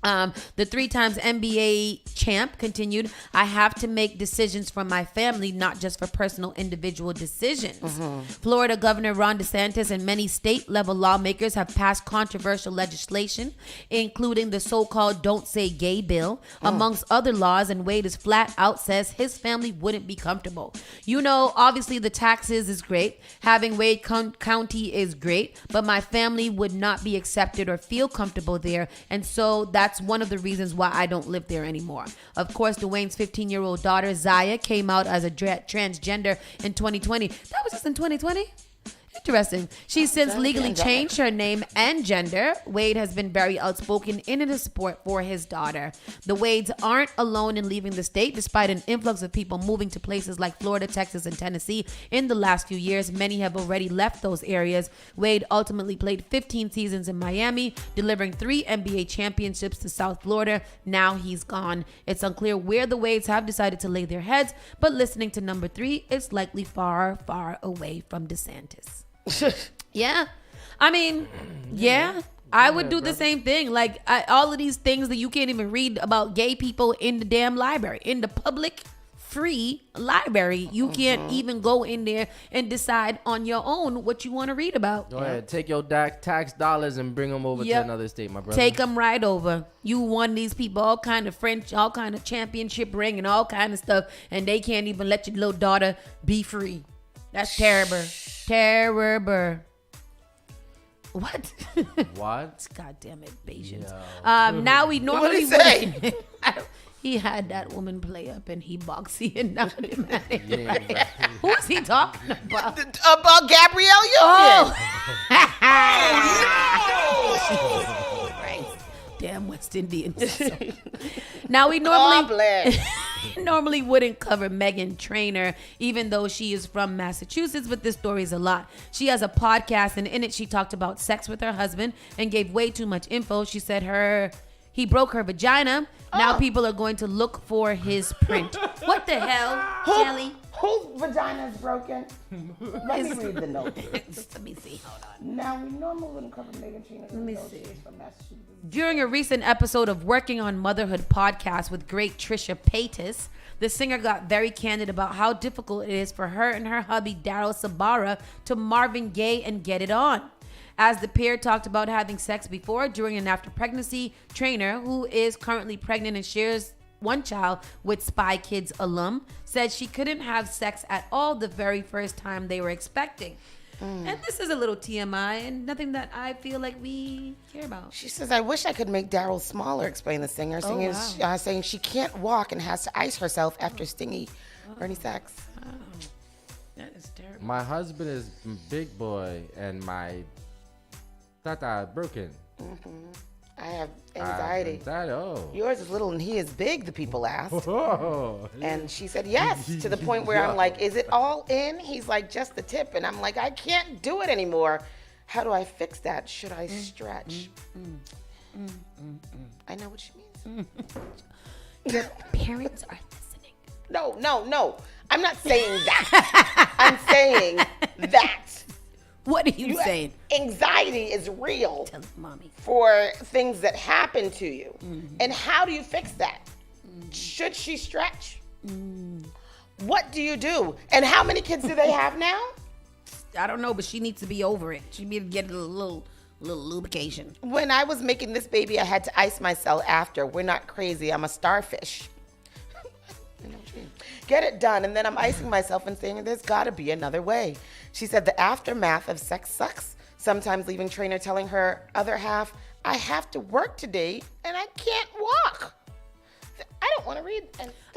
[SPEAKER 1] The 3 times NBA champ continued, I have to make decisions for my family, not just for personal individual decisions. Florida Governor Ron DeSantis and many state-level lawmakers have passed controversial legislation, including the so-called Don't Say Gay bill, amongst other laws, and Wade is flat out says his family wouldn't be comfortable. You know, obviously the taxes is great. Having Wade County is great, but my family would not be accepted or feel comfortable there, and so that's one of the reasons why I don't live there anymore. Of course, Dwayne's 15-year-old daughter, Zaya, came out as a transgender in 2020. That was just in 2020? Interesting. She's since legally changed her name and gender. Wade has been very outspoken in his support for his daughter. The Wades aren't alone in leaving the state. Despite an influx of people moving to places like Florida, Texas, and Tennessee in the last few years, many have already left those areas. Wade ultimately played 15 seasons in Miami, delivering 3 NBA championships to South Florida. Now he's gone. It's unclear where the Wades have decided to lay their heads, but listening to number 3, it's likely far, far away from DeSantis. Yeah. I mean, yeah. I would do the same thing. Like, all of these things that you can't even read about gay people in the damn library, in the public free library. You can't even go in there and decide on your own what you want to read about.
[SPEAKER 3] Go ahead. Take your tax dollars and bring them over to another state, my brother.
[SPEAKER 1] Take them right over. You won these people all kind of French, all kind of championship ring and all kind of stuff, and they can't even let your little daughter be free. That's terrible. Terrible. What?
[SPEAKER 3] What?
[SPEAKER 1] God damn it, patience. Now we normally
[SPEAKER 2] say?
[SPEAKER 1] He had that woman play up and he boxy and not Who is he talking about?
[SPEAKER 2] About Gabrielle Union.
[SPEAKER 1] Right. Damn West Indians. Now we normally wouldn't cover Meghan Trainor, even though she is from Massachusetts, but this story is a lot. She has a podcast, and in it she talked about sex with her husband and gave way too much info. She said he broke her vagina. Now people are going to look for his print. What the hell, Kelly?
[SPEAKER 2] Whose vagina is broken? Let me read the note.
[SPEAKER 1] Let me see. Hold on.
[SPEAKER 2] Now, we normally wouldn't cover Meghan Trainor.
[SPEAKER 1] Let me see.
[SPEAKER 2] From Massachusetts.
[SPEAKER 1] During a recent episode of Working on Motherhood podcast with great Trisha Paytas, the singer got very candid about how difficult it is for her and her hubby, Daryl Sabara, to Marvin Gaye and Get It On. As the pair talked about having sex before, during, and after pregnancy, Trainor, who is currently pregnant and shares one child with Spy Kids alum, said she couldn't have sex at all the very first time they were expecting. And this is a little TMI and nothing that I feel like we care about.
[SPEAKER 2] She says, I wish I could make Daryl smaller, explained the singer, saying she can't walk and has to ice herself after stingy Bernie sex.
[SPEAKER 1] Oh. That is terrible.
[SPEAKER 3] My husband is big boy and my tata broken.
[SPEAKER 2] I have anxiety. Yours is little and he is big, the people asked. And she said yes, to the point where I'm like, is it all in? He's like, just the tip. And I'm like, I can't do it anymore. How do I fix that? Should I stretch? I know what she means.
[SPEAKER 1] Your parents are listening.
[SPEAKER 2] No. I'm not saying that. I'm saying that.
[SPEAKER 1] What are you saying?
[SPEAKER 2] Anxiety is real.
[SPEAKER 1] Tell mommy.
[SPEAKER 2] For things that happen to you. And how do you fix that? Should she stretch? What do you do? And how many kids do they have now?
[SPEAKER 1] I don't know, but she needs to be over it. She needs to get a little lubrication.
[SPEAKER 2] When I was making this baby, I had to ice myself after. We're not crazy. I'm a starfish. Get it done, and then I'm icing myself and saying there's got to be another way. She said the aftermath of sex sucks. Sometimes leaving Trainor telling her other half, I have to work today and I can't walk. I don't want to read.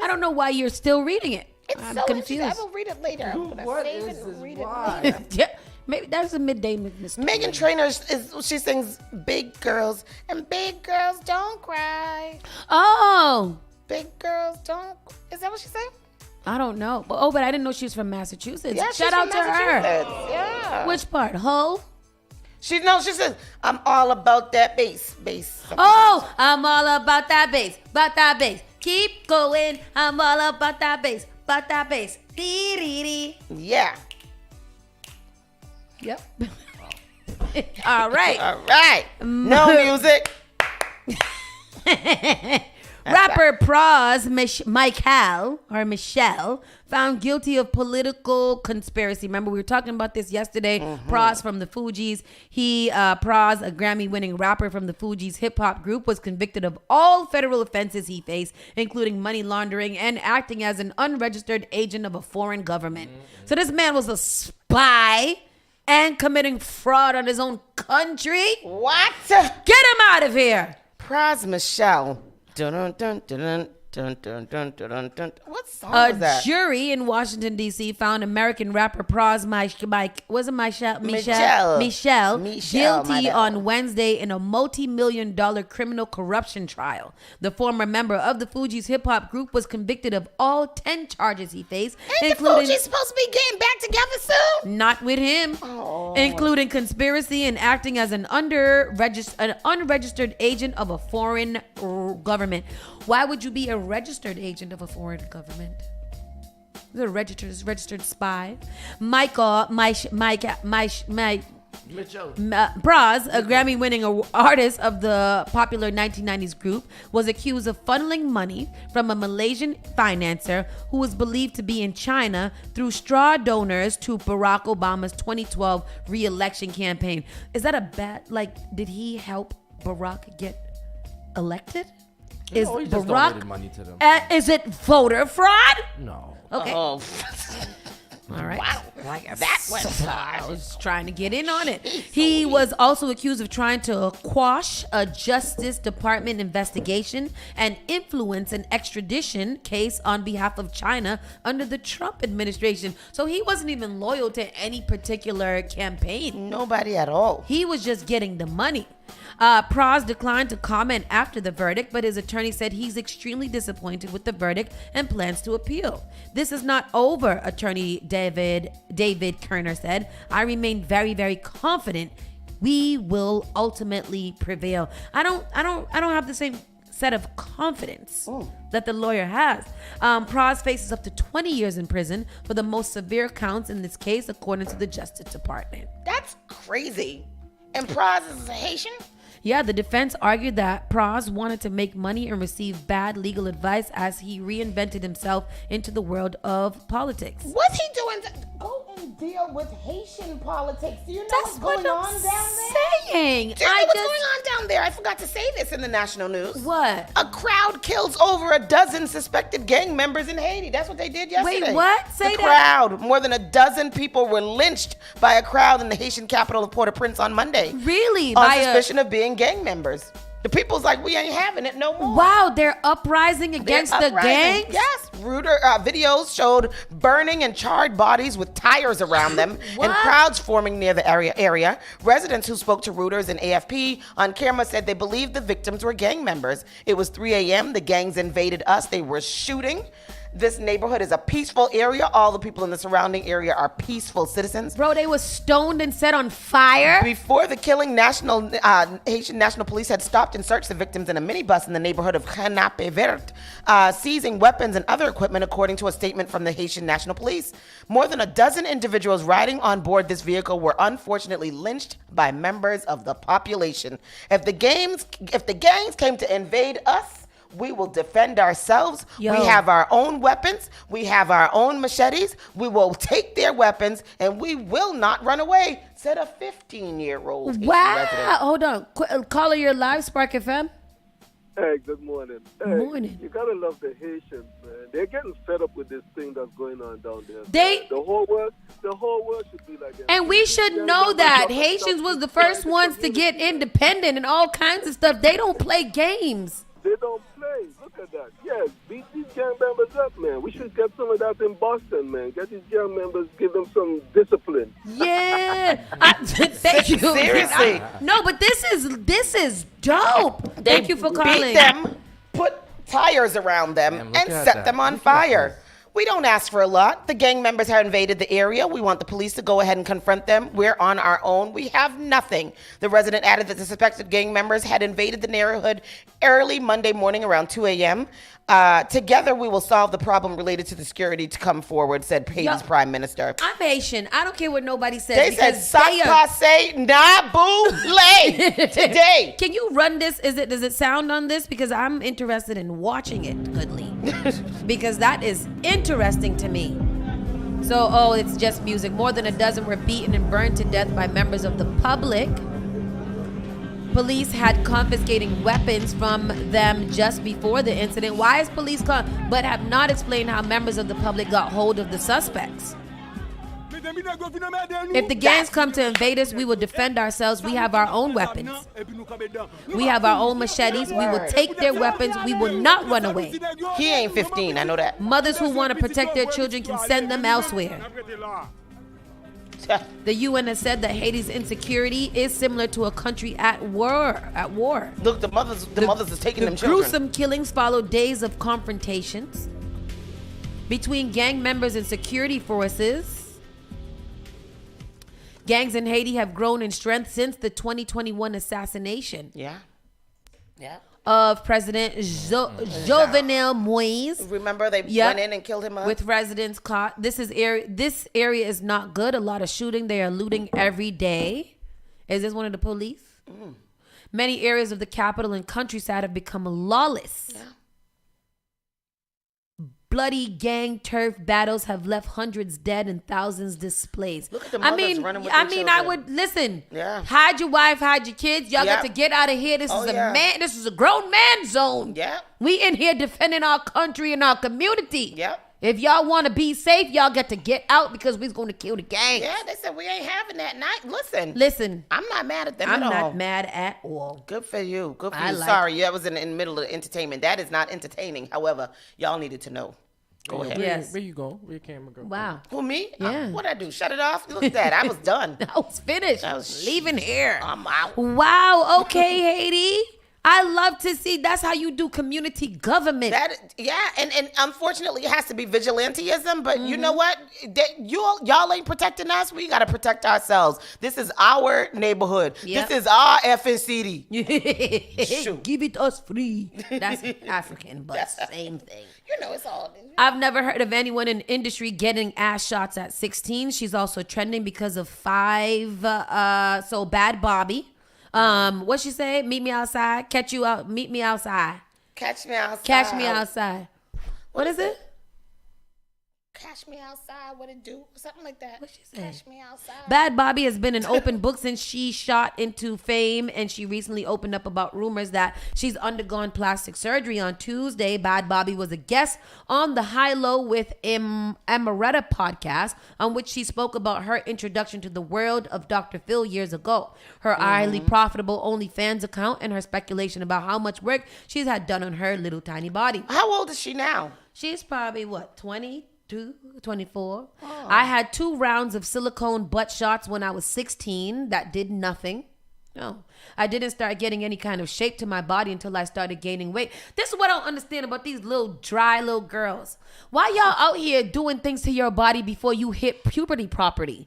[SPEAKER 1] I don't know why you're still reading it. I'm
[SPEAKER 2] so
[SPEAKER 1] confused.
[SPEAKER 2] I will read it later. I'm going to save it and read it later.
[SPEAKER 1] Yeah, maybe that's a midday mistake.
[SPEAKER 2] Meghan Trainor she sings big girls, and big girls don't cry.
[SPEAKER 1] Oh.
[SPEAKER 2] Big girls don't. Is that what she said?
[SPEAKER 1] I don't know. But I didn't know she was from Massachusetts.
[SPEAKER 2] Yeah,
[SPEAKER 1] Shout out to her.
[SPEAKER 2] Yeah.
[SPEAKER 1] Which part? Ho?
[SPEAKER 2] She says, I'm all about that bass.
[SPEAKER 1] Oh, I'm all about that bass. Keep going. I'm all about that bass. About that bass. Dee-dee-dee.
[SPEAKER 2] Yeah.
[SPEAKER 1] Yep. All right.
[SPEAKER 2] All right. No music.
[SPEAKER 1] Rapper Pras Michelle found guilty of political conspiracy. Remember, we were talking about this yesterday. Pras from the Fugees. Pras, a Grammy-winning rapper from the Fugees hip-hop group, was convicted of all federal offenses he faced, including money laundering and acting as an unregistered agent of a foreign government. So this man was a spy and committing fraud on his own country.
[SPEAKER 2] What?
[SPEAKER 1] Get him out of here.
[SPEAKER 2] Pras Michelle. Dun, dun, dun, dun, dun, dun, dun, dun, dun. What song was that?
[SPEAKER 1] A jury in Washington, D.C. found American rapper Pras Michelle guilty on Wednesday in a multi-million-dollar criminal corruption trial. The former member of the Fugees hip-hop group was convicted of all 10 charges he faced.
[SPEAKER 2] Ain't the Fugees supposed to be getting back together soon?
[SPEAKER 1] Not with him. Including conspiracy and acting as an unregistered agent of a foreign government. Why would you be a registered agent of a foreign government? The registered spy. Pras, a Grammy-winning artist of the popular 1990s group, was accused of funneling money from a Malaysian financier who was believed to be in China through straw donors to Barack Obama's 2012 re-election campaign. Is that a bad, did he help Barack get elected? Is
[SPEAKER 3] he just
[SPEAKER 1] Barack
[SPEAKER 3] donated money to them.
[SPEAKER 1] Is it voter fraud?
[SPEAKER 3] No.
[SPEAKER 1] Okay.
[SPEAKER 2] Oh.
[SPEAKER 1] All right.
[SPEAKER 2] Wow. That went far.
[SPEAKER 1] I was trying to get in on it. He was also accused of trying to quash a Justice Department investigation and influence an extradition case on behalf of China under the Trump administration. So he wasn't even loyal to any particular campaign.
[SPEAKER 2] Nobody at all.
[SPEAKER 1] He was just getting the money. Pras declined to comment after the verdict, but his attorney said he's extremely disappointed with the verdict and plans to appeal. This is not over, attorney David Kerner said. I remain very, very confident we will ultimately prevail. I don't have the same set of confidence that the lawyer has. Pras faces up to 20 years in prison for the most severe counts in this case, according to the Justice Department.
[SPEAKER 2] That's crazy. And Pras is a Haitian?
[SPEAKER 1] Yeah, the defense argued that Pras wanted to make money and receive bad legal advice as he reinvented himself into the world of politics.
[SPEAKER 2] What's he doing? Go and deal with Haitian politics. Do you know what's going on down there?
[SPEAKER 1] Saying.
[SPEAKER 2] Do you know what's going on down there? I forgot to say this in the national news.
[SPEAKER 1] What?
[SPEAKER 2] A crowd kills over a dozen suspected gang members in Haiti. That's what they did yesterday.
[SPEAKER 1] Wait, what? Say
[SPEAKER 2] the
[SPEAKER 1] that.
[SPEAKER 2] crowd. More than a dozen people were lynched by a crowd in the Haitian capital of Port-au-Prince on Monday.
[SPEAKER 1] Really?
[SPEAKER 2] On suspicion of being gang members. The people's like, we ain't having it no more.
[SPEAKER 1] Wow, they're uprising against the gangs?
[SPEAKER 2] Yes. Videos showed burning and charred bodies with tires around them and crowds forming near the area. Residents who spoke to Reuters and AFP on camera said they believed the victims were gang members. It was 3 a.m. The gangs invaded us. They were shooting. This neighborhood is a peaceful area. All the people in the surrounding area are peaceful citizens.
[SPEAKER 1] Bro, they were stoned and set on fire?
[SPEAKER 2] Before the killing, Haitian National Police had stopped and searched the victims in a minibus in the neighborhood of Canapé Vert, seizing weapons and other equipment, according to a statement from the Haitian National Police. More than a dozen individuals riding on board this vehicle were unfortunately lynched by members of the population. If the gangs came to invade us, we will defend ourselves. We have our own weapons. We have our own machetes. We will take their weapons and we will not run away, said a 15-year-old.
[SPEAKER 1] Wow. Hold on. Caller, you're live, Spark FM.
[SPEAKER 19] Hey, good morning. Hey,
[SPEAKER 1] morning.
[SPEAKER 19] You gotta love the Haitians, man. They're getting fed up with this thing that's going on down there. The whole world should be like that.
[SPEAKER 1] And we should know that Haitians was the first ones to get independent and all kinds of stuff. They don't play games.
[SPEAKER 19] They don't play. Look at that. Yes, beat these gang members up, man. We should get some of that in Boston, man. Get these gang members, give them some discipline.
[SPEAKER 1] Yeah. Thank you.
[SPEAKER 2] Seriously.
[SPEAKER 1] No, but this is dope. Thank you for calling.
[SPEAKER 2] Beat them, put tires around them, and set them on fire. We don't ask for a lot. The gang members have invaded the area. We want the police to go ahead and confront them. We're on our own. We have nothing. The resident added that the suspected gang members had invaded the neighborhood early Monday morning around 2 a.m. Together, we will solve the problem related to the security to come forward, said Haiti's prime minister.
[SPEAKER 1] I'm Haitian. I don't care what nobody says.
[SPEAKER 2] They said, "Ça passe na boule today."
[SPEAKER 1] Can you run this? Does it sound on this? Because I'm interested in watching it, Goodly. Because that is interesting to me. So, it's just music. More than a dozen were beaten and burned to death by members of the public. Police had confiscating weapons from them just before the incident. Why is police but have not explained how members of the public got hold of the suspects? If the gangs come to invade us, we will defend ourselves. We have our own weapons. We have our own machetes. We will take their weapons. We will not run away.
[SPEAKER 2] He ain't 15, I know that.
[SPEAKER 1] Mothers who want to protect their children can send them elsewhere. The UN has said that Haiti's insecurity is similar to a country at war.
[SPEAKER 2] Look, the mothers is taking them children.
[SPEAKER 1] Gruesome killings followed days of confrontations between gang members and security forces. Gangs in Haiti have grown in strength since the 2021 assassination.
[SPEAKER 2] Yeah.
[SPEAKER 1] Of President Jovenel Moise.
[SPEAKER 2] Remember they went in and killed him up?
[SPEAKER 1] With residents caught. This area is not good. A lot of shooting. They are looting every day. Is this one of the police? Many areas of the capital and countryside have become lawless.
[SPEAKER 2] Yeah.
[SPEAKER 1] Bloody gang turf battles have left hundreds dead and thousands displaced.
[SPEAKER 2] Look at the mothers running with their children.
[SPEAKER 1] I would listen.
[SPEAKER 2] Yeah.
[SPEAKER 1] Hide your wife, hide your kids. Y'all got to get out of here. This is a grown man zone.
[SPEAKER 2] Yeah.
[SPEAKER 1] We in here defending our country and our community.
[SPEAKER 2] Yep.
[SPEAKER 1] If y'all want to be safe, y'all got to get out because we's going to kill the gang.
[SPEAKER 2] Yeah, they said we ain't having that night.
[SPEAKER 1] Listen.
[SPEAKER 2] I'm not mad at them
[SPEAKER 1] I'm
[SPEAKER 2] at all.
[SPEAKER 1] not mad at all.
[SPEAKER 2] Good for you. Good for you. Sorry, that was in the middle of entertainment. That is not entertaining. However, y'all needed to know. Go ahead.
[SPEAKER 3] Yes. Where you go? Where your camera go?
[SPEAKER 1] Wow.
[SPEAKER 2] Who, me?
[SPEAKER 1] Yeah.
[SPEAKER 2] What'd I do? Shut it off? Look at that. I was done.
[SPEAKER 1] I was finished.
[SPEAKER 2] I was
[SPEAKER 1] leaving here.
[SPEAKER 2] I'm out.
[SPEAKER 1] Wow. Okay, Haiti. I love to see. That's how you do community government.
[SPEAKER 2] And unfortunately, it has to be vigilantism. But you know what? Y'all ain't protecting us. We got to protect ourselves. This is our neighborhood. This is our effing city.
[SPEAKER 1] Give it us free. That's African, but same thing.
[SPEAKER 2] You know, it's all.
[SPEAKER 1] I've never heard of anyone in the industry getting ass shots at 16. She's also trending because of 5. So Bad Bobby. What she say? Meet me outside. Catch you out. Meet me outside.
[SPEAKER 2] Catch me outside.
[SPEAKER 1] Catch me outside. What is it?
[SPEAKER 2] Catch me outside. What it do? Something like that.
[SPEAKER 1] What she say?
[SPEAKER 2] Catch me outside.
[SPEAKER 1] Bad Bobby has been an open book since she shot into fame, and she recently opened up about rumors that she's undergone plastic surgery. On Tuesday, Bad Bobby was a guest on the High Low with Amaretta podcast, on which she spoke about her introduction to the world of Dr. Phil years ago, her highly profitable OnlyFans account, and her speculation about how much work she's had done on her little tiny body.
[SPEAKER 2] How old is she now?
[SPEAKER 1] She's probably, 24. I had 2 rounds of silicone butt shots when I was 16. That did nothing. No, I didn't start getting any kind of shape to my body until I started gaining weight. This is what I don't understand about these little dry little girls. Why y'all out here doing things to your body before you hit puberty properly?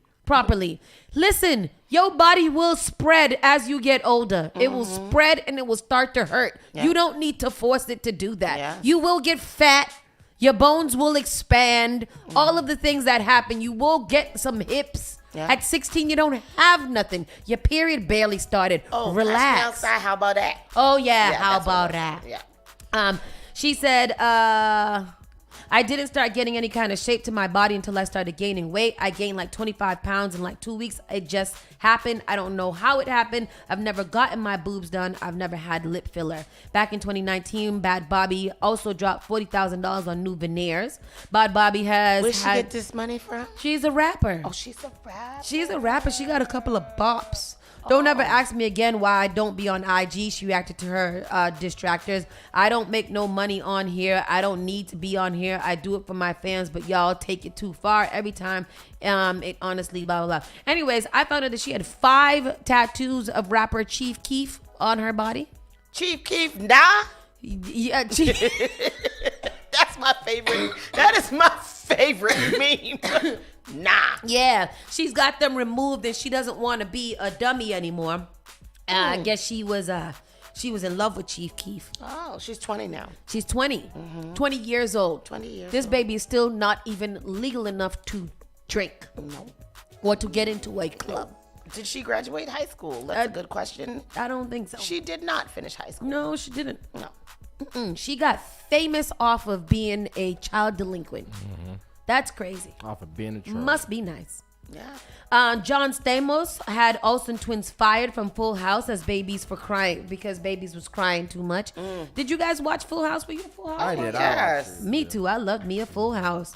[SPEAKER 1] Listen, your body will spread as you get older. It will spread and it will start to hurt. Yeah. You don't need to force it to do that. Yeah. You will get fat. Your bones will expand. All of the things that happen. You will get some hips. Yeah. At 16, you don't have nothing. Your period barely started.
[SPEAKER 2] Oh,
[SPEAKER 1] relax.
[SPEAKER 2] Outside. How about that?
[SPEAKER 1] Oh, yeah. How about that?
[SPEAKER 2] Yeah.
[SPEAKER 1] She said, I didn't start getting any kind of shape to my body until I started gaining weight. I gained like 25 pounds in like 2 weeks. It just happened. I don't know how it happened. I've never gotten my boobs done. I've never had lip filler. Back in 2019, Bad Bobby also dropped $40,000 on new veneers. Bad Bobby has
[SPEAKER 2] Where'd she get this money from?
[SPEAKER 1] She's a rapper.
[SPEAKER 2] Oh, she's a rapper.
[SPEAKER 1] She's a rapper. She got a couple of bops. Don't ever ask me again why I don't be on IG. She reacted to her distractors. I don't make no money on here. I don't need to be on here. I do it for my fans, but y'all take it too far every time. It honestly, blah, blah, blah. Anyways, I found out that she had 5 tattoos of rapper Chief Keef on her body.
[SPEAKER 2] Chief Keef, nah?
[SPEAKER 1] Yeah, Chief.
[SPEAKER 2] That's That's my favorite. That is my favorite meme. Nah.
[SPEAKER 1] Yeah, she's got them removed and she doesn't want to be a dummy anymore. I guess she was in love with Chief Keef.
[SPEAKER 2] Oh, she's 20 now.
[SPEAKER 1] She's 20. 20 years old.
[SPEAKER 2] 20 years
[SPEAKER 1] This
[SPEAKER 2] old.
[SPEAKER 1] baby is still not even legal enough to drink.
[SPEAKER 2] No.
[SPEAKER 1] Or to get into a club.
[SPEAKER 2] Did she graduate high school? That's a good question.
[SPEAKER 1] I don't think so.
[SPEAKER 2] She did not finish high school.
[SPEAKER 1] No, she didn't.
[SPEAKER 2] No.
[SPEAKER 1] She got famous off of being a child delinquent. That's crazy.
[SPEAKER 3] Off of being a child.
[SPEAKER 1] Must be nice.
[SPEAKER 2] Yeah.
[SPEAKER 1] John Stamos had Olsen twins fired from Full House as babies because babies was crying too much. Did you guys watch Full House? Were you a Full House?
[SPEAKER 3] I did.
[SPEAKER 2] Yes.
[SPEAKER 1] Me too. I loved me a Full House.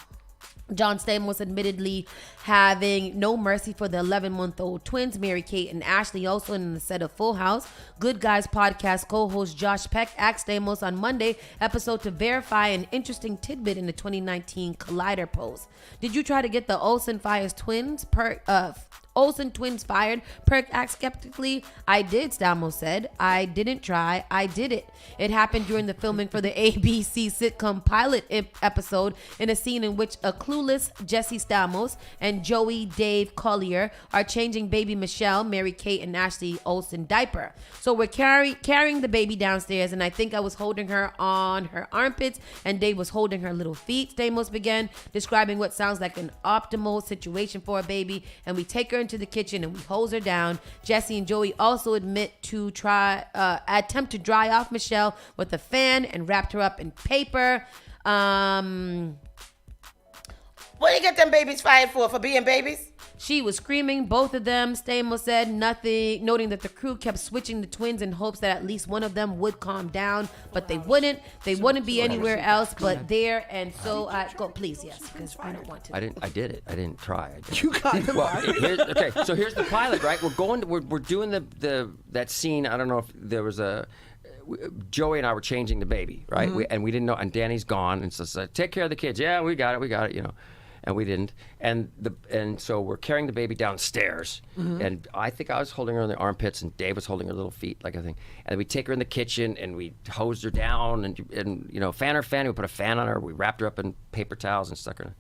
[SPEAKER 1] John Stamos admittedly having no mercy for the 11-month-old twins, Mary-Kate and Ashley, also in the set of Full House. Good Guys podcast co-host Josh Peck asked Stamos on Monday episode to verify an interesting tidbit in the 2019 Collider post. Did you try to get the Olsen twins fired? Perk asked skeptically. I did, Stamos said. I didn't try. I did it. It happened during the filming for the ABC sitcom pilot episode in a scene in which a clueless Jesse Stamos and Joey Dave Collier are changing baby Michelle, Mary-Kate, and Ashley Olsen diaper. So we're carrying the baby downstairs, and I think I was holding her on her armpits, and Dave was holding her little feet. Stamos began describing what sounds like an optimal situation for a baby, and we take her into the kitchen and we hose her down. Jesse and Joey also admit to attempt to dry off Michelle with a fan and wrapped her up in paper.
[SPEAKER 2] What do you get them babies fired for being babies?
[SPEAKER 1] She was screaming, both of them. Stamos said nothing, noting that the crew kept switching the twins in hopes that at least one of them would calm down, but they wouldn't. They wouldn't be anywhere else but there, and so I go, please, yes, because I don't want to.
[SPEAKER 20] I did it. I didn't try.
[SPEAKER 6] You got them.
[SPEAKER 20] Okay, so here's the pilot, right? We're doing that scene. I don't know if there was Joey and I were changing the baby, right? And we didn't know, and Danny's gone, and so take care of the kids. Yeah, we got it, you know. And we didn't, and so we're carrying the baby downstairs, and I think I was holding her in the armpits, and Dave was holding her little feet, like I think. And we take her in the kitchen, and we hosed her down, and you know, fan. We put a fan on her. We wrapped her up in paper towels and stuck her.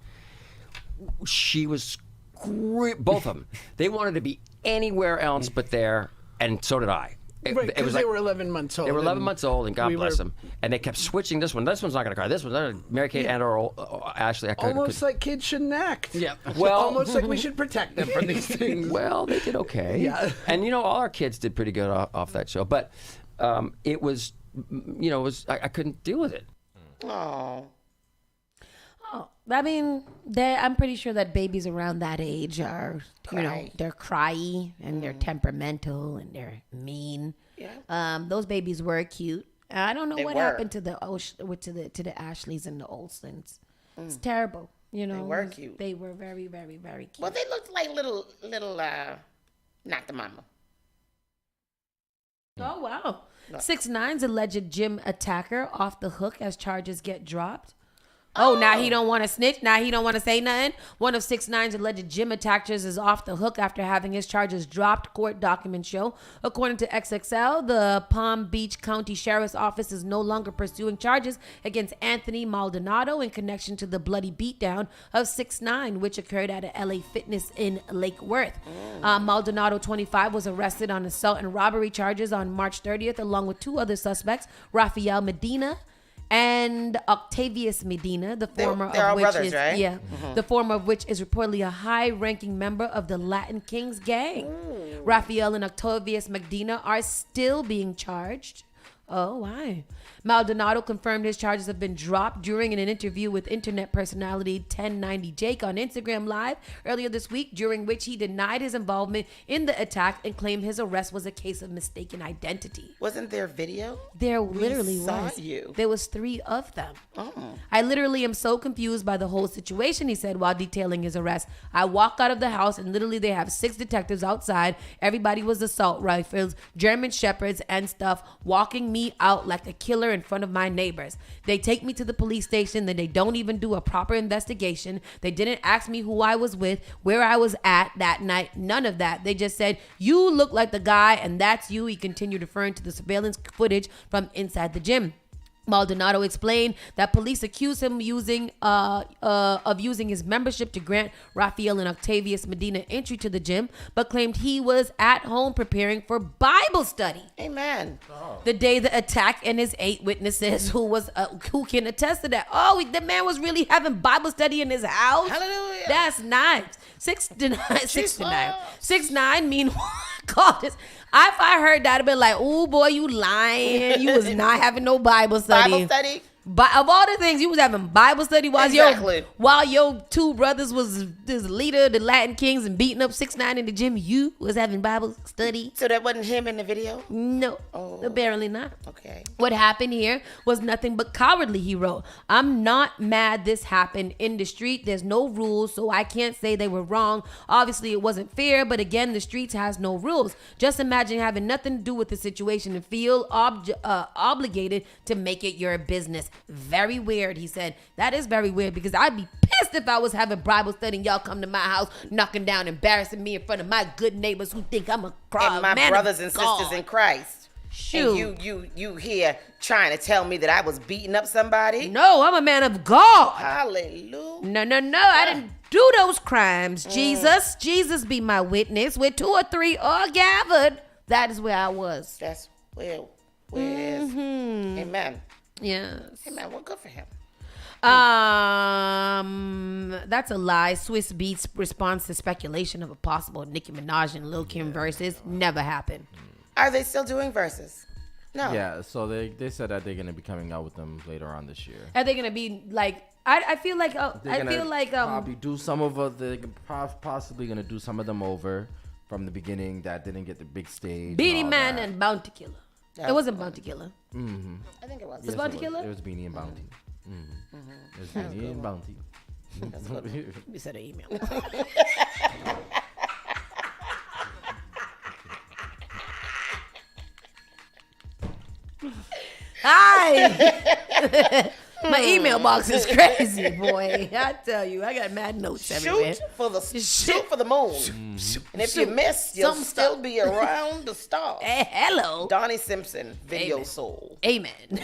[SPEAKER 20] She was both of them. They wanted to be anywhere else but there, and so did I.
[SPEAKER 6] Right, because they were 11 months old.
[SPEAKER 20] They were 11 months old, and God bless them. And they kept switching this one. This one's not going to cry. This one, Mary-Kate and or Ashley.
[SPEAKER 6] Almost like kids shouldn't act.
[SPEAKER 20] Yeah. Well,
[SPEAKER 6] almost like we should protect them from these things.
[SPEAKER 20] Well, they did okay.
[SPEAKER 6] Yeah.
[SPEAKER 20] And, you know, all our kids did pretty good off that show. But it was, you know, I couldn't deal with it.
[SPEAKER 2] Oh.
[SPEAKER 1] I mean, I'm pretty sure that babies around that age are, you know, they're cryy and they're temperamental and they're mean.
[SPEAKER 2] Yeah.
[SPEAKER 1] Those babies were cute. I don't know what happened to the Ashleys and the Olsens. It's terrible. You know,
[SPEAKER 2] they were cute.
[SPEAKER 1] They were very, very, very cute.
[SPEAKER 2] Well, they looked like little, not the mama.
[SPEAKER 1] Oh wow! 6ix9ine's alleged gym attacker off the hook as charges get dropped. Oh, now he don't want to snitch. Now he don't want to say nothing. One of 6ix9ine's alleged gym attackers is off the hook after having his charges dropped, court documents show. According to XXL, the Palm Beach County Sheriff's Office is no longer pursuing charges against Anthony Maldonado in connection to the bloody beatdown of 6ix9ine, which occurred at a LA Fitness in Lake Worth. Maldonado, 25, was arrested on assault and robbery charges on March 30th, along with 2 other suspects, Rafael Medina and Octavius Medina, the former of which
[SPEAKER 2] brothers,
[SPEAKER 1] is
[SPEAKER 2] right?
[SPEAKER 1] The former of which is reportedly a high-ranking member of the Latin Kings gang. Rafael and Octavius Medina are still being charged. Oh, why? Maldonado confirmed his charges have been dropped during an interview with internet personality 1090 Jake on Instagram Live earlier this week, during which he denied his involvement in the attack and claimed his arrest was a case of mistaken identity.
[SPEAKER 2] Wasn't there video?
[SPEAKER 1] There literally was. There was 3 of them. I literally am so confused by the whole situation, he said while detailing his arrest. I walk out of the house and literally they have 6 detectives outside. Everybody was assault rifles, German shepherds and stuff, walking me out like a killer in front of my neighbors. They take me to the police station, then they don't even do a proper investigation. They didn't ask me who I was with, where I was at that night, none of that. They just said, you look like the guy and that's you. He continued referring to the surveillance footage from inside the gym. Maldonado explained that police accused him of using his membership to grant Rafael and Octavius Medina entry to the gym, but claimed he was at home preparing for Bible study.
[SPEAKER 2] Amen.
[SPEAKER 1] The day the attack and his 8 witnesses who can attest to that. Oh, the man was really having Bible study in his house.
[SPEAKER 2] Hallelujah.
[SPEAKER 1] That's nice. 6'9", meanwhile, God, if I heard that, I'd be like, "Oh boy, you lying. You was not having no Bible study."
[SPEAKER 2] Bible study?
[SPEAKER 1] But of all the things, you was having Bible study while
[SPEAKER 2] Exactly.
[SPEAKER 1] while your 2 brothers was this leader of the Latin Kings and beating up 6'9" in the gym. You was having Bible study.
[SPEAKER 2] So that wasn't him in the video?
[SPEAKER 1] No,
[SPEAKER 2] Oh.
[SPEAKER 1] apparently not.
[SPEAKER 2] Okay.
[SPEAKER 1] What happened here was nothing but cowardly, he wrote. I'm not mad this happened in the street. There's no rules, so I can't say they were wrong. Obviously, it wasn't fair, but again, the streets has no rules. Just imagine having nothing to do with the situation and feel obligated to make it your business. Very weird, he said. That is very weird because I'd be pissed if I was having Bible study and y'all come to my house knocking down, embarrassing me in front of my good neighbors who think I'm a
[SPEAKER 2] And my brothers and sisters in Christ.
[SPEAKER 1] Shoot.
[SPEAKER 2] And you here trying to tell me that I was beating up somebody?
[SPEAKER 1] No, I'm a man of God.
[SPEAKER 2] Hallelujah.
[SPEAKER 1] No, I didn't do those crimes. Jesus be my witness. Where 2 or 3 are gathered, that is where I was.
[SPEAKER 2] That's where is. Amen.
[SPEAKER 1] Yes.
[SPEAKER 2] Amen. Well, good for him.
[SPEAKER 1] That's a lie. Swiss Beats response to speculation of a possible Nicki Minaj and Lil Kim versus never happened.
[SPEAKER 2] Are they still doing verses? No.
[SPEAKER 3] Yeah, so they said that they're gonna be coming out with them later on this year.
[SPEAKER 1] Are they gonna be like? I feel like
[SPEAKER 3] probably do some of they're possibly gonna do some of them over from the beginning that didn't get the big stage.
[SPEAKER 1] Beanie Man and Bounty Killer. It wasn't Bounty Killer.
[SPEAKER 3] Mm-hmm.
[SPEAKER 2] I think it was.
[SPEAKER 1] Was Bounty Killer?
[SPEAKER 3] It was Beanie and Bounty. Mm-hmm. It was Beanie and Bounty.
[SPEAKER 1] That's good. You said an email. Hi. My email box is crazy, boy. I tell you, I got mad notes everywhere.
[SPEAKER 2] Shoot for the moon. And if you miss, you'll still be around the stars.
[SPEAKER 1] Hello.
[SPEAKER 2] Donnie Simpson, Video
[SPEAKER 1] Amen.
[SPEAKER 2] Soul.
[SPEAKER 1] Amen.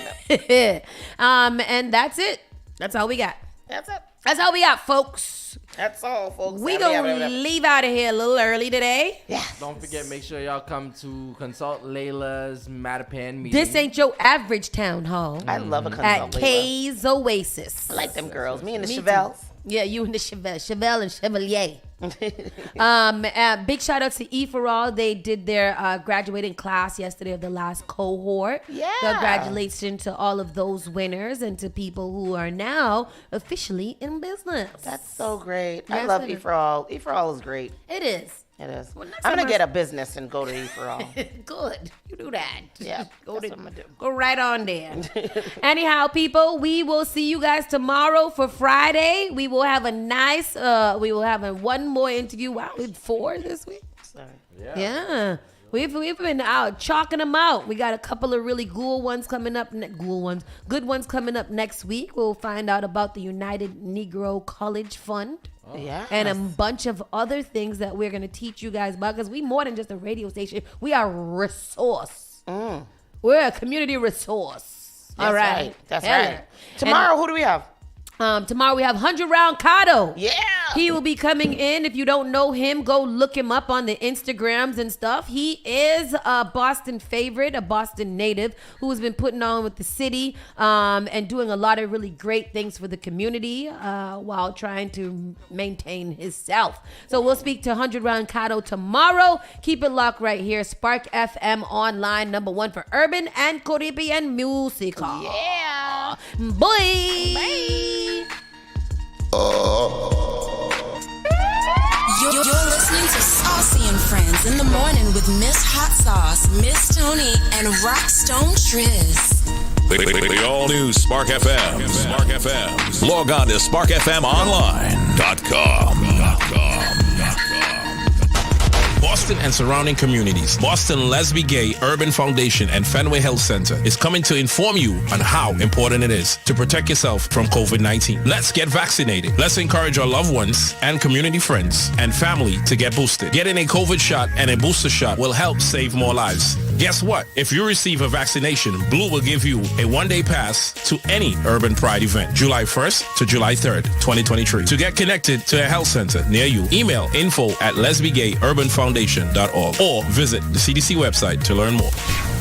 [SPEAKER 1] And that's it. That's all we got.
[SPEAKER 2] That's it.
[SPEAKER 1] That's all we got, folks.
[SPEAKER 2] That's all, folks.
[SPEAKER 1] We gonna leave out of here a little early today.
[SPEAKER 2] Yeah.
[SPEAKER 3] Don't forget, make sure y'all come to consult Layla's Mattapan meeting.
[SPEAKER 1] This ain't your average town hall.
[SPEAKER 2] I love a consult
[SPEAKER 1] At
[SPEAKER 2] Layla.
[SPEAKER 1] Kay's Oasis.
[SPEAKER 2] I like them girls. Me and the
[SPEAKER 1] Me
[SPEAKER 2] Chevelles.
[SPEAKER 1] too. Yeah, you and the Chevelle and Chevalier. Big shout out to E for All. They did their graduating class yesterday of the last cohort.
[SPEAKER 2] Yeah.
[SPEAKER 1] Congratulations to all of those winners and to people who are now officially in business.
[SPEAKER 2] That's so great. I
[SPEAKER 1] Yes,
[SPEAKER 2] love
[SPEAKER 1] it
[SPEAKER 2] E
[SPEAKER 1] is.
[SPEAKER 2] for All. E for All is great.
[SPEAKER 1] It is.
[SPEAKER 2] It is.
[SPEAKER 1] Well, next
[SPEAKER 2] I'm
[SPEAKER 1] time
[SPEAKER 2] gonna get a business and go to E for All.
[SPEAKER 1] Good. You do that.
[SPEAKER 2] Yeah, that's what I'm gonna do.
[SPEAKER 1] Go right on there. Anyhow, people, we will see you guys tomorrow for Friday. We will have a nice, we will have one more interview. Wow, we had 4 this week.
[SPEAKER 2] Sorry.
[SPEAKER 1] Yeah. We've been out chalking them out. We got a couple of really good ones coming up next week. We'll find out about the United Negro College Fund.
[SPEAKER 2] Yeah.
[SPEAKER 1] And a bunch of other things that we're going to teach you guys about because we more than just a radio station. We are resource. We're a community resource. All right.
[SPEAKER 2] That's
[SPEAKER 1] Hell.
[SPEAKER 2] right. Tomorrow, who do we have?
[SPEAKER 1] Tomorrow we have 100 Round Cotto.
[SPEAKER 2] Yeah.
[SPEAKER 1] He will be coming in. If you don't know him, go look him up on the Instagrams and stuff. He is a Boston favorite, a Boston native who has been putting on with the city and doing a lot of really great things for the community while trying to maintain himself. So we'll speak to 100 Round Cotto tomorrow. Keep it locked right here. Spark FM Online, #1 for urban and Caribbean music.
[SPEAKER 2] Yeah.
[SPEAKER 1] Boy.
[SPEAKER 2] Bye.
[SPEAKER 4] You're listening to Saucy and Friends in the morning with Miss Hot Sauce, Miss Tony, and Rockstone Triz.
[SPEAKER 5] The all-new Spark FM. Spark FM. Log on to sparkfmonline.com.
[SPEAKER 21] Boston and surrounding communities. Boston Leslie Gay Urban Foundation and Fenway Health Center is coming to inform you on how important it is to protect yourself from COVID-19. Let's get vaccinated. Let's encourage our loved ones and community friends and family to get boosted. Getting a COVID shot and a booster shot will help save more lives. Guess what? If you receive a vaccination, Blue will give you a one-day pass to any Urban Pride event, July 1st to July 3rd, 2023. To get connected to a health center near you, email info@lesbiegayurbanfoundation.org or visit the CDC website to learn more.